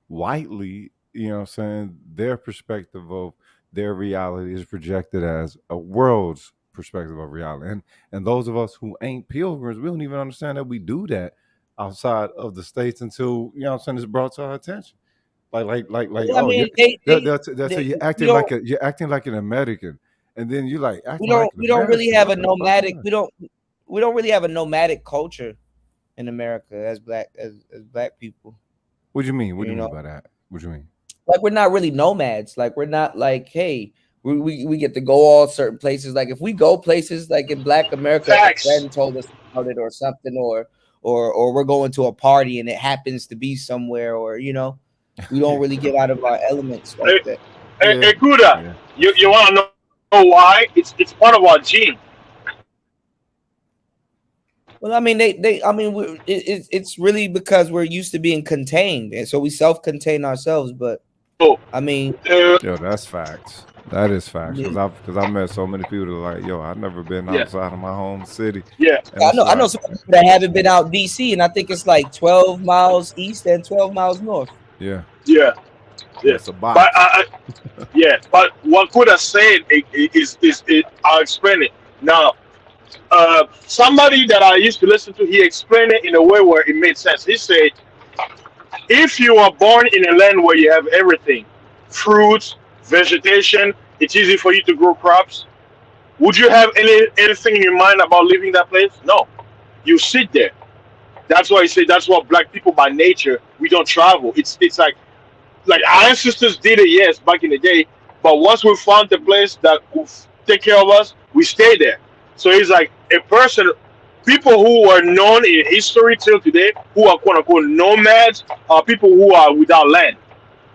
D: you know what I'm saying, their perspective of their reality is projected as a world's perspective of reality. And those of us who ain't pilgrims, we don't even understand that we do that outside of the states until, you know what I'm saying, it's brought to our attention. like.
C: I
D: Oh,
C: mean,
D: they'll say
C: they
D: you're acting like an American, and then you like
C: we
D: acting like
C: don't
D: an
C: we don't really
D: American.
C: have a
D: What the fuck is
C: nomadic
D: that?
C: we don't really have a nomadic culture in America as black people.
D: What do you mean? What do
C: You
D: you mean
C: know,
D: by that? What do you mean?
C: like we're not really nomads. Like we're not like, hey, we get to go all certain places. Like if we go places like in Black America, a
I: Facts.
C: friend told us about it or something, or we're going to a party and it happens to be somewhere, or we don't really get out of our elements like
I: Hey,
C: that.
D: Yeah,
I: hey, Kuda,
D: yeah, that's
I: you
D: true.
I: want to know why? It's part of our gene.
C: Well, I mean, I mean, it's really because we're used to being contained, and so we self-contain ourselves. But
I: So,
C: I mean,
D: Yo, that's facts. That is facts.
C: yeah,
D: Cause I've met so many people that are like, yo, I've never been
I: yeah,
D: outside of my home city,
I: yeah,
D: and it's
C: I know
D: like,
C: some people that haven't been out DC, and I think it's like 12 miles east and 12 miles north.
D: yeah,
I: yeah, yeah.
D: that's a
I: But
D: box.
I: yeah, but what Kuda said I'll explain it now. Somebody that I used to listen to, he explained it in a way where it made sense. He said, if you are born in a land where you have everything, fruits, vegetation, it's easy for you to grow crops. Would you have anything in your mind about leaving that place? No. You sit there. That's why I say that's what black people by nature we don't travel. It's like our ancestors did it, yes, back in the day. But once we found the place that will take care of us, we stay there. So it's like a person, people who are known in history till today, who are quote unquote nomads, are people who are without land.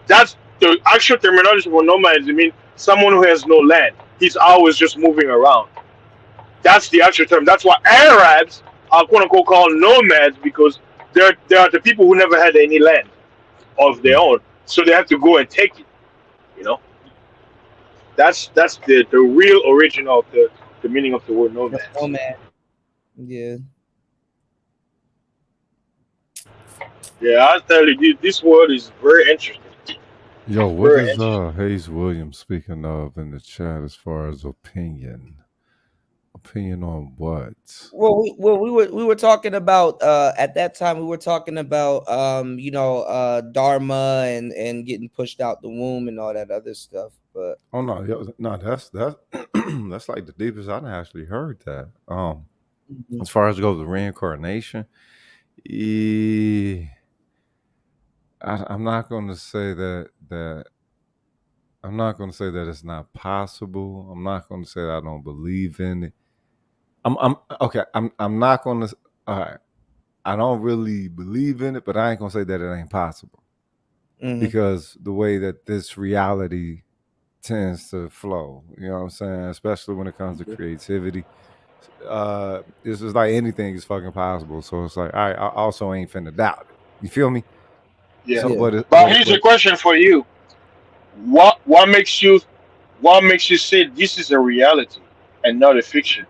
I: That's the actual terminology for nomads. I mean, someone who has no land. He's always just moving around. That's the actual term. That's why Arabs are quote unquote called nomads because they are the people who never had any land of their
D: Mm.
I: own, so they have to go and take it. You know, that's the real original of the meaning of the word
C: Oh
I: nomads.
C: man, yeah.
I: Yeah, I tell you, this word is very interesting.
D: Yo, what
I: Very
D: is
I: interesting.
D: Hayes Williams speaking of in the chat as far as opinion? Opinion on what?
C: We were talking about at that time we were talking about dharma and getting pushed out the womb and all that other stuff. But
D: Oh no, no, that's that's like the deepest I've actually heard that.
C: mhm.
D: As far as goes with reincarnation, eh, I'm not going to say that I'm not going to say that it's not possible. I'm not going to say that I don't believe in it. I'm okay. I'm not going to. All right, I don't really believe in it, but I ain't gonna say that it ain't possible
C: Mhm.
D: because the way that this reality tends to flow, you know what I'm saying? Especially when it comes to creativity, it's just like anything is fucking possible. So it's like I also ain't finna doubt it. You feel me?
I: Yeah.
D: So,
C: Yeah.
I: But here's a question for you: what makes you say this is a reality and not a fiction?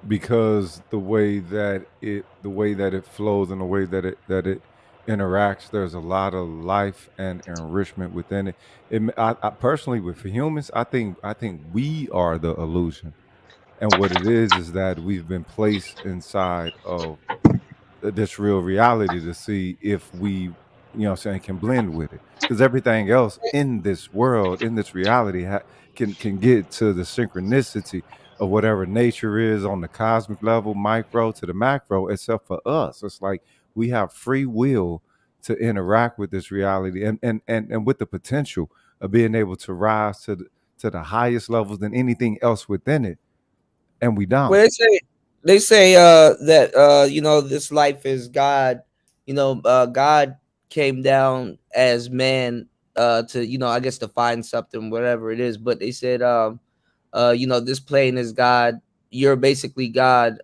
D: because the way that it flows and the way that it interacts, there's a lot of life and enrichment within it. I personally, with for humans, I think we are the illusion, and what it is that we've been placed inside of this real reality to see if we, what I'm saying, can blend with it. Because everything else in this world, in this reality, can get to the synchronicity of whatever nature is on the cosmic level, micro to the macro, except for us. It's like we have free will to interact with this reality and with the potential of being able to rise to the highest levels than anything else within it. And we
C: Well,
D: don't.
C: they say that this life is God. God came down as man to I guess to find something, whatever it is. But they said this plane is God. You're basically God.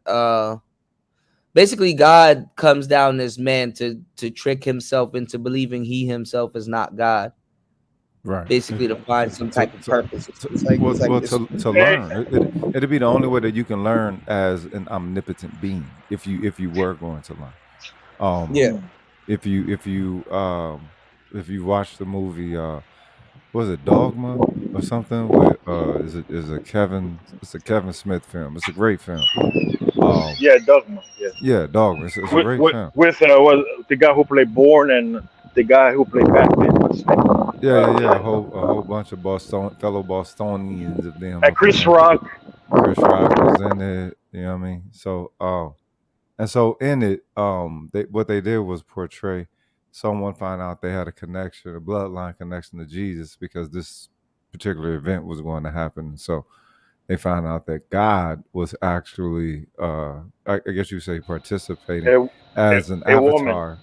C: Basically God comes down as man to trick himself into believing he himself is not God.
D: Right.
C: Basically to find some
D: to,
C: type of
D: to,
C: purpose. It's like this.
D: to
I: Hey,
D: learn it'd be the only way that you can learn as an omnipotent being if you were going to learn. um
C: Yeah.
D: if you watch the movie, was it Dogma or something with is a Kevin, it's a Kevin Smith film, it's a great film. um
I: yeah, Dogma. Yeah,
D: yeah, Dogma, it's a great film.
I: with the guy who played Bourne and the guy who played Batman.
D: Yeah. A whole bunch of fellow Bostonians of them
I: And
D: up in
I: Chris
D: there.
I: Rock.
D: Chris Rock was in it. You know what I mean? So, and so in it, what they did was portray someone find out they had a connection, a bloodline connection to Jesus because this particular event was going to happen. So they found out that God was actually, I guess you say, participating
I: A,
D: as an
I: a woman.
D: avatar.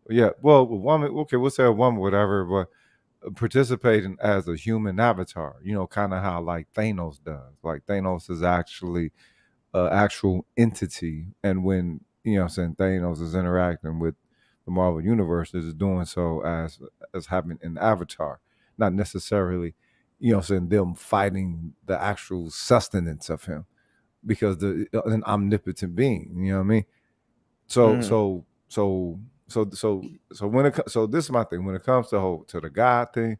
D: Yeah, well, a woman. Okay, we'll say a woman, whatever, but participating as a human avatar. You know, kind of how like Thanos does. Like Thanos is actually actual entity, and when I'm saying Thanos is interacting with the Marvel universe, is doing so as having an avatar, not necessarily saying them fighting the actual sustenance of him, because an omnipotent being, you know what I mean? So
C: Mm.
D: so so so this is my thing when it comes to the God thing.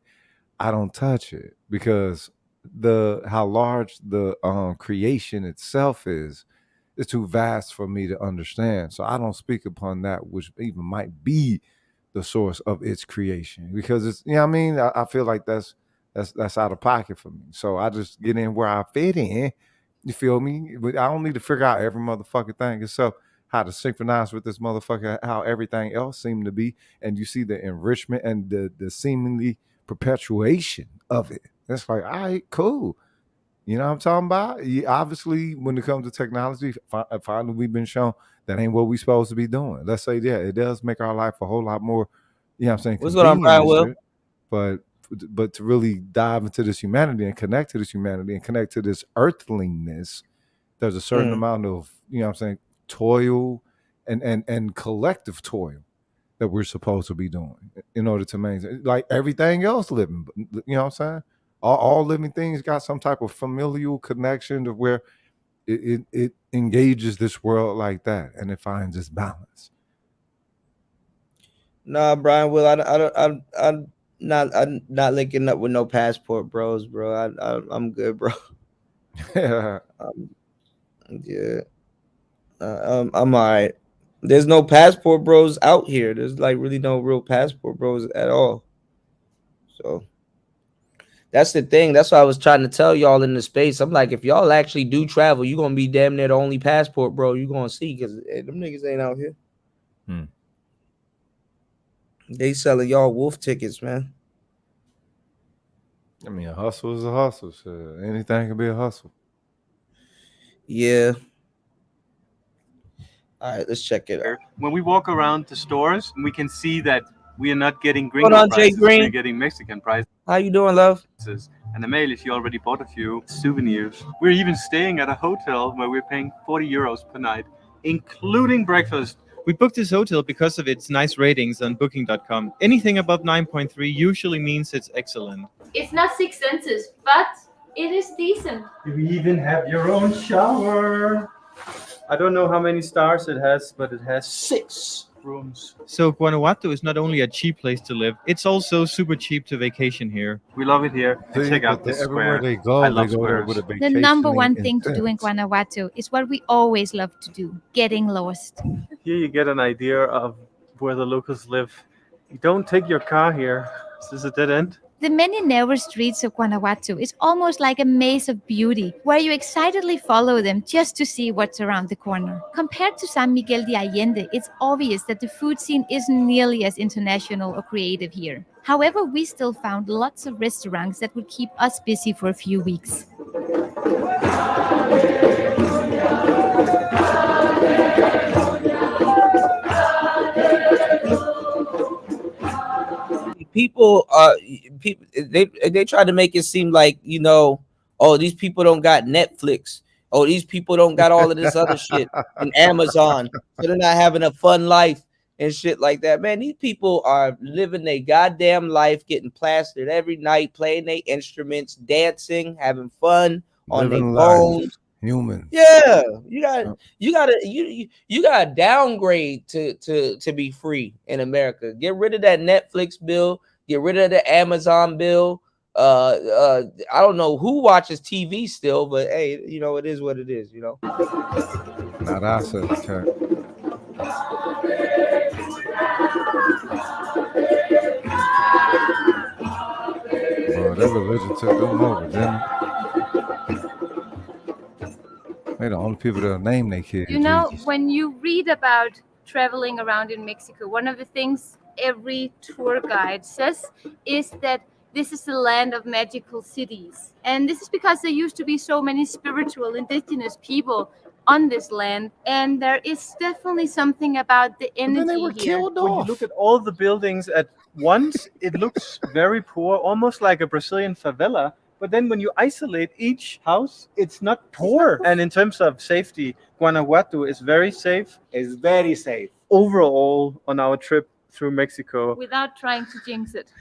D: I don't touch it because the how large the creation itself is too vast for me to understand. So I don't speak upon that which even might be the source of its creation, because it's what I mean. I feel like that's out of pocket for me. So I just get in where I fit in. You feel me? But I don't need to figure out every motherfucking thing itself, how to synchronize with this motherfucker, how everything else seemed to be, and you see the enrichment and the seemingly perpetuation of it. It's like, all right, cool. You know what I'm talking about? Obviously, when it comes to technology, finally we've been shown that ain't what we supposed to be doing. Let's say, yeah, it does make our life a whole lot more, I'm saying,
C: What's going on,
D: convenient
C: Brian?
D: and
C: Will?
D: shit. But to really dive into this humanity and connect to this humanity and connect to this earthliness, there's a certain amount of, I'm saying, toil and collective toil that we're supposed to be doing in order to maintain, like everything else living. You know what I'm saying? All living things got some type of familial connection to where it engages this world like that, and it finds its balance.
C: Nah, Brian. Will, I'm not linking up with no passport bros, bro. I'm good, bro. Um, yeah, I'm all right. There's no passport bros out here. There's like really no real passport bros at all. So that's the thing. That's what I was trying to tell y'all in the space. I'm like, if y'all actually do travel, you're gonna be damn near the only passport bro you're gonna see, because them niggas ain't out here. They selling y'all wolf tickets, man.
D: I mean, a hustle is a hustle. So anything can be a hustle.
C: Yeah. All right, let's check it out.
F: When we walk around the stores, we can see that we are not getting
C: What's
F: gringo
C: going on, Jay
F: prices,
C: Green?
F: we're getting Mexican prices.
C: How you doing, love?
F: And Amelia, she already bought a few souvenirs. We're even staying at a hotel where we're paying 40 euros per night, including breakfast. We booked this hotel because of its nice ratings on booking.com. Anything above 9.3 usually means it's excellent.
G: It's not six senses, but it is decent.
F: You even have your own shower. I don't know how many stars it has, but it has 6 rooms. So Guanajuato is not only a cheap place to live, it's also super cheap to vacation here. We love it here. And
D: See,
F: check out
D: but
F: this
D: everywhere
F: square.
D: they go,
F: I
D: they
F: love
D: go there
F: squares.
D: with a
G: The
D: vacation.
G: number one thing to do in Guanajuato is what we always love to do, getting lost.
F: Here you get an idea of where the locals live. You don't take your car here. Is this a dead end?
G: The many narrow streets of Guanajuato is almost like a maze of beauty, where you excitedly follow them just to see what's around the corner. Compared to San Miguel de Allende, it's obvious that the food scene isn't nearly as international or creative here. However, we still found lots of restaurants that would keep us busy for a few weeks.
C: People, they try to make it seem like, oh, these people don't got Netflix. Oh, these people don't got all of this other shit in Amazon. So they're not having a fun life and shit like that. Man, these people are living their goddamn life, getting plastered every night, playing their instruments, dancing, having fun on their
D: Living
C: phones.
D: life, human.
C: Yeah, you gotta downgrade to be free in America. Get rid of that Netflix bill. Get rid of the Amazon bill. I don't know who watches TV still, but hey, it is what it is.
D: Now that's a that religion took them over, didn't it? They the only people that'll name their kid
G: You know,
D: Jesus.
G: when you read about traveling around in Mexico, one of the things every tour guide says is that this is the land of magical cities. And this is because there used to be so many spiritual indigenous people on this land. And there is definitely something about the
D: But then they
G: energy
D: were
G: here.
D: killed
F: When you
D: off.
F: look at all the buildings at once, it looks very poor, almost like a Brazilian favela. But then when you isolate each house, it's not poor. And in terms of safety, Guanajuato is very safe.
H: It's very safe.
F: Overall, on our trip through Mexico,
G: Without trying to jinx it,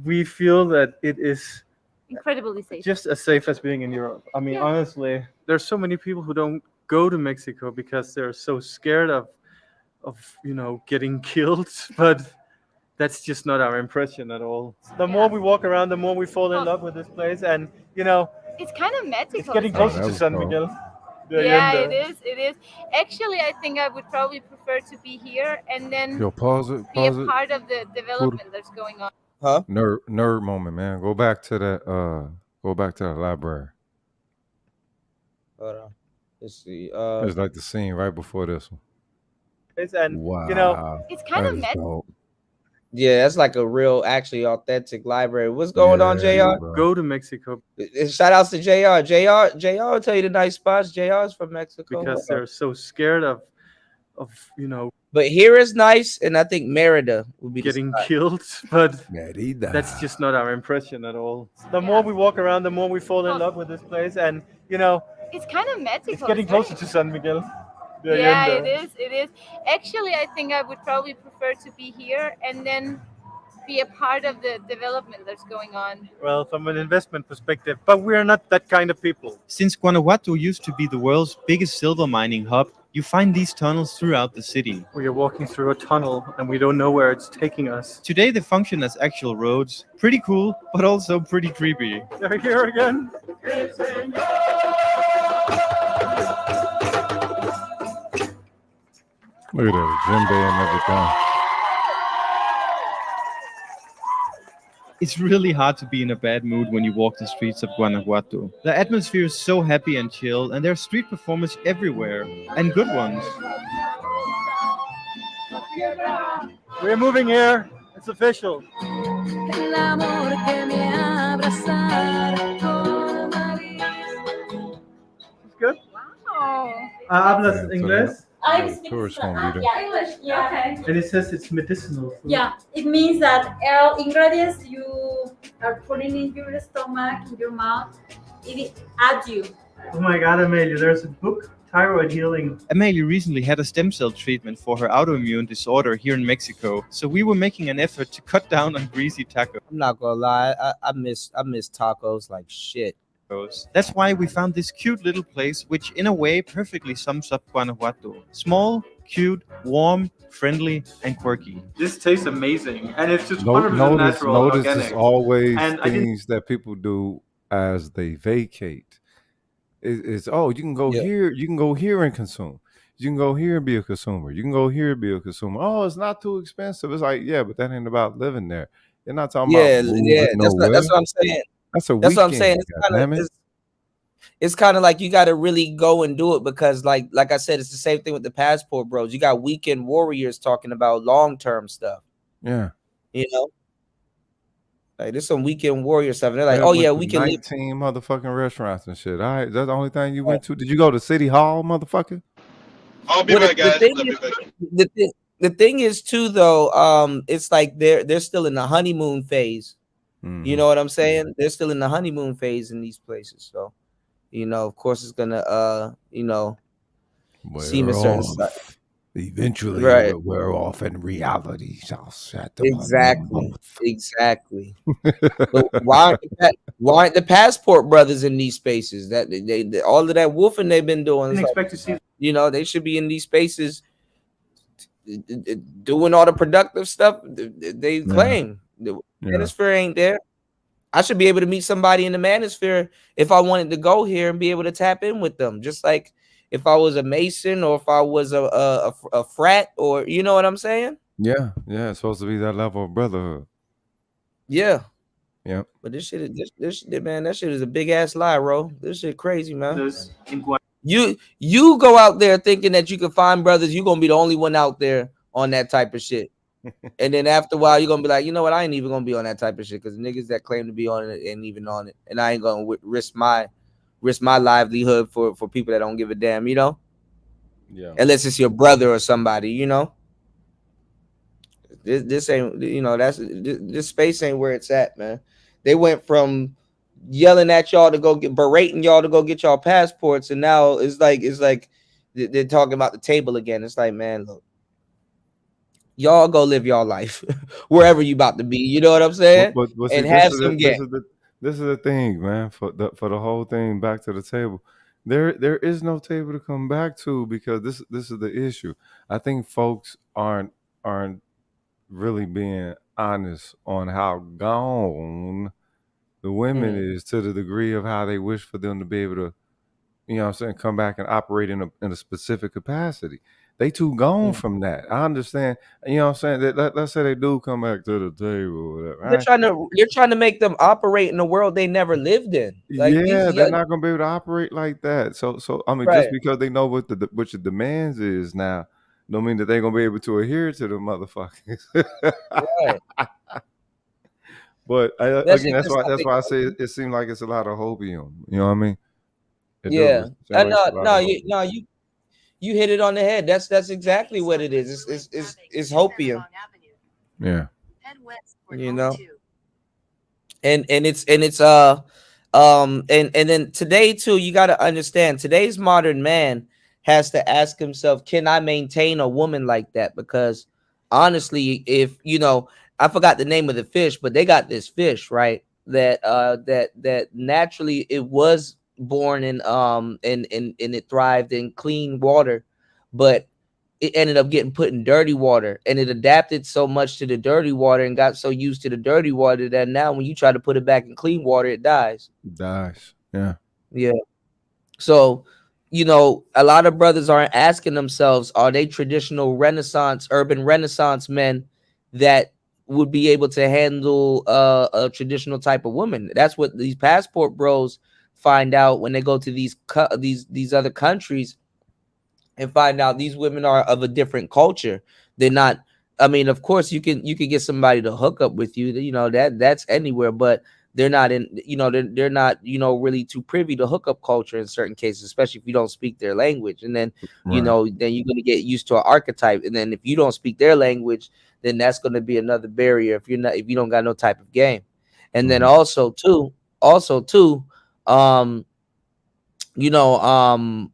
F: we feel that it is
G: incredibly safe.
F: just as safe as being in Europe. I mean,
G: Yeah.
F: honestly, there's so many people who don't go to Mexico because they're so scared of getting killed, but that's just not our impression at all. The more we walk around, the more we fall in love with this place, and
G: It's kind of magical.
F: it's getting
G: isn't it?
F: closer
D: that
F: to
D: was
F: San
D: cool.
F: Miguel.
G: Yeah, it is. It is. Actually, I think I would probably prefer to be here and then
D: Yo, pause it.
G: be a
D: Pause it.
G: part of the development that's going on.
C: Huh?
D: Nerd moment, man. Go back to that. Go back to the library.
C: Hold on. Let's see.
D: It's like the scene right before this one.
F: And
D: Wow.
G: It's kind
D: That
G: of
D: is
G: magical.
D: dope.
C: Yeah, that's like a real, actually authentic library. What's going on,
D: Yeah,
C: JR?
D: bro.
F: go to Mexico
C: Shout outs to JR. JR will tell you the nice spots. JR is from Mexico.
F: because they're so scared of
C: But here is nice, and I think Merida would be the
F: getting
C: spot.
F: killed, but
D: Merida.
F: that's just not our impression at all. The more we walk around, the more we fall in love with this place, and
G: It's kind of magical.
F: it's getting
G: isn't
F: closer
G: it?
F: to San Miguel. de
G: Yeah,
F: Allende.
G: it is. It is. Actually, I think I would probably prefer to be here and then be a part of the development that's going on.
F: Well, from an investment perspective, but we are not that kind of people. Since Guanajuato used to be the world's biggest silver mining hub, you find these tunnels throughout the city. We are walking through a tunnel and we don't know where it's taking us. Today they function as actual roads. Pretty cool, but also pretty creepy. They're here again.
D: Look at that, djembe and everything.
F: It's really hard to be in a bad mood when you walk the streets of Guanajuato. The atmosphere is so happy and chill, and there are street performers everywhere, and good ones. We're moving here. It's official. It's good.
G: Oh.
F: Hablas
D: Yeah, so
F: inglés?
J: I
D: the
J: speak
D: tourists
J: Spanish.
D: gonna be there.
J: Yeah, English. Yeah. Okay.
F: And it says it's medicinal food.
J: Yeah, it means that all ingredients you are putting in your stomach, in your mouth, it adds you.
F: Oh my God, Amelia, there's a book, Thyroid Healing. Amelia recently had a stem cell treatment for her autoimmune disorder here in Mexico, so we were making an effort to cut down on greasy tacos.
C: I'm not gonna lie, I miss tacos like shit.
F: That's why we found this cute little place, which in a way perfectly sums up Guanajuato. Small, cute, warm, friendly, and quirky. This tastes amazing, and it's just 100% natural,
D: Notice
F: organic.
D: it's always
F: And I didn't-
D: things that people do as they vacate. It's you can go
C: Yeah.
D: here, you can go here and consume. You can go here and be a consumer. You can go here and be a consumer. Oh, it's not too expensive. It's like, yeah, but that ain't about living there. You're not talking
C: Yeah,
D: about moving
C: yeah. That's
D: nowhere.
C: what I'm saying.
D: That's a
C: That's what I'm
D: weekend.
C: saying.
D: Goddammit.
C: It's kind of like you got to really go and do it because, like I said, it's the same thing with the passport bros. You got weekend warriors talking about long term stuff.
D: Yeah.
C: You know, like there's some weekend warrior stuff, and they're like,
D: Yeah,
C: "Oh
D: went
C: yeah,
D: to
C: we can live."
D: 19 motherfucking restaurants and shit. All right, that's the only thing you went to. Did you go to City Hall, motherfucker?
I: I'll be
C: Well,
I: back, guys.
C: thing
I: I'll be
C: is,
I: back.
C: the thing is too though, it's like they're still in the honeymoon phase. You know what I'm saying? They're still in the honeymoon phase in these places. So, you know, of course, it's gonna, you know, seem a certain side.
D: Eventually,
C: Right.
D: it will wear off, and reality shall shut the
C: Exactly. But why aren't the passport brothers in these spaces? That they all of that woofing they've been doing.
F: Didn't
C: It's
F: expect
C: like,
F: to see.
C: you know, they should be in these spaces doing all the productive stuff they claim. The manosphere ain't there. I should be able to meet somebody in the manosphere if I wanted to go here and be able to tap in with them, just like if I was a Mason or if I was a frat, or you know what I'm saying?
D: Yeah, it's supposed to be that level of brotherhood.
C: Yeah.
D: Yeah.
C: But this shit, man, that shit is a big ass lie, bro. This shit crazy, man. You go out there thinking that you can find brothers, you're gonna be the only one out there on that type of shit. And then after a while, you're gonna be like, you know what? I ain't even gonna be on that type of shit because niggas that claim to be on it ain't even on it, and I ain't gonna risk my livelihood for people that don't give a damn,
D: Yeah.
C: unless it's your brother or somebody, This ain't, this space ain't where it's at, man. They went from yelling at y'all to go get berating y'all to go get y'all passports, and now it's like they're talking about the table again. It's like, man, look, y'all go live y'all life wherever you about to be. You know what I'm saying?
D: But see,
C: And have some game.
D: this is the thing, man. For the whole thing, back to the table. There is no table to come back to because this is the issue. I think folks aren't really being honest on how gone the women
C: Mm,
D: is to the degree of how they wish for them to be able to, what I'm saying, come back and operate in a specific capacity. They too gone
C: mm.
D: from that. I understand. What I'm saying, let's say they do come back to the table or whatever,
C: They're
D: right?
C: trying to make them operate in a world they never lived in. Like these,
D: Yeah, they're not gonna be able to operate like that. So I mean, just
C: right,
D: because they know what your demands is now, don't mean that they're gonna be able to adhere to the motherfuckers.
C: right.
D: But
C: Especially
D: again,
C: if
D: that's
C: it's
D: why
C: something.
D: it seems like it's a lot of hopium. You know what I mean? It do.
C: Yeah.
D: It seems like it's
C: No,
D: a lot
C: no,
D: of
C: you
D: hopium.
C: no, you hit it on the head. That's exactly what it is. It's hopium,
D: Yeah.
C: you know. And it's and then today too, you got to understand today's modern man has to ask himself, can I maintain a woman like that? Because honestly, if I forgot the name of the fish, but they got this fish, right? That naturally it was born in and it thrived in clean water, but it ended up getting put in dirty water, and it adapted so much to the dirty water and got so used to the dirty water that now when you try to put it back in clean water, it dies.
D: Dice. Yeah.
C: Yeah. So, a lot of brothers aren't asking themselves, are they traditional urban renaissance men that would be able to handle a traditional type of woman? That's what these passport bros find out when they go to these other countries and find out these women are of a different culture. They're not. I mean, of course, you can get somebody to hook up with you. That's anywhere, but they're not in. They're not. Really too privy to hookup culture in certain cases, especially if you don't speak their language. And then
D: Right.
C: then you're gonna get used to an archetype. And then if you don't speak their language, then that's gonna be another barrier if you don't got no type of game. And then
D: Hmm.
C: also too, um, you know, um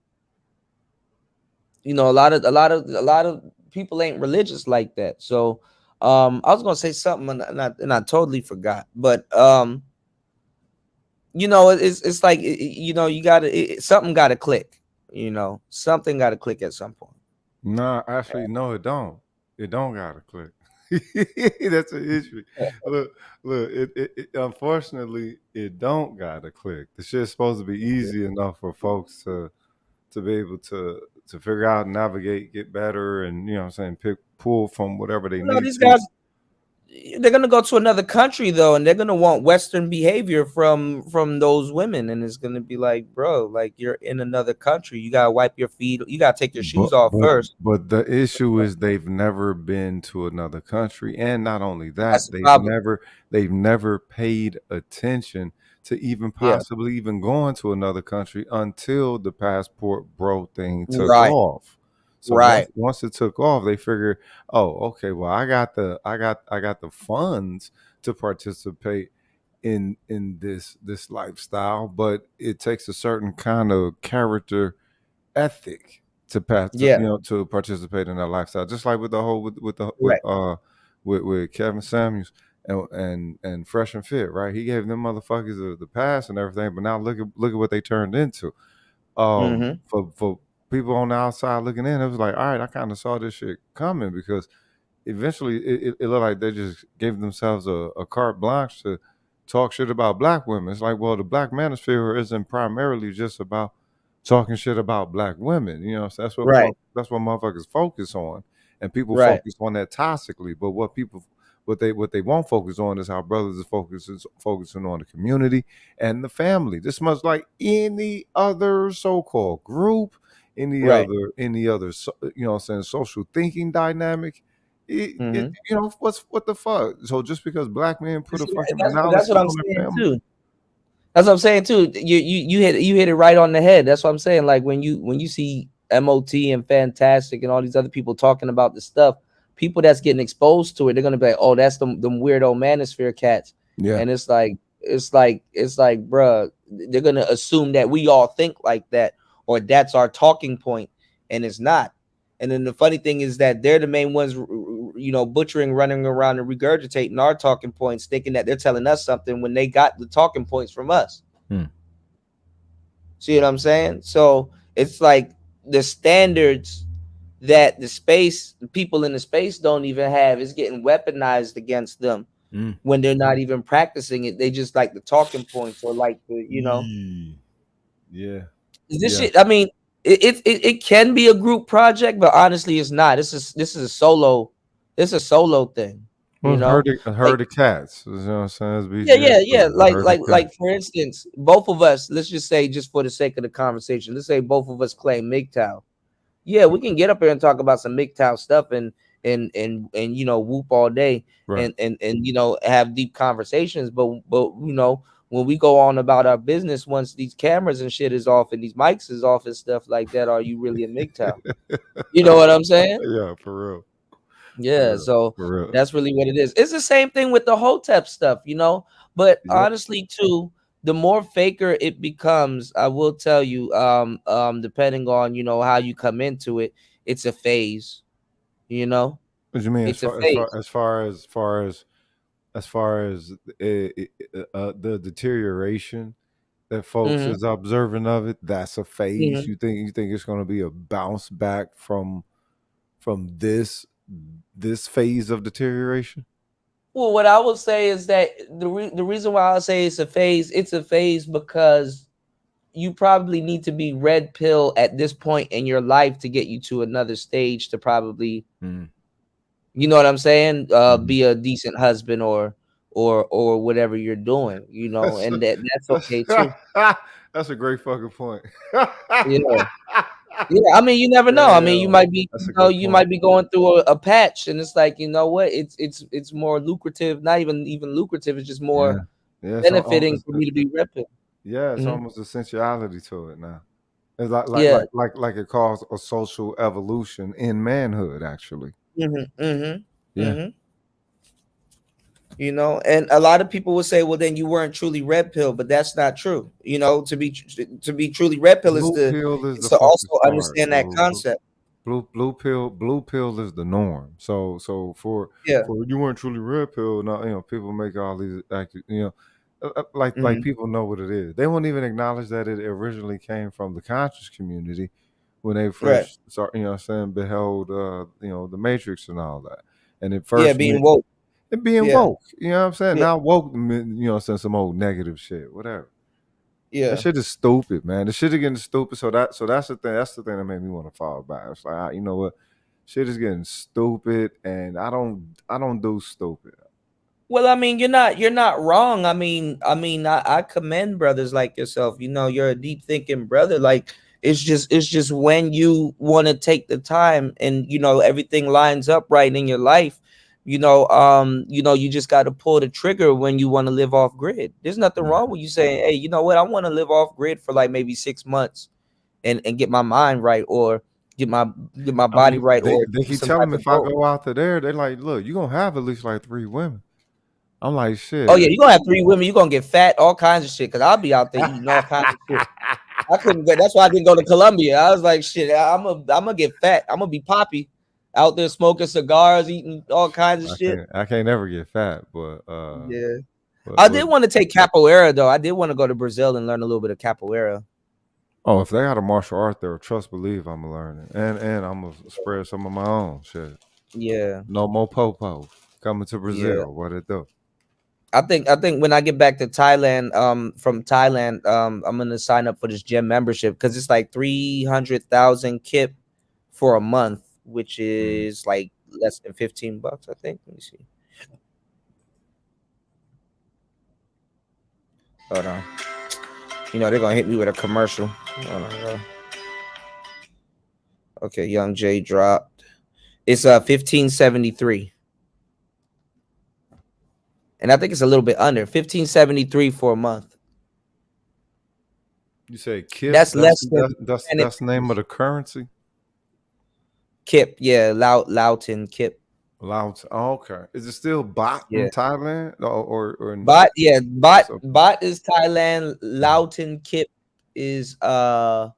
C: a lot of people ain't religious like that. So I was gonna say something and I totally forgot. But it's like you gotta something gotta click. Something gotta click at some point.
D: Nah, actually, no, it don't. It don't gotta click. That's an issue. Look, unfortunately, it don't gotta click. The shit's supposed to be easy enough for folks to be able to figure out, navigate, get better, and what I'm saying, pull from whatever they need
C: These
D: to.
C: guys, they're gonna go to another country though, and they're gonna want Western behavior from those women, and it's gonna be like, bro, like you're in another country, you gotta wipe your feet, you gotta take your
D: But
C: shoes off
D: but
C: first.
D: but the issue is they've never been to another country, and not only
C: That's
D: that,
C: the problem.
D: they've never paid attention to even
C: Yeah,
D: possibly even going to another country until the passport bro thing took
C: right,
D: off. So once
C: right.
D: once it took off, they figure, oh, okay, well, I got the funds to participate in this lifestyle, but it takes a certain kind of character ethic to pass to,
C: Yeah,
D: to participate in that lifestyle. Just like with the whole with the
C: right.
D: with Kevin Samuels and Fresh and Fit, right? He gave them motherfuckers the pass and everything, but now look at what they turned into.
C: Mm-hmm.
D: For people on the outside looking in, it was like, all right, I kind of saw this shit coming because eventually it looked like they just gave themselves a carte blanche to talk shit about black women. It's like, well, the black manosphere isn't primarily just about talking shit about black women. So
C: Right,
D: that's what motherfuckers focus on, and people
C: right.
D: focus on that toxically. But what people what they won't focus on is how brothers is focusing on the community and the family. This much like any other so-called group,
C: Right.
D: any other you know what I'm saying, social thinking dynamic.
C: Mm-hmm.
D: You know what the fuck? So just because black men put a fucking
C: That's what
D: analysis
C: I'm
D: on their
C: saying
D: family.
C: too. That's what I'm saying too. You hit it right on the head. That's what I'm saying. Like when you see MOT and Fantastic and all these other people talking about the stuff, people that's getting exposed to it, they're gonna be like, oh, that's them weirdo manosphere cats.
D: Yeah.
C: And it's like, bruh, they're gonna assume that we all think like that, or that's our talking point, and it's not. And then the funny thing is that they're the main ones, butchering, running around and regurgitating our talking points, thinking that they're telling us something when they got the talking points from us.
D: Hmm.
C: See what I'm saying? So it's like the standards that the people in the space don't even have is getting weaponized against them when they're not even practicing it. They just like the talking points, or like
D: Yeah.
C: this shit. I mean, it can be a group project, but honestly, it's not. This is a solo. It's a solo thing.
D: Well,
C: Like,
D: herd of cats. You know what I'm saying? It's
C: yeah,
D: BGS,
C: yeah.
D: a herd of cats.
C: Like for instance, both of us. Let's just say, just for the sake of the conversation, let's say both of us claim MGTOW. Yeah, we can get up here and talk about some MGTOW stuff and whoop all day,
D: Right.
C: and have deep conversations. But when we go on about our business, once these cameras and shit is off and these mics is off and stuff like that, are you really a MGTOW? You know what I'm saying?
D: Yeah, for real.
C: Yeah, so
D: For real.
C: that's really what it is. It's the same thing with the Hotep stuff, But
D: Yep.
C: honestly, too, the more faker it becomes, I will tell you, depending on how you come into it, it's a phase.
D: What you mean
C: It's a phase.
D: as far as the deterioration that folks
C: Mm-hmm.
D: is observing of it? That's a phase.
C: Mm-hmm.
D: You think it's going to be a bounce back from this phase of deterioration?
C: Well, what I will say is that the reason why I say it's a phase because you probably need to be red pill at this point in your life to get you to another stage to probably, you know what I'm saying, be a decent husband or whatever you're doing,
D: That's
C: and that's okay too.
D: that's a great fucking point.
C: Yeah. Yeah, I mean, you never know. I mean, you
D: Yeah,
C: might be,
D: that's a good
C: you
D: point.
C: might be going through a patch, and it's like, what? It's more lucrative. Not even lucrative. It's just
D: Yeah,
C: more
D: yeah.
C: benefiting for me to be repping.
D: It's almost a sensuality to it now. It's
C: Yeah.
D: like it caused a social evolution in manhood, actually.
C: Mm-hmm. Mm-hmm.
D: Yeah.
C: Mm-hmm. And a lot of people will say, well, then you weren't truly red pill, but that's not true. To be truly red pill is
D: Blue
C: to
D: pill is
C: is
D: the
C: to
D: fucking
C: also
D: start,
C: understand that
D: bro.
C: concept.
D: Blue pill is the norm. So
C: Yeah.
D: for you weren't truly red pill. Now people make all these like
C: Mm-hmm.
D: people know what it is. They won't even acknowledge that it originally came from the conscious community when they
C: Right.
D: first start. You know, what I'm saying, beheld the Matrix and all that, and it
C: Yeah.
D: first
C: Being
D: meant
C: woke.
D: it being
C: Yeah.
D: woke. You know what I'm saying?
C: Yeah.
D: Now woke, saying some old negative shit, whatever. That
C: Yeah.
D: shit is stupid, man. The shit is getting stupid. So that's the thing. That's the thing that made me want to fall back. It's like, you know what? Shit is getting stupid, and I don't do stupid.
C: Well, I mean, you're not wrong. I commend brothers like yourself. You're a deep thinking brother. Like it's just when you want to take the time and everything lines up right in your life. You just got to pull the trigger when you want to live off grid. There's nothing
D: Yeah.
C: wrong with you saying, "Hey, you know what? I want to live off grid for like maybe 6 months and get my mind right, or get my
D: I
C: body
D: mean,
C: right,
D: they
C: or
D: they
C: do
D: keep
C: some
D: telling
C: type
D: me
C: of
D: if I
C: growth."
D: go out to there, they're like, look, you're gonna have at least like 3 women. I'm like,
C: Oh yeah,
D: shit.
C: you're gonna have 3 women. You're gonna get fat, all kinds of shit. Cause I'll be out there eating all kinds of shit. I couldn't go. That's why I didn't go to Colombia. I was like, shit, I'm gonna get fat. I'm gonna be poppy out there smoking cigars, eating all kinds of shit.
D: I can't never get fat, but
C: Yeah,
D: but
C: I
D: but
C: did want to take capoeira though. I did want to go to Brazil and learn a little bit of capoeira.
D: oh, if they got a martial art there, trust believe I'm gonna learn it, and I'm gonna spread some of my own shit.
C: Yeah,
D: No more popo coming to
C: yeah.
D: Brazil. What it do?
C: I think when I get back to Thailand, from Thailand, I'm gonna sign up for this gym membership because it's like 300,000 kip for a month, which
D: Mm.
C: is like less than $15. I think. Let me see. Hold on. They're gonna hit me with a commercial. Hold on, bro. Okay, Young J dropped. It's 1573. And I think it's a little bit under 1573 for a month.
D: You say KIP?
C: That's less than
D: That's the name of the currency.
C: KIP, yeah, Loughton KIP.
D: Loud. Oh, okay. Is it still baht
C: Yeah.
D: in Thailand or
C: Baht? Yeah, baht.
D: So-
C: Baht is Thailand. Loughton KIP is Lao.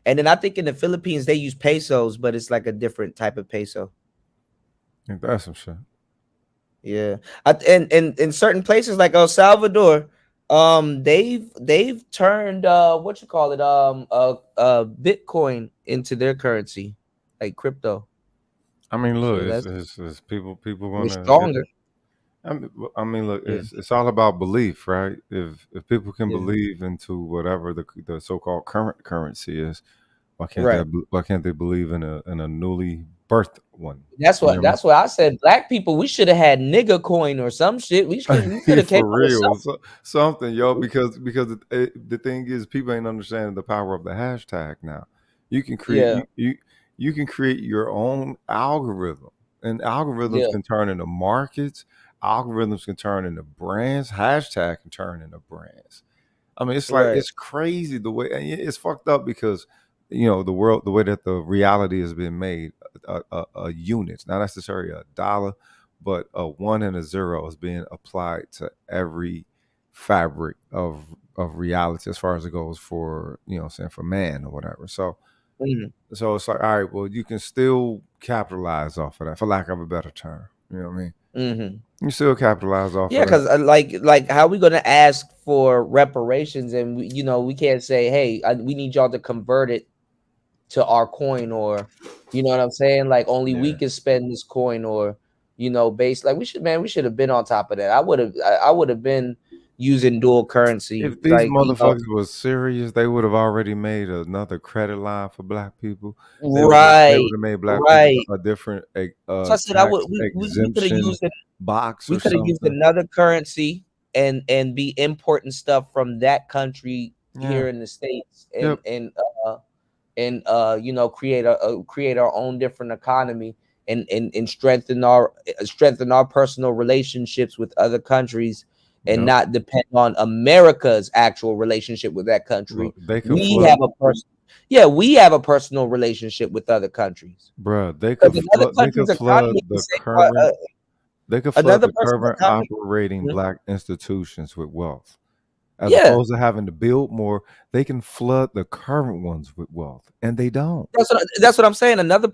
C: And then I think in the Philippines they use pesos, but it's like a different type of peso.
D: Ain't that some shit?
C: Yeah, and in certain places like El Salvador, they've turned what you call it Bitcoin into their currency, like crypto.
D: I mean, look,
C: So
D: it's people
C: it's
D: gonna.
C: stronger.
D: I mean, look,
C: Yeah.
D: it's all about belief, right? If people can
C: Yeah.
D: believe into whatever the so-called current currency is,
C: Right.
D: why can't they believe in a newly birthed one?
C: That's
D: You know
C: what I said. Black people, we should have had nigga coin or some shit. We could have came
D: For
C: up with
D: real,
C: something.
D: something, yo. Because the thing is, people ain't understanding the power of the hashtag now. You can create
C: Yeah.
D: you can create your own algorithm, and algorithms
C: Yeah.
D: can turn into markets. Algorithms can turn into brands. Hashtag can turn into brands. I mean, it's like
C: Right.
D: it's crazy the way, and it's fucked up because the world, the way that the reality has been made, a unit, not necessarily a dollar, but a 1 and a 0 is being applied to every fabric of reality as far as it goes for saying for man or whatever. So
C: Mhm.
D: so it's like, all right, well, you can still capitalize off of that, for lack of a better term. You know what I mean?
C: Mhm.
D: You still capitalize off
C: Yeah,
D: of that.
C: because like how we gonna ask for reparations and we can't say, hey, we need y'all to convert it to our coin, or you know what I'm saying? Like only we
D: Yeah.
C: can spend this coin, or based like we should have been on top of that. I would have been using dual currency,
D: If these
C: like
D: motherfuckers was serious, they would have already made another credit line for black people. They
C: right,
D: would have made black people
C: right.
D: a different
C: So I said I would
D: tax
C: we could have
D: exemption
C: used it.
D: box
C: We
D: or
C: could have used
D: something.
C: another currency and be importing stuff from that country
D: Yeah.
C: here in the States,
D: Yep.
C: and create our own different economy, and strengthen our personal relationships with other countries, and
D: Yep.
C: not depend on America's actual relationship with that country.
D: Look, they could
C: We
D: flood,
C: have a personal relationship with other countries,
D: bruh. They
C: because
D: could
C: another
D: flood. They
C: country's
D: could
C: economy
D: flood
C: can
D: the
C: say
D: current. They could flood
C: another
D: the
C: person's
D: current
C: economy.
D: operating
C: Mhm.
D: black institutions with wealth. As
C: Yeah,
D: opposed to having to build more, they can flood the current ones with wealth, and they don't.
C: that's what I'm saying. Another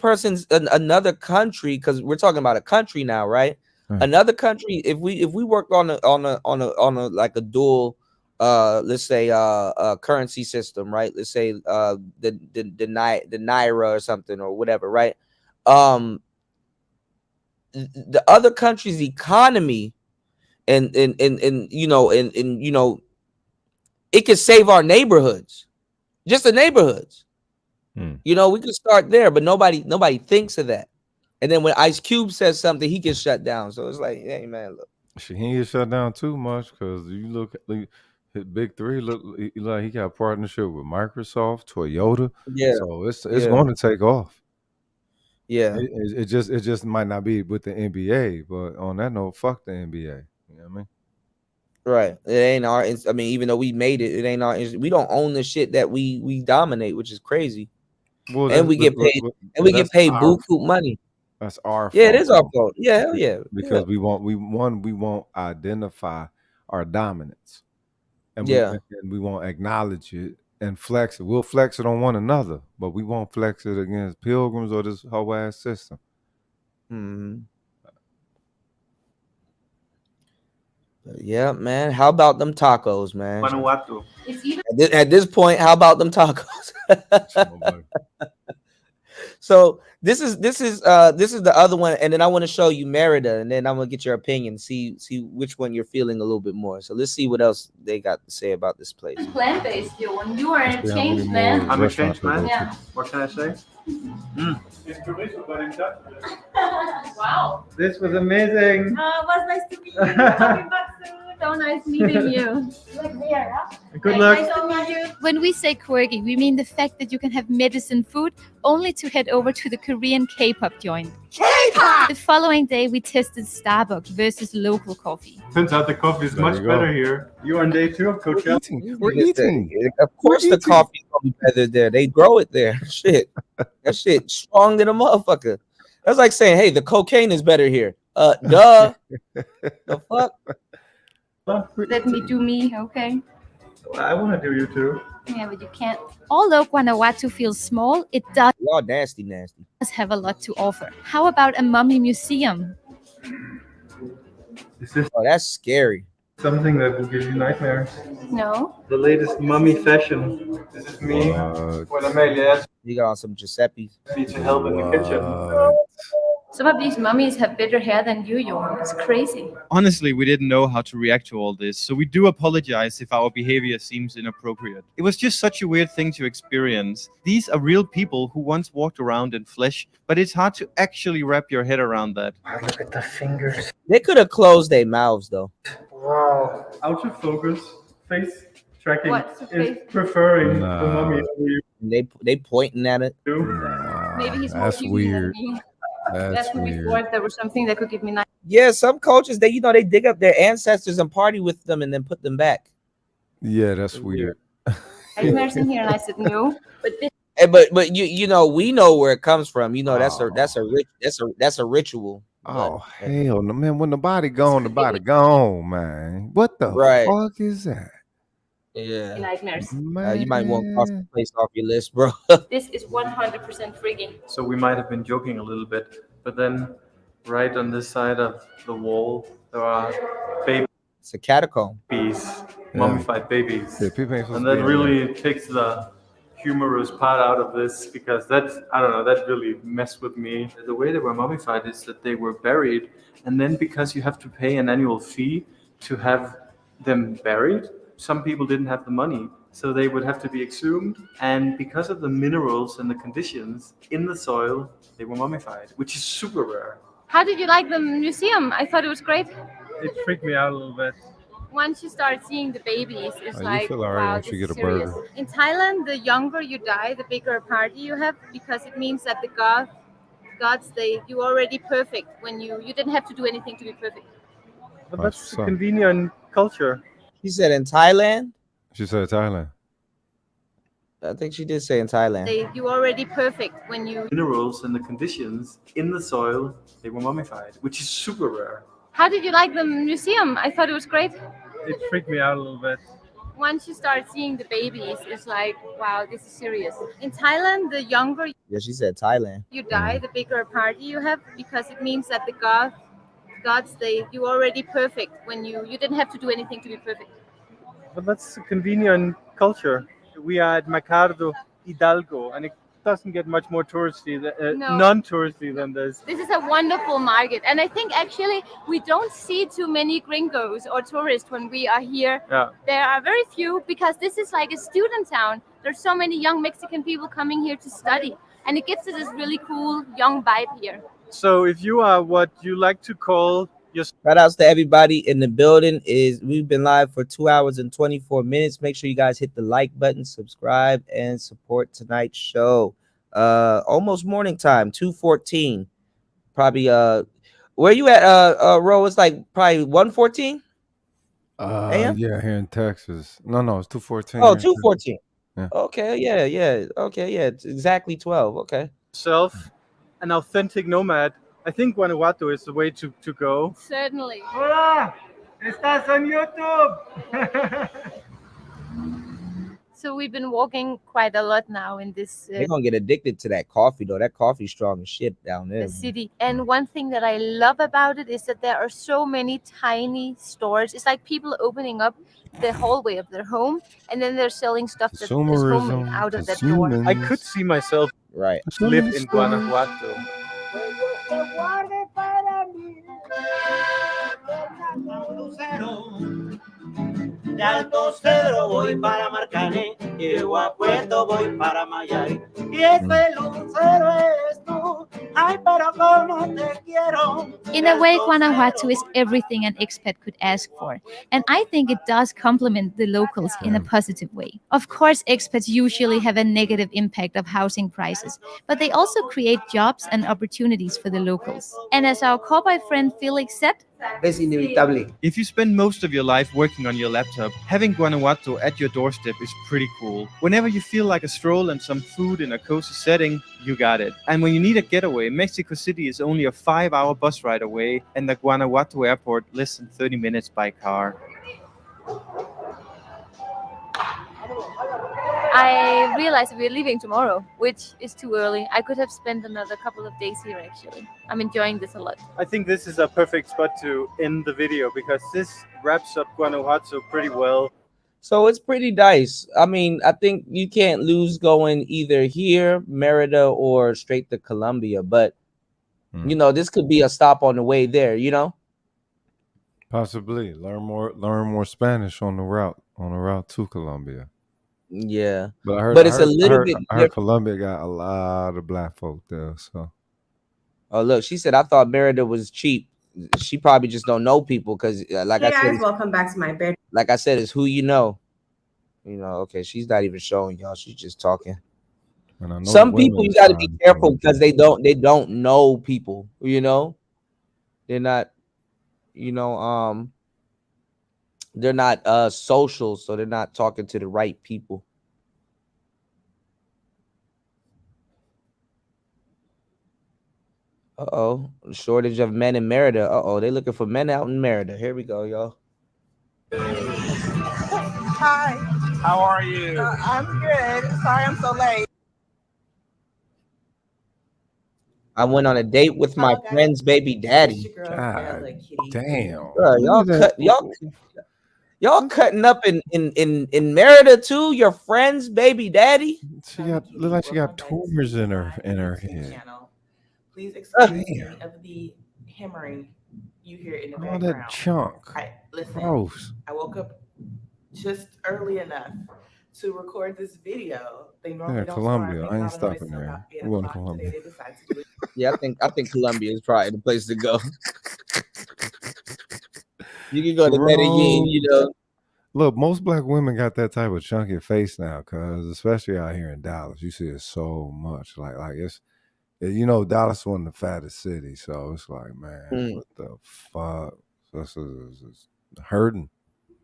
C: country, because we're talking about a country now, right?
D: Right.
C: Another country, if we worked on a like a dual, let's say currency system, right? Let's say the naira or something or whatever, right? The other country's economy, and it could save our neighborhoods, just the neighborhoods. We could start there, but nobody thinks of that. And then when Ice Cube says something, he gets shut down. So it's like, hey man, look.
D: Shit, he ain't get shut down too much because you look at his big three. Like he got partnership with Microsoft, Toyota.
C: Yeah,
D: So it's
C: yeah,
D: going to take off.
C: yeah.
D: It just might not be with the NBA, but on that note, fuck the NBA. You know what I mean?
C: Right. It ain't our. I mean, even though we made it, it ain't our. We don't own the shit that we dominate, which is crazy.
D: Well,
C: And we get paid. And we get
D: that's
C: paid
D: our
C: buku money.
D: that's our
C: Yeah, it
D: fault
C: is our
D: though,
C: fault. Yeah, hell yeah.
D: because we won't identify our dominance, and
C: Yeah.
D: we won't acknowledge it and flex it. We'll flex it on one another, but we won't flex it against pilgrims or this whole ass system.
C: Mm-hmm. Yeah, man. How about them tacos, man?
F: Vanuatu.
C: At this point, how about them tacos? So this is the other one, and then I want to show you Merida, and then I'm gonna get your opinion, see which one you're feeling a little bit more. So let's see what else they got to say about this place.
J: Plant-based, you are
D: Let's
J: a
D: see how many
J: changed
D: more
J: man.
F: I'm a
D: restaurants
F: changed
D: we go
F: man.
D: to.
J: Yeah.
F: What can I say?
J: Wow.
F: This was amazing.
J: Was nice to meet you. Coming back
G: So nice meeting you.
F: Good luck.
J: Nice to meet you.
G: When we say quirky, we mean the fact that you can have medicine food only to head over to the Korean K-pop joint. K-pop! The following day, we tested Starbucks versus local coffee.
F: Turns out the coffee is
D: There
F: much
D: you go.
F: better here. You on day 2 of
D: We're
F: Coachella?
D: eating. We're eating.
C: Of course,
D: We're
C: the
D: eating.
C: coffee's gonna be better there. They grow it there. Shit, that shit strong than a motherfucker. That's like saying, "Hey, the cocaine is better here." Duh. The fuck?
G: Let me do me, okay?
F: I want to do you too.
G: Yeah, but you can't. Although Guanajuato feels small, it does
C: Y'all nasty.
G: have a lot to offer. How about a mummy museum?
F: Is this
C: Oh, that's scary.
F: something that will give you nightmares?
G: No.
F: The latest mummy fashion. This is me when Amelia asked
C: You got on some Giuseppe's.
F: me to help in the kitchen.
G: Some of these mummies have better hair than you, Johan. It's crazy.
F: Honestly, we didn't know how to react to all this, so we do apologize if our behavior seems inappropriate. It was just such a weird thing to experience. These are real people who once walked around in flesh, but it's hard to actually wrap your head around that.
H: Look at the fingers.
C: They could have closed their mouths though.
H: Wow.
F: Autofocus face tracking
G: What's the
F: is
G: face?
F: preferring
D: Nah.
F: the mummy you
C: They pointing at it.
F: do.
G: Maybe he's more
D: That's
G: human
D: weird.
G: than me.
D: That's
G: That's me
D: weird.
G: before there was something that could give me nightmares.
C: Yeah, some cultures they they dig up their ancestors and party with them and then put them back.
D: Yeah, that's weird.
G: Nightmares in here, and I said no. But this
C: But you know we know where it comes from. You know that's a ritual.
D: Oh hell no, man! When the body gone, the body gone, man. What the
C: Right.
D: fuck is that?
C: Yeah,
G: nightmares.
C: you might want to cross the place off your list, bro.
G: This is 100% freaky.
F: So we might have been joking a little bit, but then right on this side of the wall, there are
C: It's a catacomb.
F: babies, mummified babies.
D: Yeah, people ain't supposed
F: And
D: to
F: that
D: be in
F: really takes the humorous part out of this because that's, I don't know, that really messed with me. The way they were mummified is that they were buried, and then because you have to pay an annual fee to have them buried, some people didn't have the money, so they would have to be exhumed, and because of the minerals and the conditions in the soil, they were mummified, which is super rare.
G: How did you like the museum? I thought it was great.
F: It freaked me out a little bit.
G: Once you start seeing the babies, it's
D: you
G: like,
D: feel all right
G: wow,
D: once
G: this
D: you
G: is
D: get a
G: serious.
D: burger.
G: In Thailand, the younger you die, the bigger a party you have, because it means that the gods, you already perfect when you didn't have to do anything to be perfect.
F: But
D: That's
F: that's
D: what's up.
F: convenient culture.
C: She said in Thailand.
D: She said Thailand.
C: I think she did say in Thailand.
G: You already perfect when you.
F: Minerals and the conditions in the soil, they were mummified, which is super rare.
G: How did you like the museum? I thought it was great.
F: It freaked me out a little bit.
G: Once you start seeing the babies, it's like, wow, this is serious. In Thailand, the younger
C: Yeah, she said Thailand.
G: you die, the bigger a party you have, because it means that the gods, you already perfect when you didn't have to do anything to be perfect.
F: But that's a convenient culture. We are at Mercado Hidalgo, and it doesn't get much more touristy,
G: No.
F: non-touristy than this.
G: This is a wonderful market, and I think actually we don't see too many gringos or tourists when we are here.
F: Yeah.
G: There are very few because this is like a student town. There's so many young Mexican people coming here to study, and it gives us this really cool young vibe here.
F: So if you are what you like to call your
C: Shout outs to everybody in the building. We've been live for 2 hours and 24 minutes. Make sure you guys hit the like button, subscribe, and support tonight's show. Almost morning time, 2:14. Probably where you at Ro? It's like probably 1:14 a.m.
D: Yeah, here in Texas. No, it's 2:14.
C: Oh, 2:14.
D: Yeah.
C: Okay, yeah. Okay, yeah, it's exactly 12. Okay.
F: self, an authentic nomad, I think Guanajuato is the way to go.
G: Certainly.
F: Hola, estás en YouTube.
G: So we've been walking quite a lot now in this
C: They're gonna get addicted to that coffee though. That coffee's strong as shit down there.
G: the city. And one thing that I love about it is that there are so many tiny stores. It's like people opening up the hallway of their home, and then they're selling stuff that is home
D: Consumerism,
G: out of that door.
F: I could see myself
C: Right.
F: live in Guanajuato.
K: De Alto Cedro voy para Marcané, y de Guapueto voy para Mayay. Y ese lucero es tú, ay, pero como te quiero.
G: In a way, Guanajuato is everything an expat could ask for, and I think it does complement the locals in a positive way. Of course, expats usually have a negative impact of housing prices, but they also create jobs and opportunities for the locals. And as our cowboy friend Felix said,
L: Es inevitable.
F: If you spend most of your life working on your laptop, having Guanajuato at your doorstep is pretty cool. Whenever you feel like a stroll and some food in a cozy setting, you got it. And when you need a getaway, Mexico City is only a 5-hour bus ride away, and the Guanajuato airport less than 30 minutes by car.
M: I realized we're leaving tomorrow, which is too early. I could have spent another couple of days here actually. I'm enjoying this a lot.
N: I think this is a perfect spot to end the video because this wraps up Guanajuato pretty well.
C: So it's pretty nice. I mean, I think you can't lose going either here, Merida, or straight to Colombia. But you know, this could be a stop on the way there. You know,
D: possibly learn more Spanish on the route to Colombia.
C: Yeah,
D: but I heard Colombia got a lot of black folk there. So,
C: oh look, she said I thought Merida was cheap. She probably just don't know people because, like
O: hey
C: I said,
O: guys, welcome back to my bed.
C: Like I said, it's who you know. You know, okay, she's not even showing y'all; she's just talking. Some people you got to be careful because they don't know people. You know, they're not. You know, they're not social, so they're not talking to the right people. Uh-oh, shortage of men in Merida. Uh-oh, they looking for men out in Merida. Here we go, y'all.
P: Hi.
N: How are you?
P: I'm good. Sorry I'm so late.
C: I went on a date with my friend's baby daddy.
D: God damn.
C: Bro, y'all cutting up in Merida too? Your friend's baby daddy?
D: She look like she got tumors in her head.
P: Please excuse me of the hammering you hear in the background.
D: All that chunk.
P: Listen,
D: gross.
P: I woke up just early enough to record this video. They normally don't
D: Colombia.
P: start
D: I ain't
P: making a lot of
D: stopping
P: noise
D: there.
P: till
D: We're
P: about 8
D: going to Colombia.
P: They decided to do it.
C: Yeah, I think Colombia is probably the place to go. You can go to Medellin, you know.
D: Look, most black women got that type of chunky face now, cause especially out here in Dallas, you see it so much. Like it's, you know, Dallas is one of the fattest cities, so it's like, man, what the fuck? This is hurting.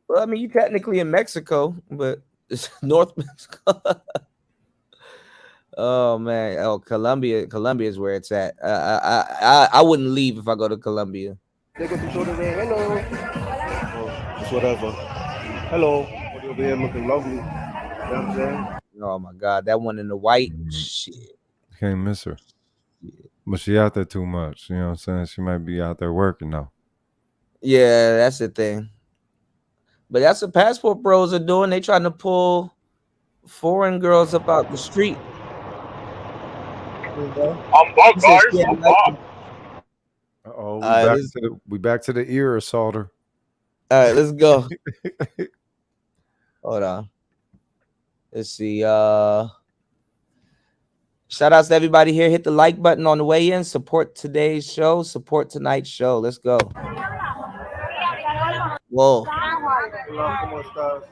C: Well, I mean, you technically in Mexico, but it's North Mexico. Oh man, Colombia is where it's at. I wouldn't leave if I go to Colombia.
Q: They go to shoulder there. Hello. It's whatever. Hello. What over here looking lovely. You know what I'm saying?
C: Oh my god, that one in the white. Shit.
D: Can't miss her. But she out there too much. You know what I'm saying? She might be out there working though.
C: Yeah, that's the thing. But that's what passport bros are doing. They trying to pull foreign girls up out the street.
I: I'm back, guys. I'm back.
D: Uh-oh, we back to the ear assaulter.
C: All right, let's go. Hold on. Let's see. Shout outs to everybody here. Hit the like button on the way in. Support today's show. Support tonight's show. Let's go. Whoa.
Q: Hola, ¿cómo estás?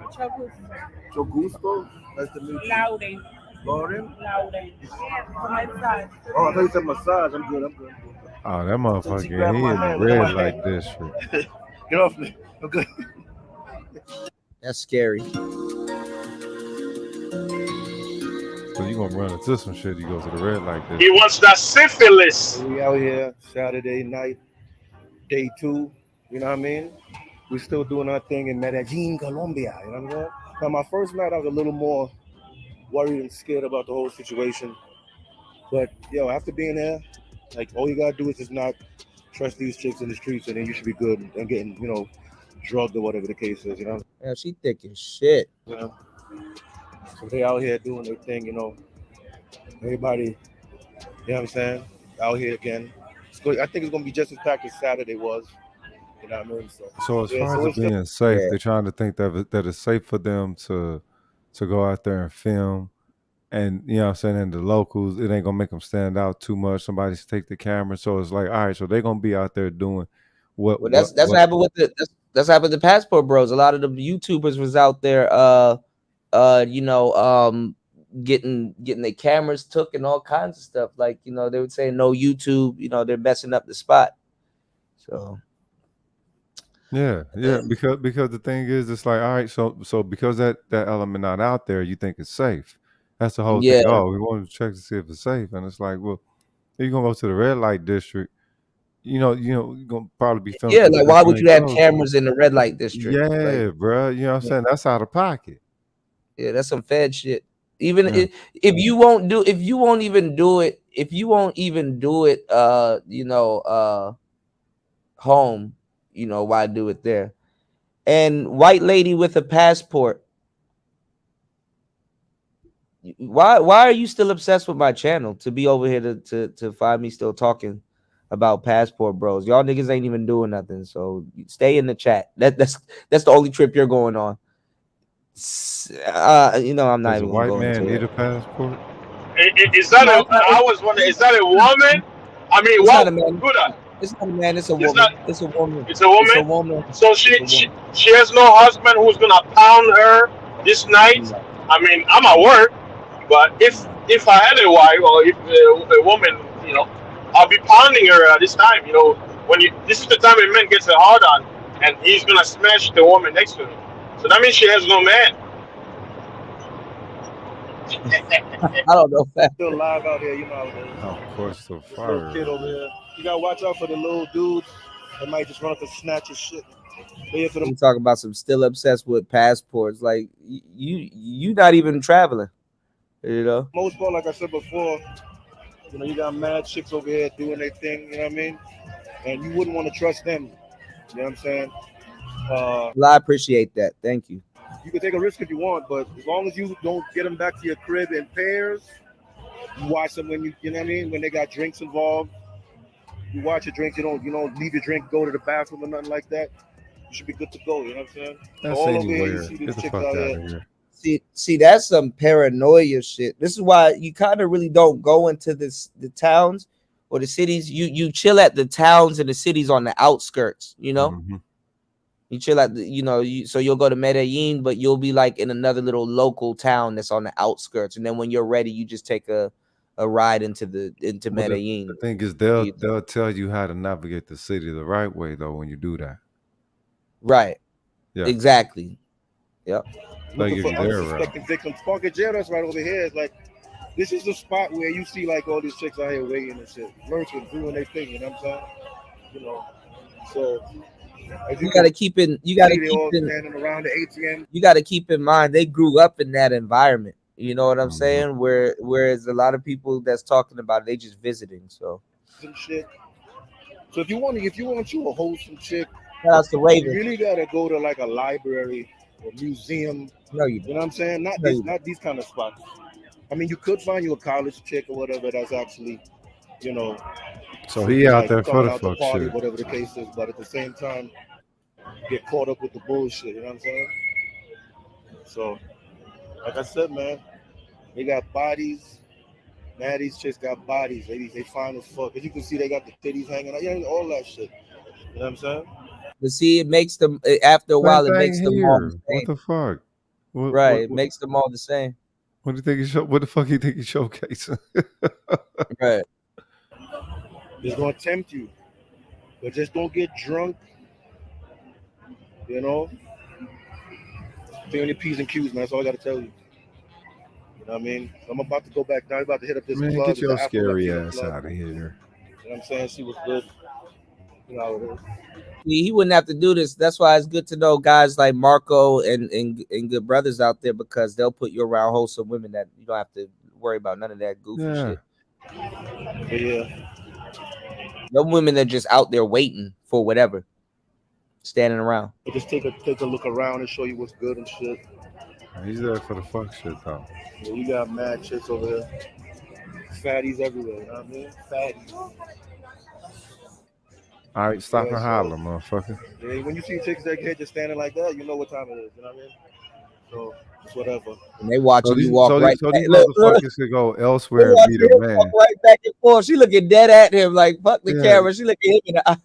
Q: Mucho gusto. Nice to meet you.
P: Lauren.
Q: Lauren?
P: Lauren. For my massage.
Q: Oh, I thought you said massage. I'm good.
D: Oh, that motherfucker, he in red like this.
Q: Get off me. I'm good.
C: That's scary.
D: So you gonna run into some shit, you go to the red like this.
I: He wants that syphilis.
Q: We out here Saturday night, day 2. You know what I mean? We're still doing our thing in Medellin, Colombia. You know what I'm saying? Now, my first night, I was a little more worried and scared about the whole situation. But, yo, after being there, like, all you got to do is just not trust these chicks in the streets, and then you should be good and getting, you know, drugged or whatever the case is, you know?
C: Yeah, she thick as shit.
Q: You know? So they out here doing their thing, you know. Everybody, you know what I'm saying? Out here again. I think it's going to be just as packed as Saturday was. You know what I mean?
D: So as far as it being safe, they're trying to think that it's safe for them to go out there and film and you know what I'm saying, and the locals, it ain't gonna make them stand out too much. Somebody's take the camera, so it's like, all right, so they're gonna be out there doing what
C: Well,
D: what
C: that's what
D: what.
C: happened with that's what happened to Passport Bros. A lot of the YouTubers was out there, you know, getting their cameras took and all kinds of stuff. Like, you know, they would say no YouTube. You know, they're messing up the spot. So
D: Yeah, yeah, because the thing is, it's like, all right, so because that element not out there, you think it's safe. That's the whole thing.
C: yeah,
D: Oh, we wanted to check to see if it's safe, and it's like, well, if you're gonna go to the red light district, you're gonna probably be feeling
C: yeah.
D: some
C: Like,
D: shit
C: why
D: you
C: would
D: ain't
C: you have
D: supposed to.
C: cameras in the red light district? Like,
D: Yeah, bro, you know what I'm
C: yeah,
D: saying? That's out of pocket.
C: yeah, that's some Fed shit. Even
D: Yeah.
C: if you won't do, if you won't even do it, if you won't even do it, you know, home, you know, why do it there? And white lady with a passport. Why are you still obsessed with my channel to be over here to find me still talking about Passport Bros? Y'all niggas ain't even doing nothing. So stay in the chat. That's the only trip you're going on. You know, I'm not
D: Does a
C: even gonna
D: white
C: go
D: man
C: into
D: need
C: it.
D: a passport?
I: Is that
C: No,
I: a? I was wondering, is that a woman? I mean,
C: it's not
I: wow,
C: a man.
I: good.
C: It's not a man. It's a
I: It's not.
C: woman. It's a woman.
I: It's a
C: It's a
I: woman.
C: woman.
I: So
C: It's
I: she
C: a
I: she
C: woman.
I: she has no husband who's gonna pound her this night.
C: No,
I: I mean, I'm at
C: no,
I: work, but
C: no.
I: if I had a wife or if a woman, you know, I'll be pounding her at this time. You know, when you this is the time a man gets a hard on, and he's gonna smash the woman next to him. So that means she has no man.
C: I don't know.
Q: Still live out here, you know how it is.
D: Of course, the
Q: This little
D: fire.
Q: kid over here. You gotta watch out for the little dudes. They might just run up and snatch your shit. But yeah, for the
C: We talk about some still obsessed with passports. Like, you not even traveling. You know.
Q: most part, like I said before, you know, you got mad chicks over here doing their thing, you know what I mean? And you wouldn't want to trust them. You know what I'm saying?
C: Well, I appreciate that. Thank you.
Q: You can take a risk if you want, but as long as you don't get them back to your crib in pairs, you watch them when you know what I mean? When they got drinks involved, you watch your drinks. You don't leave your drink, go to the bathroom or nothing like that. You should be good to go. You know what I'm saying? So
D: That's
Q: all over here, you
D: anywhere.
Q: see these
D: Get the
Q: chicks
D: fuck
Q: out
D: out
Q: here.
D: of here.
C: See, that's some paranoia shit. This is why you kind of really don't go into the towns or the cities. You chill at the towns and the cities on the outskirts. You know,
D: Mm-hmm.
C: you chill at so you'll go to Medellin, but you'll be like in another little local town that's on the outskirts. And then when you're ready, you just take a ride into
D: Well, the
C: Medellin.
D: thing is,
C: You-
D: they'll tell you how to navigate the city the right way though when you do that.
C: Right.
D: Yeah,
C: Exactly. Yep.
D: like
Q: Looking
D: if
Q: for
D: you're there, right?
Q: unsuspecting victims. Parker Jail, that's right over here. It's like this is the spot where you see like all these chicks out here waiting and shit, lurking, doing their thing. You know what I'm saying? You know, so as you
C: You
Q: can
C: gotta keep in. You gotta
Q: see, they
C: keep
Q: all
C: in.
Q: standing around the ATM.
C: You gotta keep in mind they grew up in that environment. You know what I'm
D: Mm-hmm.
C: saying? Whereas a lot of people that's talking about it, they just visiting. So
Q: Some shit. So if you want you a wholesome chick,
C: shout out to
Q: you
C: Raven.
Q: really gotta go to like a library or museum.
C: No, you
Q: You
C: don't.
Q: know what I'm saying? Not
C: No,
Q: these
C: you don't.
Q: not these kind of spots. I mean, you could find you a college chick or whatever that's actually, you know,
D: So he out
Q: like
D: there for
Q: coming
D: the
Q: out to
D: fuck
Q: party,
D: shit.
Q: whatever the case is. But at the same time, get caught up with the bullshit. You know what I'm saying? So, like I said, man, they got bodies. Now these chicks got bodies. They fine as fuck. As you can see, they got the titties hanging out. Yeah, all that shit. You know what I'm saying?
C: But see, it makes them after a
D: Same
C: while. It makes
D: thing
C: them all the
D: here. What
C: same.
D: the fuck? What
C: Right.
D: what
C: It
D: what,
C: makes them all the same.
D: what do you think he show? What the fuck you think he showcasing?
C: Right.
Q: It's gonna tempt you, but just don't get drunk. You know, stay on your p's and q's, man. That's all I gotta tell you. You know what I mean? I'm about to go back now. I'm about to hit up this
D: Man,
Q: club.
D: get
Q: It's an
D: your
Q: Afro
D: scary
Q: Latino
D: ass
Q: club.
D: out of here.
Q: You know what I'm saying? See what's good. You know how it is.
C: He wouldn't have to do this. That's why it's good to know guys like Marco and good brothers out there because they'll put you around wholesome women that you don't have to worry about none of that goofy
D: Yeah.
C: shit.
Q: But yeah,
C: No women that just out there waiting for whatever, standing around.
Q: but just take a look around and show you what's good and shit.
D: He's there for the fuck shit though.
Q: Yeah, you got mad chicks over here. Fatties everywhere, you know what I mean? Fatties.
D: All right, stop
Q: Yeah,
D: and
Q: so
D: holler, motherfucker.
Q: yeah, when you see chicks that get just standing like that, you know what time it is, you know what I mean? So it's whatever.
C: And they watching you walk
D: so
C: right
D: these
C: back. Look,
D: motherfuckers could go
C: they
D: elsewhere and be
C: watching
D: the
C: him walk
D: man.
C: right back and forth. She looking dead at him like fuck the
D: Yeah,
C: camera. She looking him in the eye.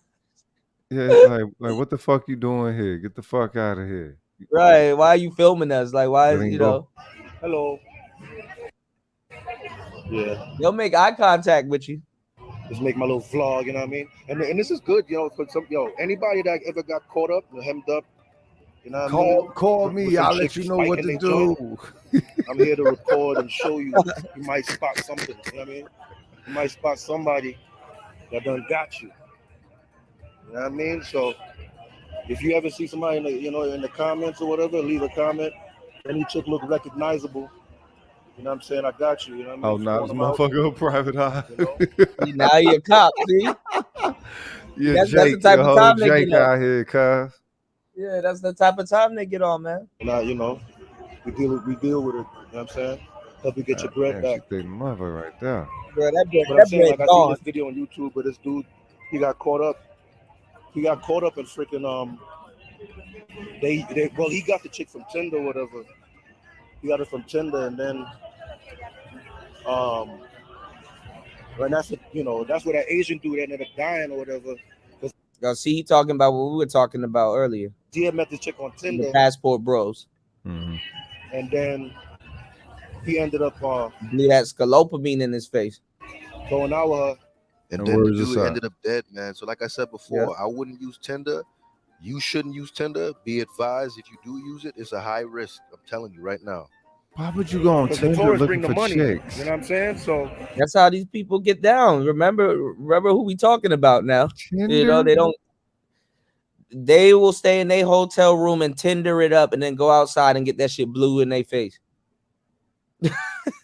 D: yeah. Like what the fuck you doing here? Get the fuck out of here,
C: Right? Why are you filming us? Like why is
D: gringo.
Q: Hello. Yeah.
C: they'll make eye contact with you.
Q: Just make my little vlog, you know what I mean? And this is good, for some anybody that ever got caught up, hemmed up, you know what I mean?
D: Call
Q: With
D: me.
Q: some
D: I'll let
Q: chicks
D: you know what
Q: fighting
D: to
Q: their joint.
D: do.
Q: I'm here to record and show you. You might spot something, you know what I mean? You might spot somebody that done got you. You know what I mean? So if you ever see somebody in the comments or whatever, leave a comment. Any chick look recognizable, you know what I'm saying? I got you, you know what I mean?
D: Oh, now
Q: Phone
D: this
Q: them out,
D: motherfucker a private eye.
Q: you know?
C: See, now you're a cop. See,
D: Yeah,
C: that's the
D: Jake,
C: type
D: your
C: of
D: whole
C: time they
D: Jake
C: get on.
D: out here, cuz.
C: Yeah, that's the type of time they get on, man.
Q: And we deal with it, you know what I'm saying? Help you get your bread
D: Damn, she
Q: back.
D: thick mother right there.
C: Bro,
Q: But I'm
C: that
Q: saying,
C: bread
Q: like, I seen
C: gone.
Q: this video on YouTube, but this dude, he got caught up. He got caught up in freaking he got the chick from Tinder or whatever. He got it from Tinder, and then and that's that's where that Asian dude ended up dying or whatever.
C: Y'all see, he talking about what we were talking about earlier.
Q: He had met the chick on Tinder,
C: The passport bros.
D: Mm-hmm.
Q: and then he ended up
C: blew that scalopamine in his face.
Q: going out with her.
L: And then the dude ended up dead, man. So like I said before, I wouldn't use Tinder. You shouldn't use Tinder. Be advised, if you do use it, it's a high risk. I'm telling you right now.
D: Why would you go on Tinder looking for chicks?
Q: You know what I'm saying? So
C: that's how these people get down. Remember who we talking about now.
D: Tinder?
C: You know, they will stay in their hotel room and Tinder it up and then go outside and get that shit blue in their face.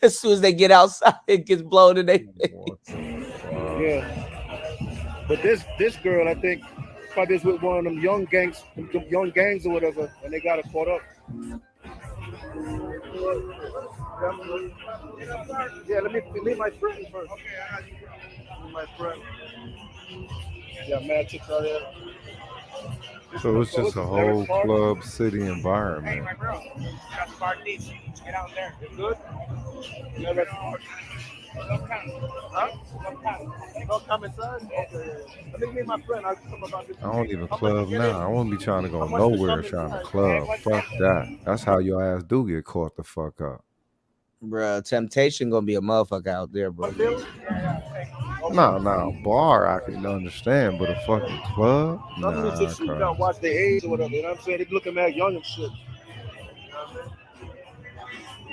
C: As soon as they get outside, it gets blown in their face.
Q: Yeah. But this girl, I think, probably is with one of them young gangs or whatever, and they got her caught up. Yeah, let me meet my friend first. Okay, I got you. Meet my friend. Yeah, mad chicks out here.
D: So it's just a whole club city environment.
K: Hey, my bro, got some bar deep. Get out there.
Q: You good? Never. Huh? Don't come inside? Okay. Let me meet my friend. I'll come about this.
D: I don't even club now. I won't be trying to go nowhere trying to club. Fuck that. That's how your ass do get caught the fuck up.
C: Bruh, temptation gonna be a motherfucker out there, bro.
D: Nah, bar I can understand, but a fucking club?
Q: Some of these chicks don't watch their age or whatever, you know what I'm saying? They looking mad young and shit.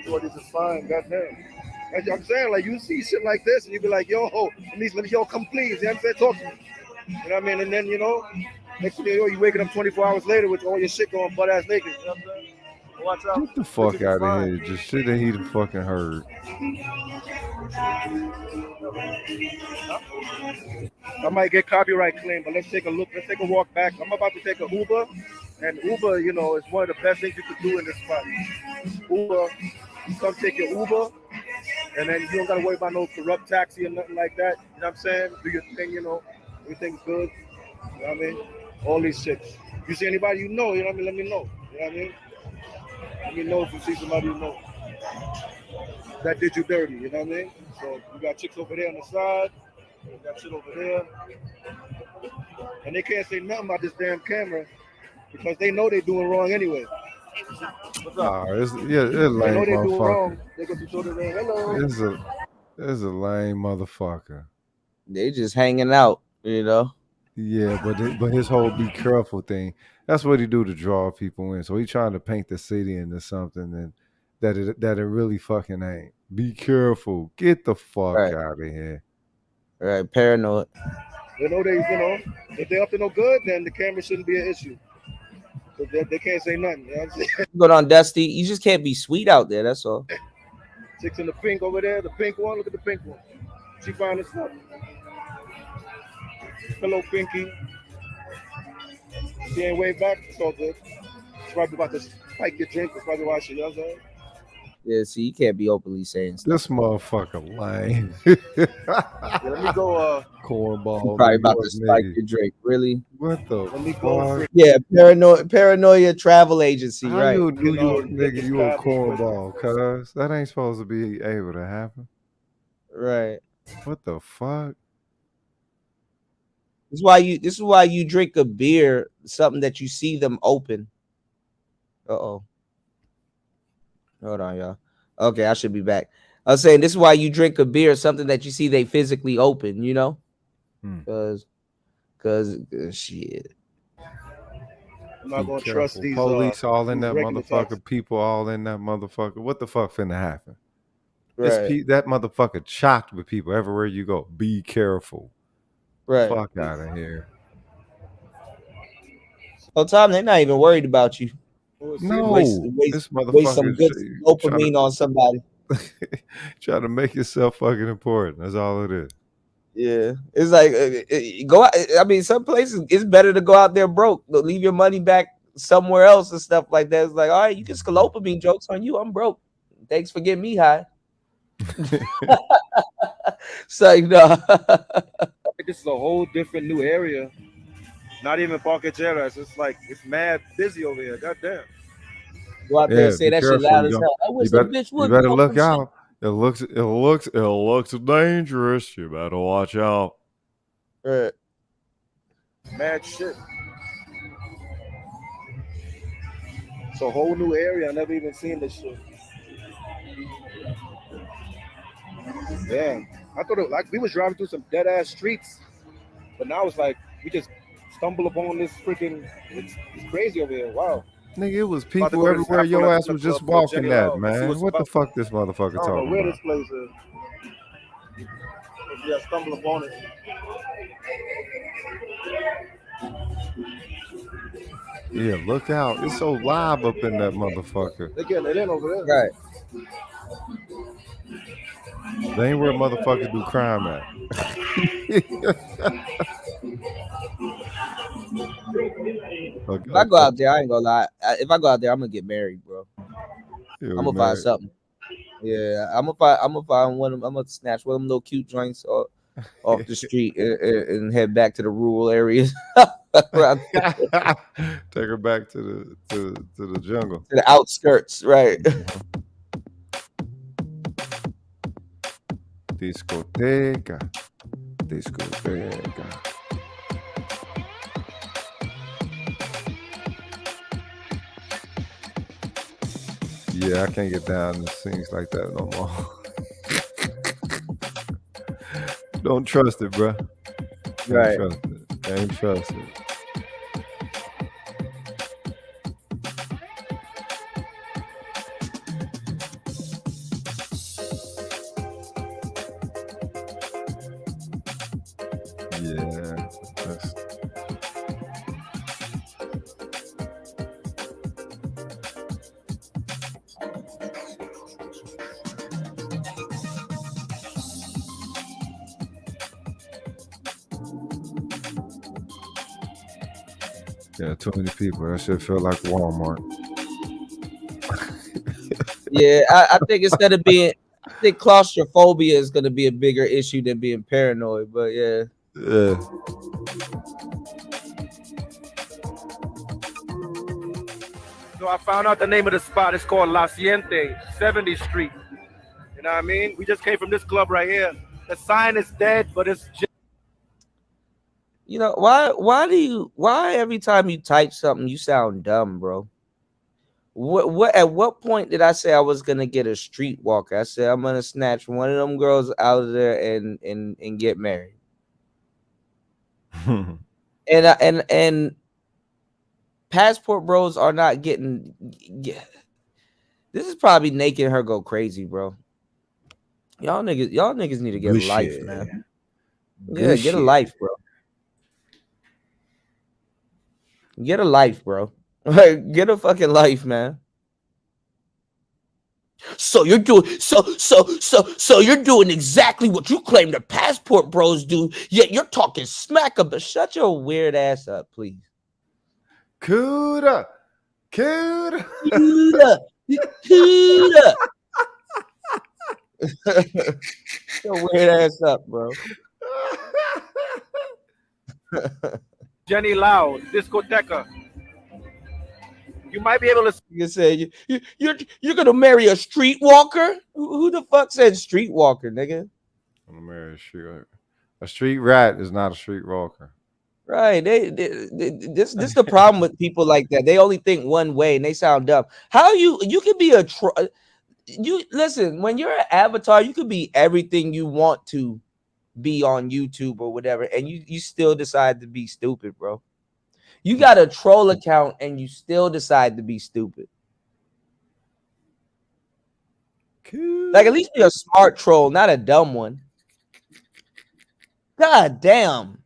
Q: What is fine, goddamn. That's what I'm saying, like you see shit like this and you be like, yo, let me come please, you know what I'm saying? Talk to me. You know what I mean? And then, next thing you know, you waking up 24 hours later with all your shit going butt ass naked. You know what I'm saying? Watch out.
D: Get the fuck out of here. Just shit that he fucking heard.
Q: I might get copyright claim, but let's take a look. Let's take a walk back. I'm about to take an Uber, and Uber, is one of the best things you could do in this spot. Uber, you come take your Uber, and then you don't gotta worry about no corrupt taxi or nothing like that. You know what I'm saying? Do your thing, everything's good. You know what I mean? All these chicks. You see anybody you know what I mean? Let me know. You know what I mean? Let me know if you see somebody you know that did you dirty, you know what I mean? So you got chicks over there on the side, you got shit over there, and they can't say nothing about this damn camera because they know they're doing wrong anyway. What's up?
D: It's
Q: they
D: lame
Q: know they're doing wrong.
D: motherfucker.
Q: They're gonna be told hello.
D: It's a lame motherfucker.
C: They just hanging out,
D: Yeah, but his whole be careful thing, that's what he do to draw people in. So he trying to paint the city into something and that it really fucking ain't. Be careful. Get the fuck out of here.
C: Right, paranoid.
Q: They know if they're up to no good, then the camera shouldn't be an issue. But they can't say nothing. You know what I'm saying?
C: Go down Dusty. You just can't be sweet out there. That's all.
Q: Chicks in the pink over there, the pink one. Look at the pink one. She fine as fuck. Hello, Pinky. She ain't way back. It's all good. She's probably about to spike your drink. That's probably why she does that.
C: Yeah, see, you can't be openly saying stuff.
D: This motherfucker lame.
Q: Yeah, let me go.
C: You
D: Cornball
C: probably
D: New
C: about
D: York
C: to spike
D: nigga.
C: your drink. Really?
D: What the
Q: Let me go.
D: fuck?
C: Yeah, paranoia travel agency,
D: How
C: right?
D: you a New York
Q: Get
D: nigga?
Q: this
D: You a
Q: cab real quick.
D: cornball, cuz that ain't supposed to be able to happen.
C: Right.
D: What the fuck?
C: This is why you drink a beer, something that you see them open. Uh-oh. Hold on, y'all. Okay, I should be back. I was saying this is why you drink a beer, something that you see they physically open, you know? Cause shit.
Q: I'm not
D: Be
Q: gonna trust
D: careful.
Q: these
D: Police all in that
Q: regular
D: motherfucker.
Q: taxis.
D: People all in that motherfucker. What the fuck finna happen?
C: Right.
D: That motherfucker chocked with people everywhere you go. Be careful.
C: Right.
D: Fuck out of here.
C: Whole time they're not even worried about you.
D: No, this
C: Waste some
D: motherfucker
C: good
D: try
C: dopamine on somebody.
D: try to make yourself fucking important. That's all it is.
C: Yeah, it's like go out. I mean, some places it's better to go out there broke. Leave your money back somewhere else and stuff like that. It's like, all right, you can scalopamine jokes on you. I'm broke. Thanks for getting me high. So you know,
Q: This is a whole different new area. Not even Parquejeras. It's like it's mad busy over here. Goddamn.
C: go out there and
D: Yeah,
C: say
D: be
C: that shit
D: careful.
C: loud as hell. I wish a bitch
D: You
C: would
D: better
C: talk
D: look
C: some shit.
D: out. It looks dangerous. You better watch out.
C: Right.
Q: Mad shit. It's a whole new area. I never even seen this shit. Yeah. I thought it, like we was driving through some dead ass streets, but now it's like we just stumble upon this freaking. It's crazy over here. Wow.
D: Nigga, it was
Q: About to
D: people
Q: go to this
D: everywhere.
Q: Afro
D: Your ass
Q: Latina
D: was just
Q: club called
D: walking
Q: Jenny
D: that,
Q: Lau. Let's see
D: man.
Q: what's
D: What the
Q: about.
D: fuck this
Q: I
D: motherfucker
Q: don't know
D: talking
Q: where
D: about?
Q: this place is. Maybe I stumbled upon it.
D: Yeah, look out. It's so live up in that motherfucker.
Q: They getting it in over there.
C: Right.
D: They ain't where motherfuckers do crime at.
C: If I go out there, I ain't gonna lie. If I go out there, I'm gonna get married, bro.
D: Yeah,
C: I'm
D: we
C: gonna find
D: married.
C: something. Yeah, I'm gonna find one. I'm gonna snatch one of them little cute joints off the street and head back to the rural areas. Around
D: Take her back to the jungle.
C: to the outskirts, right?
D: Discoteca. Yeah, I can't get down to things like that no more. Don't trust it, bro.
C: Right.
D: Can't trust it. Yeah. Yeah, too many people. That shit feel like Walmart.
C: Yeah, I think instead of being, I think claustrophobia is gonna be a bigger issue than being paranoid. But yeah.
D: Yeah.
Q: So I found out the name of the spot. It's called La Ciente, 70th Street. You know what I mean? We just came from this club right here. The sign is dead, but it's just.
C: You know why every time you type something you sound dumb, bro? What at what point did I say I was gonna get a streetwalker? I said I'm gonna snatch one of them girls out of there and get married. and passport bros are not getting. This is probably making her go crazy, bro. Y'all niggas need to get a life, man. Yeah, get a life, bro. Get a life, bro. Get a fucking life, man. So you're doing so you're doing exactly what you claim the passport bros do, yet you're talking smack about. Shut your weird ass up, please.
D: Cuda.
C: Cuda. Your weird ass up, bro.
Q: Jenny Lau, discoteca. You might be able to.
C: You say you're gonna marry a streetwalker? Who the fuck said streetwalker, nigga?
D: I'm gonna marry a street rat is not a street walker.
C: Right. This the problem with people like that. They only think one way and they sound dumb. How you can be you listen, when you're an avatar, you could be everything you want to be on YouTube or whatever, and you still decide to be stupid, bro. You got a troll account and you still decide to be stupid. Like, at least be a smart troll, not a dumb one. God damn.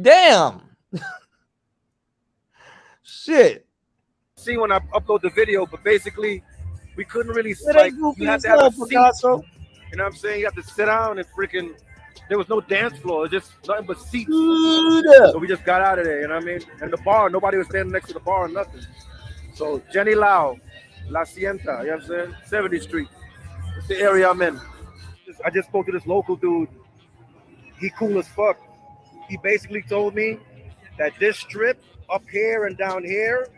C: Damn. Shit.
Q: See when I upload the video, but basically we couldn't really you have to have a seat. You know what I'm saying? You have to sit down and freaking. There was no dance floor. It was just nothing but seats. So we just got out of there. You know what I mean? And the bar, nobody was standing next to the bar or nothing. So Jenny Lau, La Cienta. You know what I'm saying? 70th Street. It's the area I'm in. I just spoke to this local dude. He cool as fuck. He basically told me that this strip up here and down here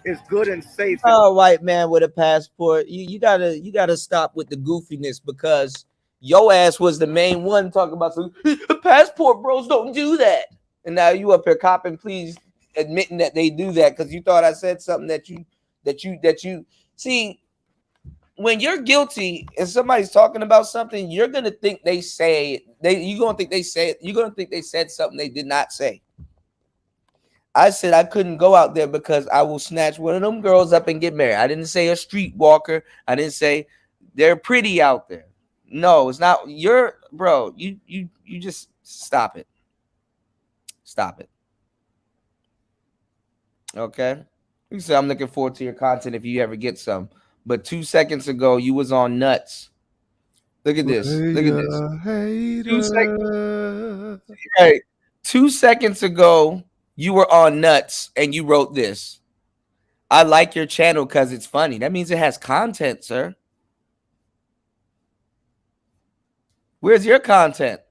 Q: is good and safe.
C: Oh, white man with a passport. You gotta stop with the goofiness, because your ass was the main one talking about some passport bros don't do that. And now you up here copping, please admitting that they do that because you thought I said something that you see. When you're guilty and somebody's talking about something, you're gonna think they said something they did not say. I said I couldn't go out there because I will snatch one of them girls up and get married. I didn't say a streetwalker. I didn't say they're pretty out there. No, it's not. You're, bro. You just stop it. Stop it. Okay. You say I'm looking forward to your content if you ever get some. But 2 seconds ago, you was on nuts. Look at this. Look at this. 2 seconds. Right. 2 seconds ago, you were on nuts and you wrote this. I like your channel because it's funny. That means it has content, sir. Where's your content?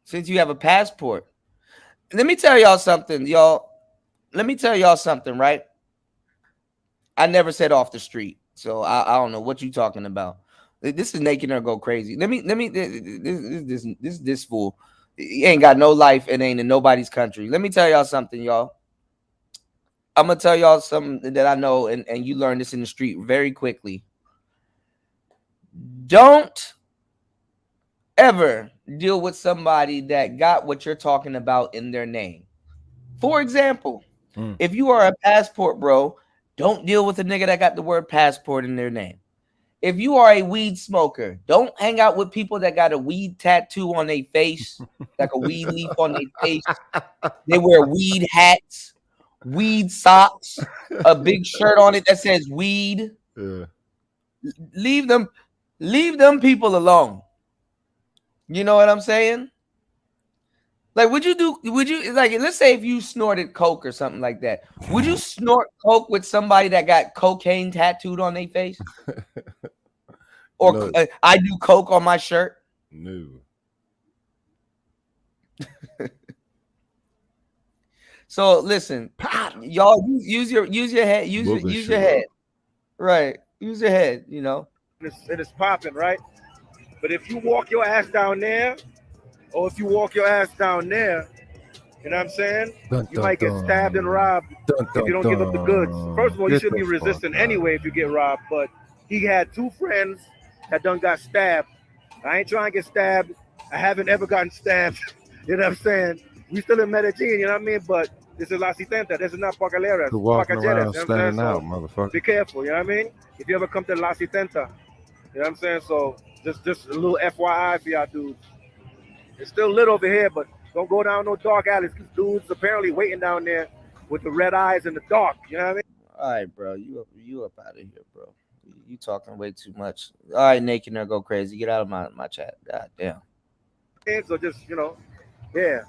C: Since you have a passport. Let me tell y'all something, y'all. Let me tell y'all something, right? I never said off the street. So I don't know what you talking about. This is making her go crazy. This fool. He ain't got no life and ain't in nobody's country. Let me tell y'all something, y'all. I'm gonna tell y'all something that I know, and you learn this in the street very quickly. Don't ever deal with somebody that got what you're talking about in their name. For example, if you are a passport bro, don't deal with a nigga that got the word passport in their name. If you are a weed smoker, don't hang out with people that got a weed tattoo on their face, like a weed leaf on their face. They wear weed hats, weed socks, a big shirt on it that says weed.
D: Yeah.
C: Leave them people alone. You know what I'm saying? Like, would you like, let's say if you snorted coke or something like that, would you snort coke with somebody that got cocaine tattooed on their face? Or no. I do coke on my shirt?
D: No.
C: So listen, y'all use your head, use your head. Right. Use your head, you know.
Q: It's popping, right? But if you walk your ass down there, or if you walk your ass down there, you know what I'm saying? You might get stabbed and robbed if you don't give up the goods. First of all, you shouldn't be resisting anyway if you get robbed. But he had two friends that done got stabbed. I ain't trying to get stabbed. I haven't ever gotten stabbed. You know what I'm saying? We still in Medellin, you know what I mean? But this is La Citenta. This is not Pacaleras.
D: Walking around,
Q: you know
D: standing out, motherfucker.
Q: Be careful, you know what I mean? If you ever come to La Citenta, you know what I'm saying? So just a little FYI for y'all dudes. It's still lit over here, but don't go down no dark alleys. Dudes apparently waiting down there with the red eyes in the dark. You know what I mean?
C: All right, bro. You up out of here, bro. You talking way too much. All right, Naked Nerd, go crazy. Get out of my chat. God damn.
Q: So just, you know, yeah.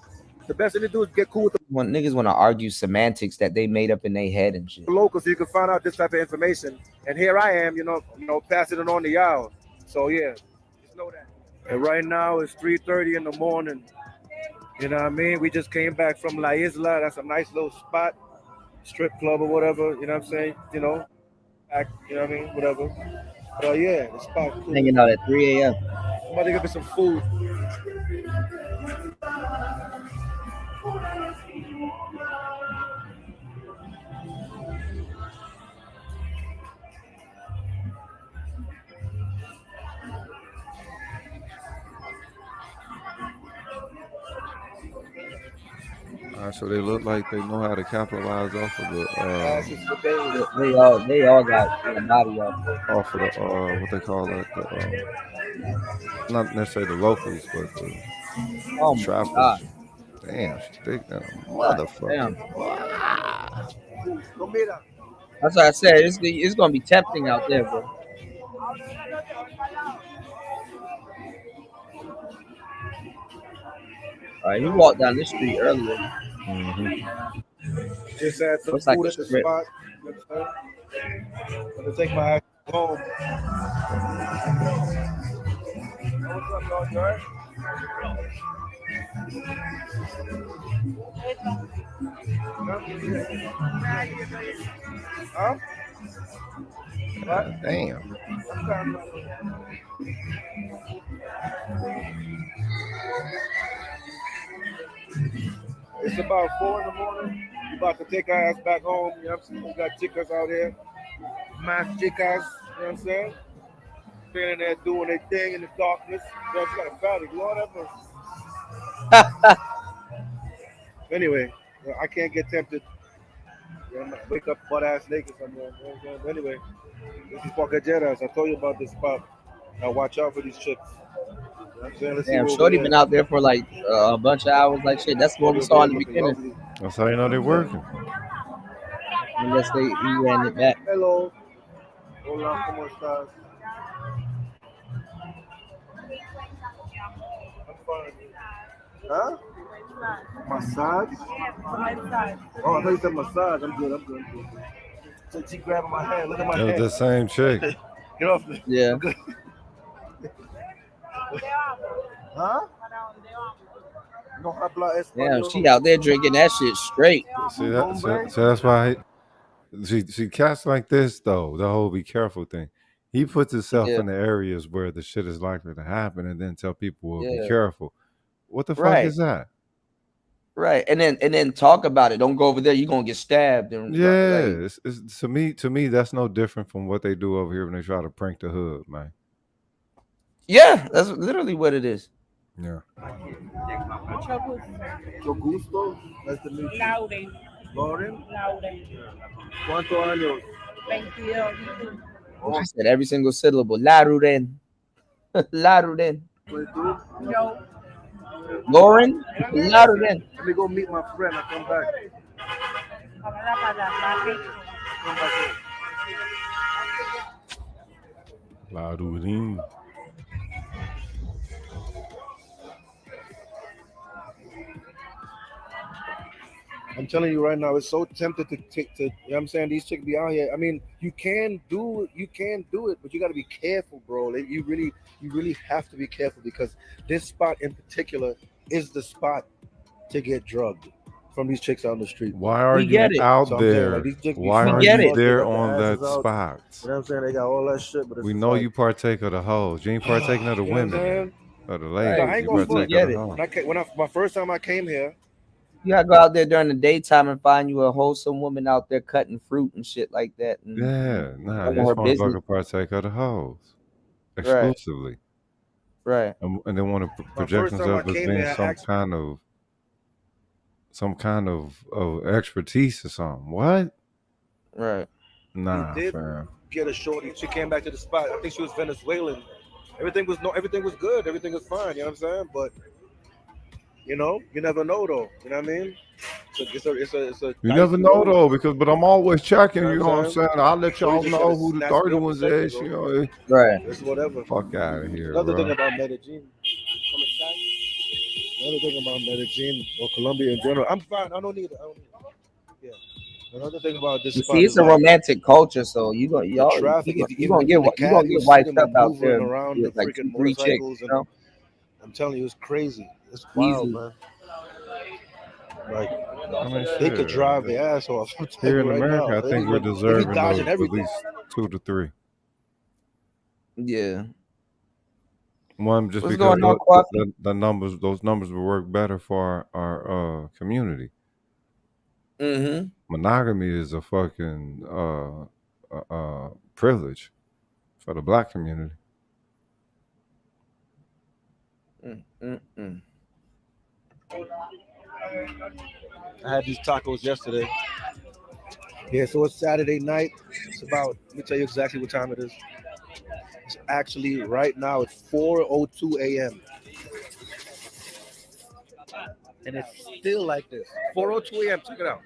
Q: The best thing to do is get cool with
C: when niggas want to argue semantics that they made up in their head and shit.
Q: The local, so you can find out this type of information. And here I am, you know, passing it on to y'all. So yeah, just know that. And right now it's 3:30 in the morning. You know what I mean? We just came back from La Isla. That's a nice little spot, strip club or whatever. You know what I'm saying? You know, act. You know what I mean? Whatever. But yeah, the spot cool.
C: Hanging out at 3 a.m.
Q: I'm about to get me some food.
D: So they look like they know how to capitalize off of
C: They all got body off there.
D: off of the what they call it, not necessarily the locals, but the
C: Oh my
D: trappers.
C: god.
D: Damn, she thick than a
C: God
D: motherfucker.
C: damn. That's what I said. It's gonna be tempting out there, bro. All right, he walked down this street earlier.
Q: Just had some
C: Looks like
Q: food
C: a
Q: at the
C: strip.
Q: spot. I'm gonna take my ass home. What's up, dog? You all right? Huh? What?
D: Damn.
Q: It's about 4 in the morning. We about to take our ass back home. You know what I'm saying? We got chicas out here. Mass chicas. You know what I'm saying? Standing there doing their thing in the darkness. You know, she got a fatty. Lord have mercy. Anyway, I can't get tempted. You know, wake up butt ass naked somewhere. You know what I'm saying? Anyway, this is Pocajeras. I told you about this spot. Now watch out for these chicks. You know what I'm saying? Let's
C: Damn,
Q: see
C: Shorty been out there for like a bunch of hours, like shit. That's what we saw in the beginning.
D: That's how you know they're working.
C: Unless he ran it back.
Q: Hello. Hola, ¿cómo estás? Huh? Massage? Oh, I thought you said massage. I'm good. So she grabbing my hand. Look at my
D: It was
Q: hand.
D: the same chick.
Q: Get off me.
C: Yeah.
Q: Huh? No habla
C: Damn,
Q: español.
C: she out there drinking that shit straight.
D: See that? So that's why. See, cats like this though. The whole be careful thing. He puts himself in the areas where the shit is likely to happen, and then tell people, "Well, be careful." What the fuck is that?
C: Right, and then talk about it. Don't go over there. You're gonna get stabbed. And
D: Yeah,
C: like,
D: it's to me that's no different from what they do over here when they try to prank the hood, man.
C: yeah, that's literally what it is.
D: Yeah.
Q: Mucho gusto. Nice to meet you.
O: Lauren.
Q: Lauren.
O: Lauren.
Q: ¿Cuántos años?
O: 22.
C: I said every single syllable. Laruren. Laruren.
O: No.
C: Lauren. Laruren.
Q: Let me go meet my friend. I come back. Come back.
D: Larurin.
Q: I'm telling you right now, it's so tempted to you know what I'm saying? These chicks be out here. I mean, you can do it, but you got to be careful, bro. You really have to be careful because this spot in particular is the spot to get drugged from these chicks out on the street.
D: Why are you out there? Why are you there on that spot?
Q: You know what I'm saying? They got all that shit, but
D: We know you partake of the hoes. You ain't partaking of the women or the ladies.
Q: I ain't
D: You
Q: gonna
D: partake
Q: get
D: of
Q: it.
D: the hoes.
Q: My first time I came here,
C: You gotta go out there during the daytime and find you a wholesome woman out there cutting fruit and shit like that. And
D: Yeah, nah,
C: her
D: this
C: business.
D: motherfucker partake of the hoes exclusively,
C: right?
D: And they want to project themselves as being some kind of expertise or something. What?
C: Right.
D: Nah,
Q: did
D: fam.
Q: get a shorty. She came back to the spot. I think she was Venezuelan. Everything was good. Everything was fine. You know what I'm saying? But you know, you never know though. You know what I mean? It's a
D: You never know though, but I'm always checking. You know what I'm saying? I'll let
Q: So
D: y'all
Q: you just
D: know
Q: gotta
D: who the
Q: snatch
D: 30
Q: me up
D: ones
Q: a second,
D: is.
Q: bro.
D: You know,
C: right?
Q: It's whatever.
D: Fuck out of here,
Q: Another
D: bro.
Q: thing about Medellin. Another thing about Medellin or Colombia in general. I'm fine. I don't need it. Yeah. Another thing about this
C: You see,
Q: spot
C: it's
Q: is
C: a
Q: like
C: romantic culture, so
Q: the traffic.
C: you
Q: Even
C: gonna
Q: if you're
C: get
Q: in the
C: you
Q: cab,
C: gonna
Q: you'll
C: get
Q: see
C: wiped
Q: them
C: up out
Q: maneuvering
C: there
Q: around the
C: with like
Q: freaking
C: 2, 3 chicks,
Q: motorcycles,
C: you
Q: and
C: know,
Q: I'm telling you, it's crazy. It's wild,
C: easy.
Q: man. Like
D: I mean,
Q: they could
D: shit.
Q: drive their ass off. I'm telling
D: Here
Q: you
D: in
Q: right now.
D: America, I think we're
Q: They be
D: deserving
Q: dodging
D: of at
Q: everything.
D: least 2 to 3.
C: Yeah.
D: One, just
C: What's
D: because
C: going on, Coffee?
D: those numbers will work better for our community.
C: Mm-hmm.
D: Monogamy is a fucking privilege for the black community.
C: Mm-mm-mm.
Q: I had these tacos yesterday. Yeah, so it's Saturday night. It's about. Let me tell you exactly what time it is. It's actually right now. It's 4:02 a.m. and it's still like this. 4:02 a.m. Check it out.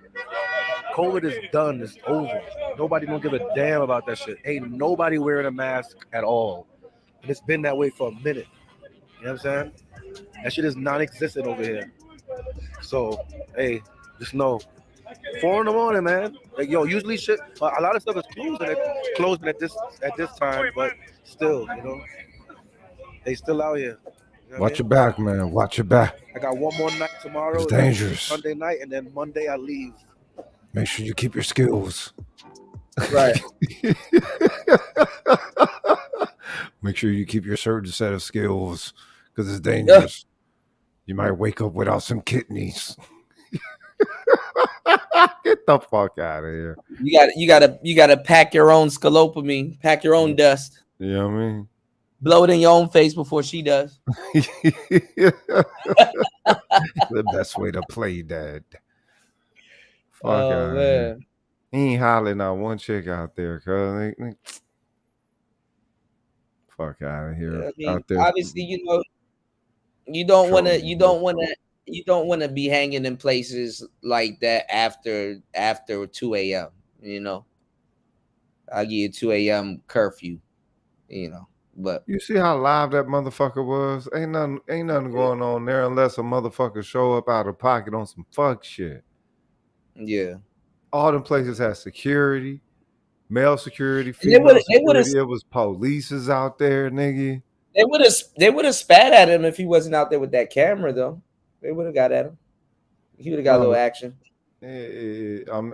Q: COVID is done. It's over. Nobody don't give a damn about that shit. Ain't nobody wearing a mask at all. And it's been that way for a minute. You know what I'm saying? That shit is non-existent over here. So, hey, just know, 4 in the morning, man. Like, yo, usually shit. A lot of stuff is closing at this time, but still, they still out here. You know what I
D: Watch
Q: mean?
D: your back, man. Watch your back.
Q: I got one more night tomorrow.
D: It's
Q: And then
D: dangerous.
Q: Sunday night, and then Monday I leave.
D: Make sure you keep your skills.
C: Right.
D: Make sure you keep your certain set of skills because it's dangerous. You might wake up without some kidneys. Get the fuck out of here.
C: You gotta pack your own scalopamine, pack your own dust.
D: You know what I mean?
C: Blow it in your own face before she does.
D: The best way to play that. Fuck
C: Oh
D: out of here.
C: man.
D: He ain't hollering out one chick out there, cuz. Fuck out of here.
C: I mean,
D: Out there.
C: obviously, you don't want to
D: trolling
C: you
D: the
C: don't want to you don't want to be hanging in places like that after 2 a.m. I'll give you 2 a.m. curfew, but
D: You see how live that motherfucker was? Ain't nothing going on there unless a motherfucker show up out of pocket on some fuck shit.
C: yeah.
D: All them places had security, male security,
C: And they
D: female
C: would have
D: security. It was polices out there, nigga.
C: they would have spat at him if he wasn't out there with that camera though. They would have got at him. He would have got a
D: No,
C: little
D: but
C: action.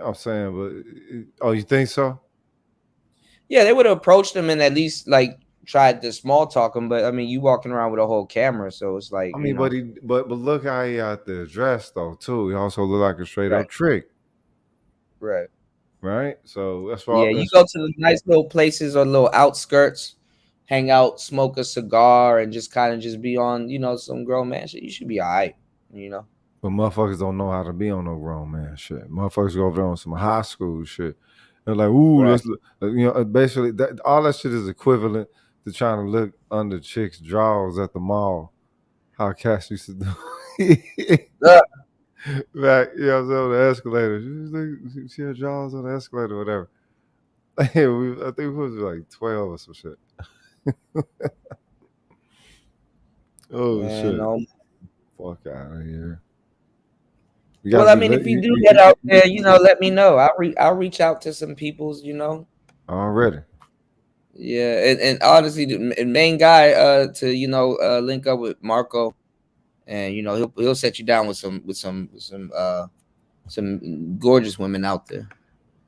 D: I'm saying, but oh, you think so?
C: Yeah, they would have approached him and at least like tried to small talk him. But I mean, you walking around with a whole camera, so it's like
D: I mean, but look how he out there dressed though too. He also look like a straight
C: Right.
D: up trick,
C: right.
D: right? So that's why.
C: Yeah, you go to the nice little places or little outskirts, hang out, smoke a cigar, and just kind of just be on, some grown man shit. You should be all right,
D: But motherfuckers don't know how to be on no grown man shit. Motherfuckers go over there on some high school shit. They're like, ooh,
C: Right.
D: basically all that shit is equivalent to trying to look under chicks' drawers at the mall. How cats used to do. Right, you know what I'm saying, on the escalator. She had drawers on the escalator or whatever. I think we was like 12 or some shit. Oh,
C: Man,
D: shit.
C: no.
D: Fuck out of here.
C: Well, I mean, if you do that out there, let me know. I'll reach out to some peoples,
D: Already.
C: Yeah, and honestly, the main guy to link up with Marco, and he'll set you down with some gorgeous women out there.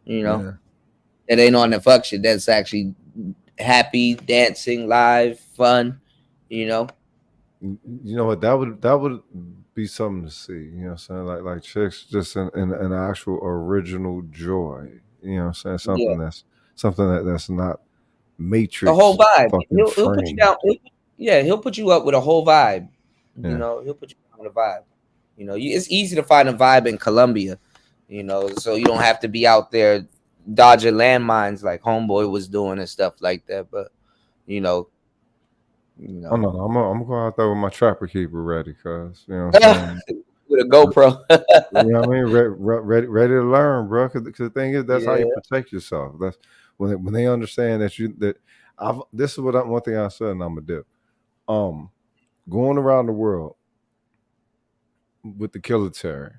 D: Yeah.
C: It ain't on the fuck shit. That's actually happy, dancing, live, fun.
D: You know what? That would be something to see. You know what I'm saying? Like chicks just in actual original joy. You know what I'm saying? Something that's not Matrix.
C: The whole vibe.
D: Fucking
C: He'll put you
D: frame.
C: down. He'll put you up with a whole vibe.
D: Yeah.
C: He'll put you down with a vibe. It's easy to find a vibe in Colombia. So you don't have to be out there dodging landmines like Homeboy was doing and stuff like that. But
D: Oh no, I'm gonna go out there with my trapper keeper ready, cause you know what I'm saying.
C: With a GoPro.
D: You know what I mean? Ready to learn, bro. Because the thing is, that's how you protect yourself. That's when they understand that this is one thing I said, and I'm gonna do. Going around the world with the military,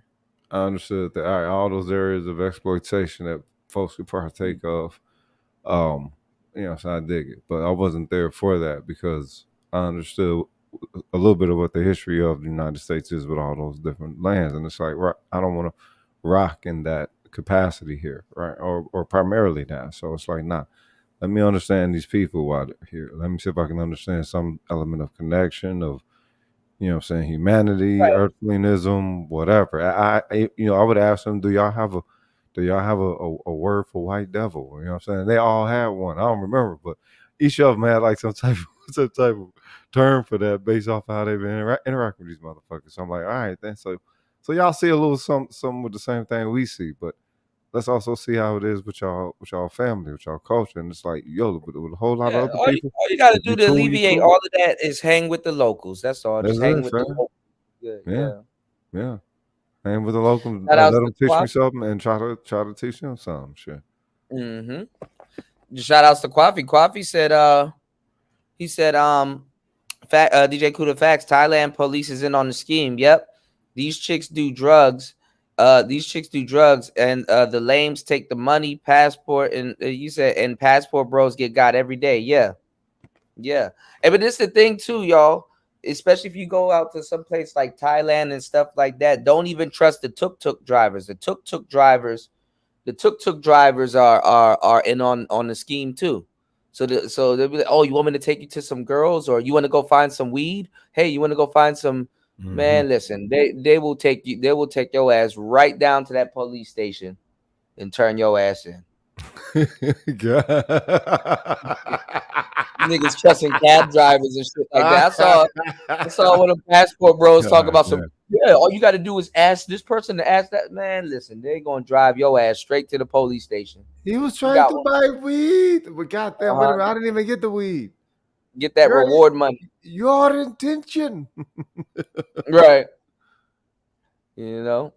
D: I understood that. All right, all those areas of exploitation that folks could partake of. So I dig it, but I wasn't there for that because I understood a little bit of what the history of the United States is with all those different lands, and it's like, right, I don't want to rock in that capacity here, right, or primarily that. So it's like, nah, let me understand these people while they're here. Let me see if I can understand some element of connection of, humanity, earthlinism, whatever. I would ask them, do y'all have a word for white devil? You know what I'm saying? They all had one. I don't remember, but each of them had like some type of some type of term for that based off of how they've been interacting with these motherfuckers. So I'm like, all right, then. So y'all see a little some with the same thing we see, but let's also see how it is with y'all family, with y'all culture. And it's like, yo, with a whole lot of
C: Yeah,
D: other
C: all
D: people,
C: you gotta
D: if
C: do
D: you
C: to
D: cool, you
C: alleviate
D: cool.
C: all of that is hang with the locals. That's all.
D: That's
C: Just hang
D: it,
C: with the
D: fam.
C: locals. Good,
D: Yeah,
C: yeah.
D: yeah. And with the locals,
C: Shout
D: let
C: outs
D: them
C: to
D: teach me
C: Quafi.
D: something and try to teach them something. Shit.
C: Shout outs to Quafi. Quafi said, he said, DJ Kuda facts. Thailand police is in on the scheme. Yep, these chicks do drugs. And the lames take the money, passport, and you said, and passport bros get got every day. Yeah, yeah. And but this the thing too, y'all. Especially if you go out to some place like Thailand and stuff like that, don't even trust the tuk-tuk drivers. The tuk-tuk drivers are in on the scheme too. So they'll be like, oh, you want me to take you to some girls, or you want to go find some weed? Hey, you want to go find some man? Listen, they will take you. They will take your ass right down to that police station and turn your ass in. Niggas trusting cab drivers and shit like that. I saw one of the passport bros talk
D: God
C: about some.
D: damn.
C: Yeah, all you got to do is ask this person to ask that man. Listen, they're gonna drive your ass straight to the police station.
D: He was
C: You
D: trying
C: got
D: to
C: one.
D: buy weed, but goddamn, wait a
C: Uh-huh.
D: minute, I didn't even get the weed.
C: Get that reward money,
D: Your intention.
C: right? You know.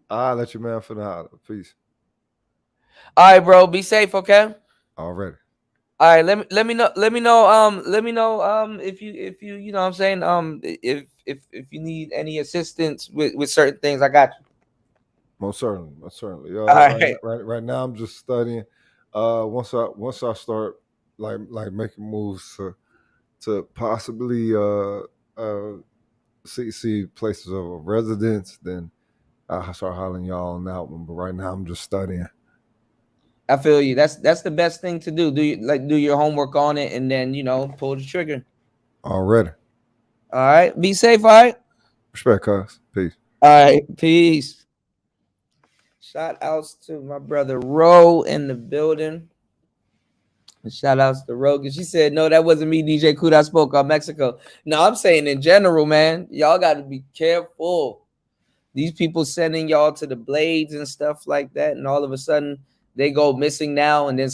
D: I'll let you man for the holler. Peace.
C: All right, bro. Be safe, okay?
D: Already.
C: All right. Let me know if you you know what I'm saying if you need any assistance with certain things, I got you.
D: Most certainly, most certainly.
C: All
D: Right,
C: right.
D: right now, I'm just studying. Once I start like making moves to possibly see places of residence, then I'll start hollering y'all on that one. But right now, I'm just studying.
C: I feel you. That's the best thing to do. Do your homework on it, and then pull the trigger.
D: Already.
C: All right. Be safe. All right.
D: Respect, cuz. Peace.
C: All right. Peace. Shout outs to my brother Ro in the building. Shout outs to Rogan. She said, no, that wasn't me, DJ Kuda. I spoke on Mexico. No, I'm saying in general, man. Y'all got to be careful. These people sending y'all to the blades and stuff like that, and all of a sudden they go missing now, and then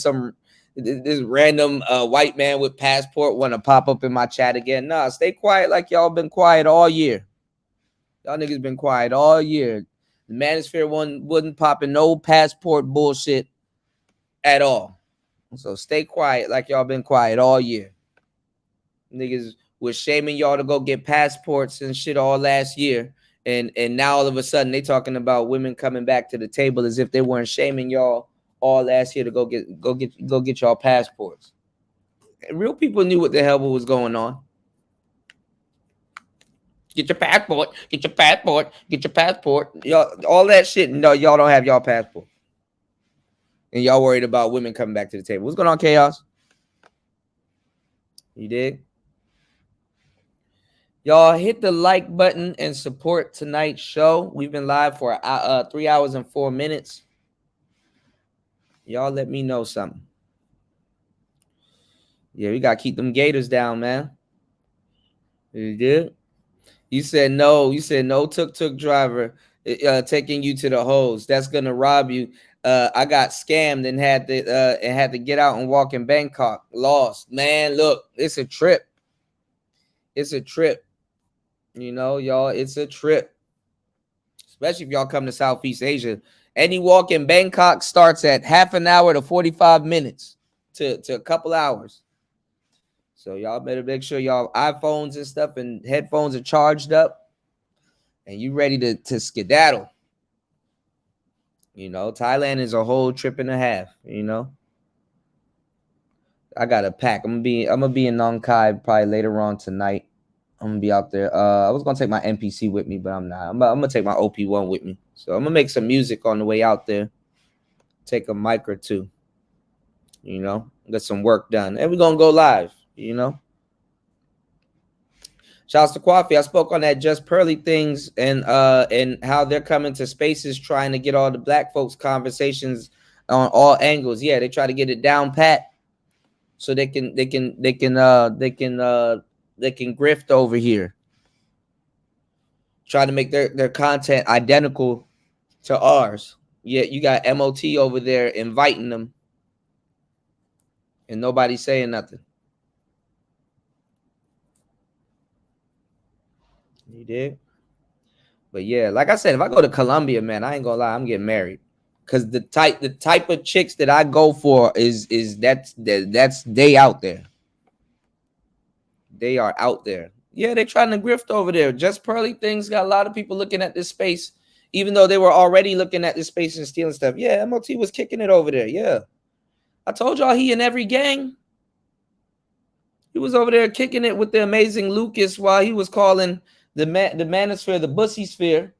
C: this random white man with passport want to pop up in my chat again. Nah, stay quiet like y'all been quiet all year. Y'all niggas been quiet all year. The Manosphere one wasn't popping no passport bullshit at all. So stay quiet like y'all been quiet all year. Niggas was shaming y'all to go get passports and shit all last year. And now all of a sudden they talking about women coming back to the table as if they weren't shaming y'all all last year to go get y'all passports. And real people knew what the hell was going on. Get your passport, get your passport, get your passport. Y'all, all that shit. No, y'all don't have y'all passport. And y'all worried about women coming back to the table. What's going on, Chaos? You did? Y'all hit the like button and support tonight's show. We've been live for 3 hours and 4 minutes. Y'all let me know something. Yeah, we got to keep them gators down, man. You did? You said no. You said no tuk-tuk driver taking you to the hose. That's going to rob you. I got scammed and had to get out and walk in Bangkok. Lost. Man, look, it's a trip. It's a trip. Y'all, it's a trip. Especially if y'all come to Southeast Asia. Any walk in Bangkok starts at half an hour to 45 minutes to a couple hours. So y'all better make sure y'all iPhones and stuff and headphones are charged up and you ready to skedaddle. Thailand is a whole trip and a half. I got to pack. I'm gonna be in Nong Khai probably later on tonight. I'm gonna be out there. I was gonna take my NPC with me, but I'm not. I'm gonna take my OP1 with me. So I'm gonna make some music on the way out there. Take a mic or two. Get some work done, and we're gonna go live. Shouts to Coffee. I spoke on that Just Pearly things and how they're coming to spaces trying to get all the black folks conversations on all angles. Yeah, they try to get it down pat so they can grift over here. Try to make their content identical to ours. Yeah, you got MOT over there inviting them and nobody's saying nothing. You did? But yeah, like I said, if I go to Colombia, man, I ain't gonna lie, I'm getting married. Cause the type of chicks that I go for is that's they out there. They are out there. Yeah, they're trying to grift over there. Just Pearly things got a lot of people looking at this space, even though they were already looking at this space and stealing stuff. Yeah, MOT was kicking it over there. Yeah. I told y'all he in every gang. He was over there kicking it with the amazing Lucas while he was calling the manosphere the bussy sphere.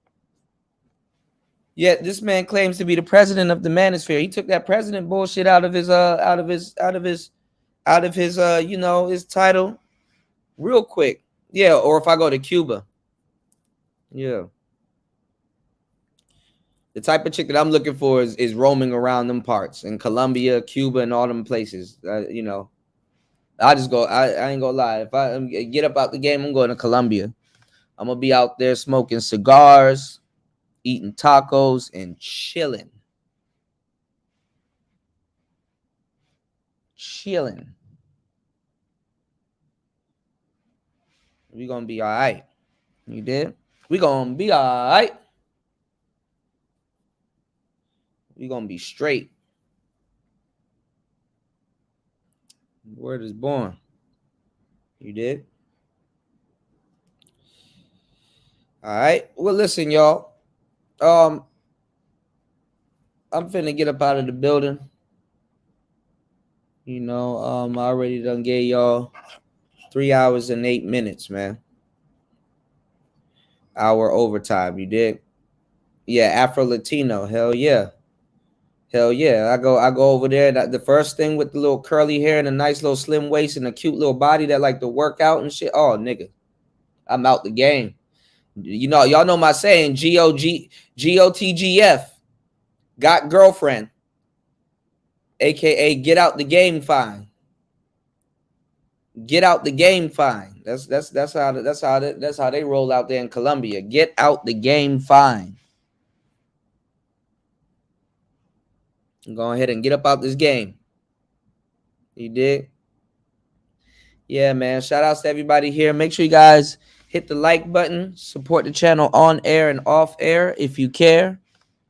C: Yet this man claims to be the president of the manosphere. He took that president bullshit out of his his title real quick. Yeah, or if I go to Cuba. Yeah. The type of chick that I'm looking for is roaming around them parts in Colombia, Cuba, and all them places. I just go. I ain't gonna lie. If I get up out the game, I'm going to Colombia. I'm gonna be out there smoking cigars, eating tacos, and chilling. We gonna be all right. You did? We gonna be all right. We gonna be straight. Word is born. You did? All right. Well, listen, y'all. I'm finna get up out of the building. I already done gave y'all 3 hours and 8 minutes, man. Hour overtime. You did? Yeah, Afro Latino. Hell yeah. Hell yeah. I go over there. The first thing with the little curly hair and a nice little slim waist and a cute little body that like to work out and shit. Oh, nigga. I'm out the game. Y'all know my saying, GOTGF. Got girlfriend. AKA get out the game fine. Get out the game fine. That's how they roll out there in Colombia. Get out the game fine. Go ahead and get up out this game. You did? Yeah, man. Shout outs to everybody here. Make sure you guys hit the like button. Support the channel on air and off air if you care.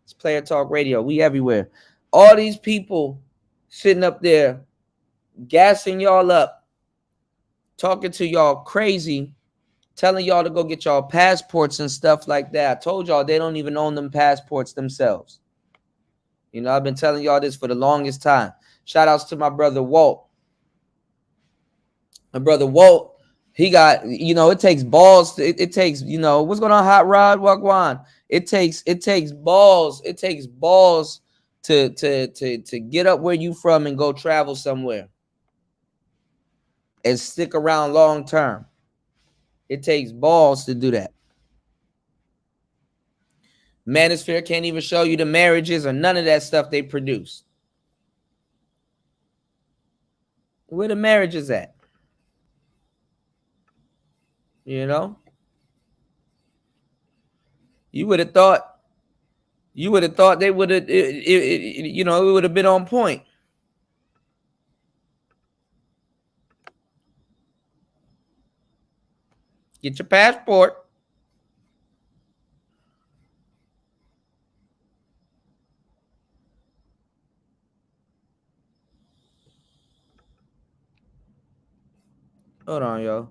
C: It's Player Talk Radio. We everywhere. All these people sitting up there gassing y'all up, talking to y'all crazy, telling y'all to go get y'all passports and stuff like that. I told y'all they don't even own them passports themselves. I've been telling y'all this for the longest time. Shout outs to my brother Walt. My brother Walt, he got, it takes balls. It takes, what's going on, Hot Rod, Wagwan? It takes balls. It takes balls to get up where you from and go travel somewhere and stick around long term. It takes balls to do that. Manosphere can't even show you the marriages or none of that stuff they produce. Where the marriages at? You would have thought they would have, it would have been on point. Get your passport. Hold on, yo.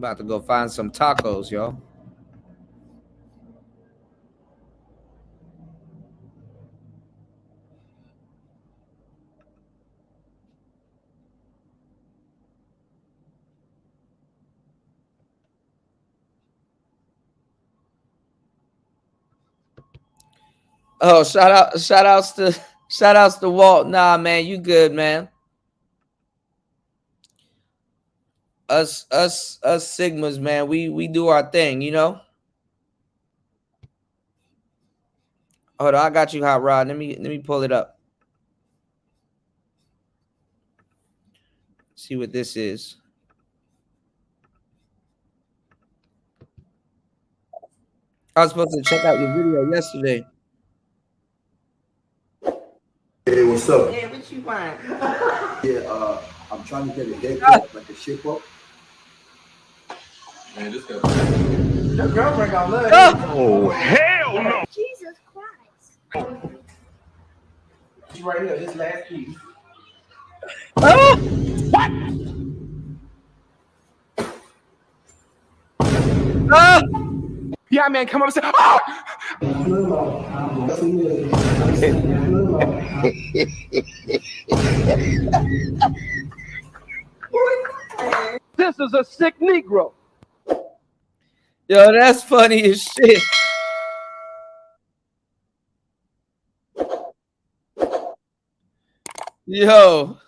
C: About to go find some tacos, y'all. Oh, shout outs to Walt. Nah, man, you good, man. Us Sigmas, man, we do our thing, you know. Hold on, I got you, Hot Rod. Let me pull it up. See what this is. I was supposed to check out your video yesterday.
R: Hey, what's up?
S: Hey, what you want?
R: Yeah, I'm trying to get a haircut, like a shape up. Man, this guy.
S: Your girlfriend gonna love you.
R: Oh, hell no!
S: Jesus Christ. She right here, this last piece.
K: Oh! What?
S: Yeah, man, come up and say, oh!
K: This is a sick Negro.
C: Yo, that's funny as shit. Yo.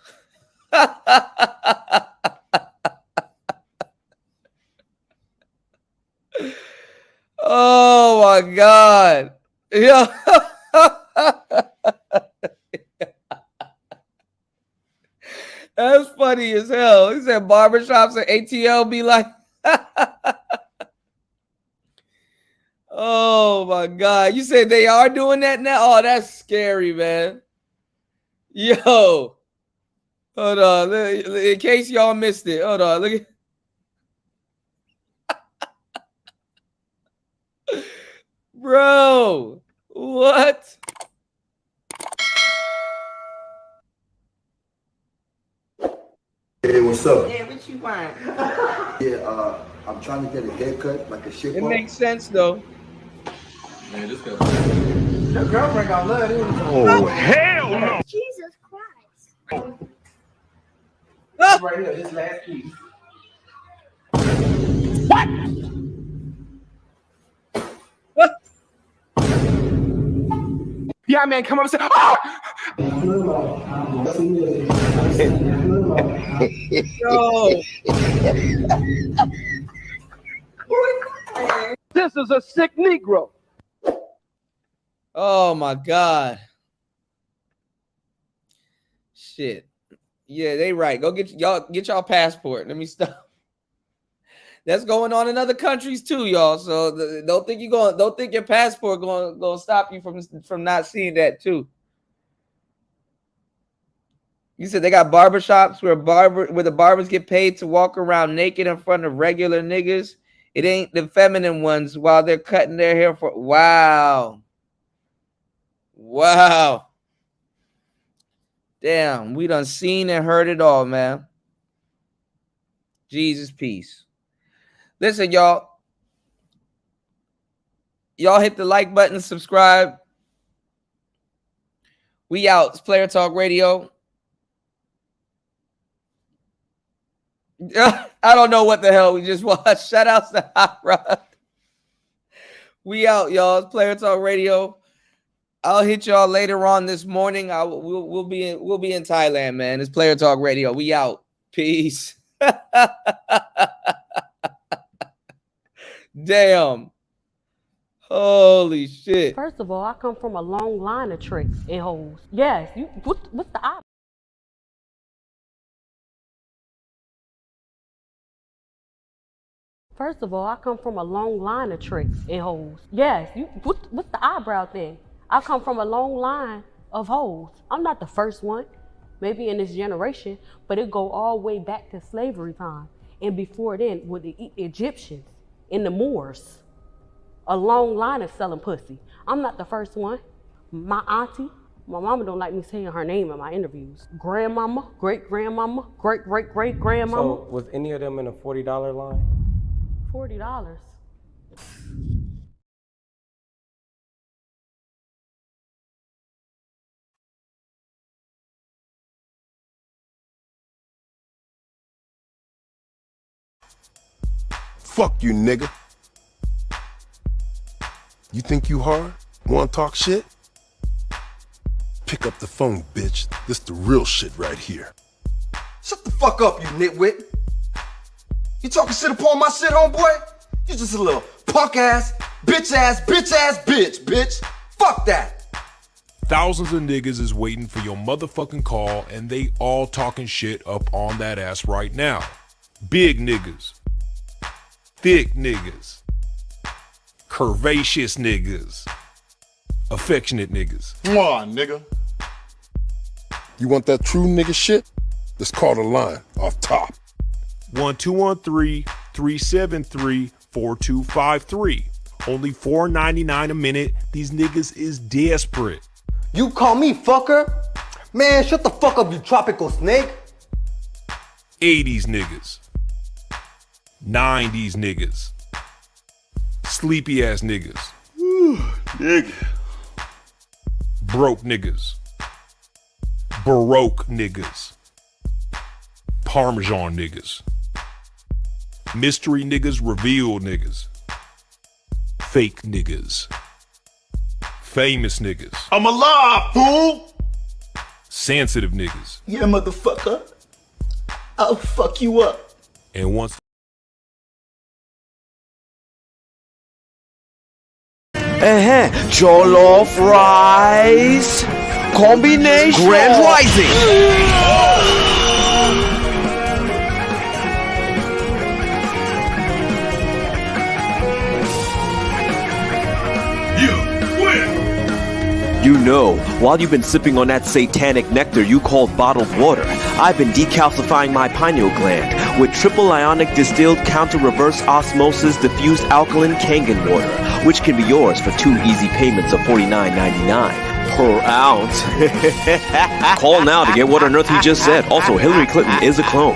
C: Oh my God. Yo. That's funny as hell. He said barbershops and ATL be like, oh my God. You said they are doing that now? Oh, that's scary, man. Yo. Hold on. In case y'all missed it. Hold on. Look at bro. What?
R: Hey, what's up?
S: Hey, what you want?
R: Yeah, I'm trying to get a haircut, like a shape
C: It
R: up.
C: makes sense though.
R: Man, this guy.
S: Your girlfriend gonna love you.
R: Oh, hell no!
S: Jesus Christ.
C: Ah!
S: Right here, this last piece.
K: What?
S: Yeah, man, come up and say, oh!
C: Yo.
K: This is a sick Negro.
C: Oh my God. Shit. Yeah, they right. Go get y'all passport. Let me stop. That's going on in other countries too, y'all. So don't think your passport gonna stop you from not seeing that too. You said they got barbershops where the barbers get paid to walk around naked in front of regular niggas. It ain't the feminine ones while they're cutting their hair for. Wow. Wow. Damn, we done seen and heard it all, man. Jesus, peace. Listen, y'all. Y'all hit the like button, subscribe. We out. It's Player Talk Radio. I don't know what the hell we just watched. Shout outs to Hot Rod. We out, y'all. It's Player Talk Radio. I'll hit y'all later on this morning. We'll be in Thailand, man. It's Player Talk Radio. We out. Peace. Damn. Holy shit.
T: First of all, I come from a long line of tricks and hoes. Yes, what's the opposite? First of all, I come from a long line of tricks and hoes. Yes, what's the eyebrow thing? I come from a long line of hoes. I'm not the first one, maybe in this generation, but it go all the way back to slavery time. And before then, with the Egyptians and the Moors, a long line of selling pussy. I'm not the first one. My auntie, my mama don't like me saying her name in my interviews. Grandmama, great-grandmama, great-great-great-grandmama.
U: So was any of them in a $40 line?
T: $40.
U: Fuck you, nigga. You think you hard? Wanna talk shit? Pick up the phone, bitch. This the real shit right here.
V: Shut the fuck up, you nitwit. You talking shit upon my shit, homeboy? You just a little punk ass, bitch, bitch. Fuck that.
W: Thousands of niggas is waiting for your motherfucking call, and they all talking shit up on that ass right now. Big niggas. Thick niggas. Curvaceous niggas. Affectionate niggas.
U: Mwah, nigga. You want that true nigga shit? Let's call the line off top.
W: 1213-373-4253. Only $4.99 a minute. These niggas is desperate.
V: You call me fucker? Man, shut the fuck up, you tropical snake.
W: 80s niggas. 90s niggas. Sleepy ass niggas.
U: Nigga.
W: Broke niggas. Baroque niggas. Parmesan niggas. Mystery niggas, revealed niggas. Fake niggas. Famous niggas.
V: I'm alive, fool!
W: Sensitive niggas.
V: Yeah, motherfucker. I'll fuck you up.
W: And once
X: Jollof rice combination. Grand Rising. You know, while you've been sipping on that satanic nectar you call bottled water, I've been decalcifying my pineal gland with triple ionic distilled counter reverse osmosis diffused alkaline Kangen water, which can be yours for 2 easy payments of $49.99 per ounce. Call now to get what on earth he just said. Also, Hillary Clinton is a clone.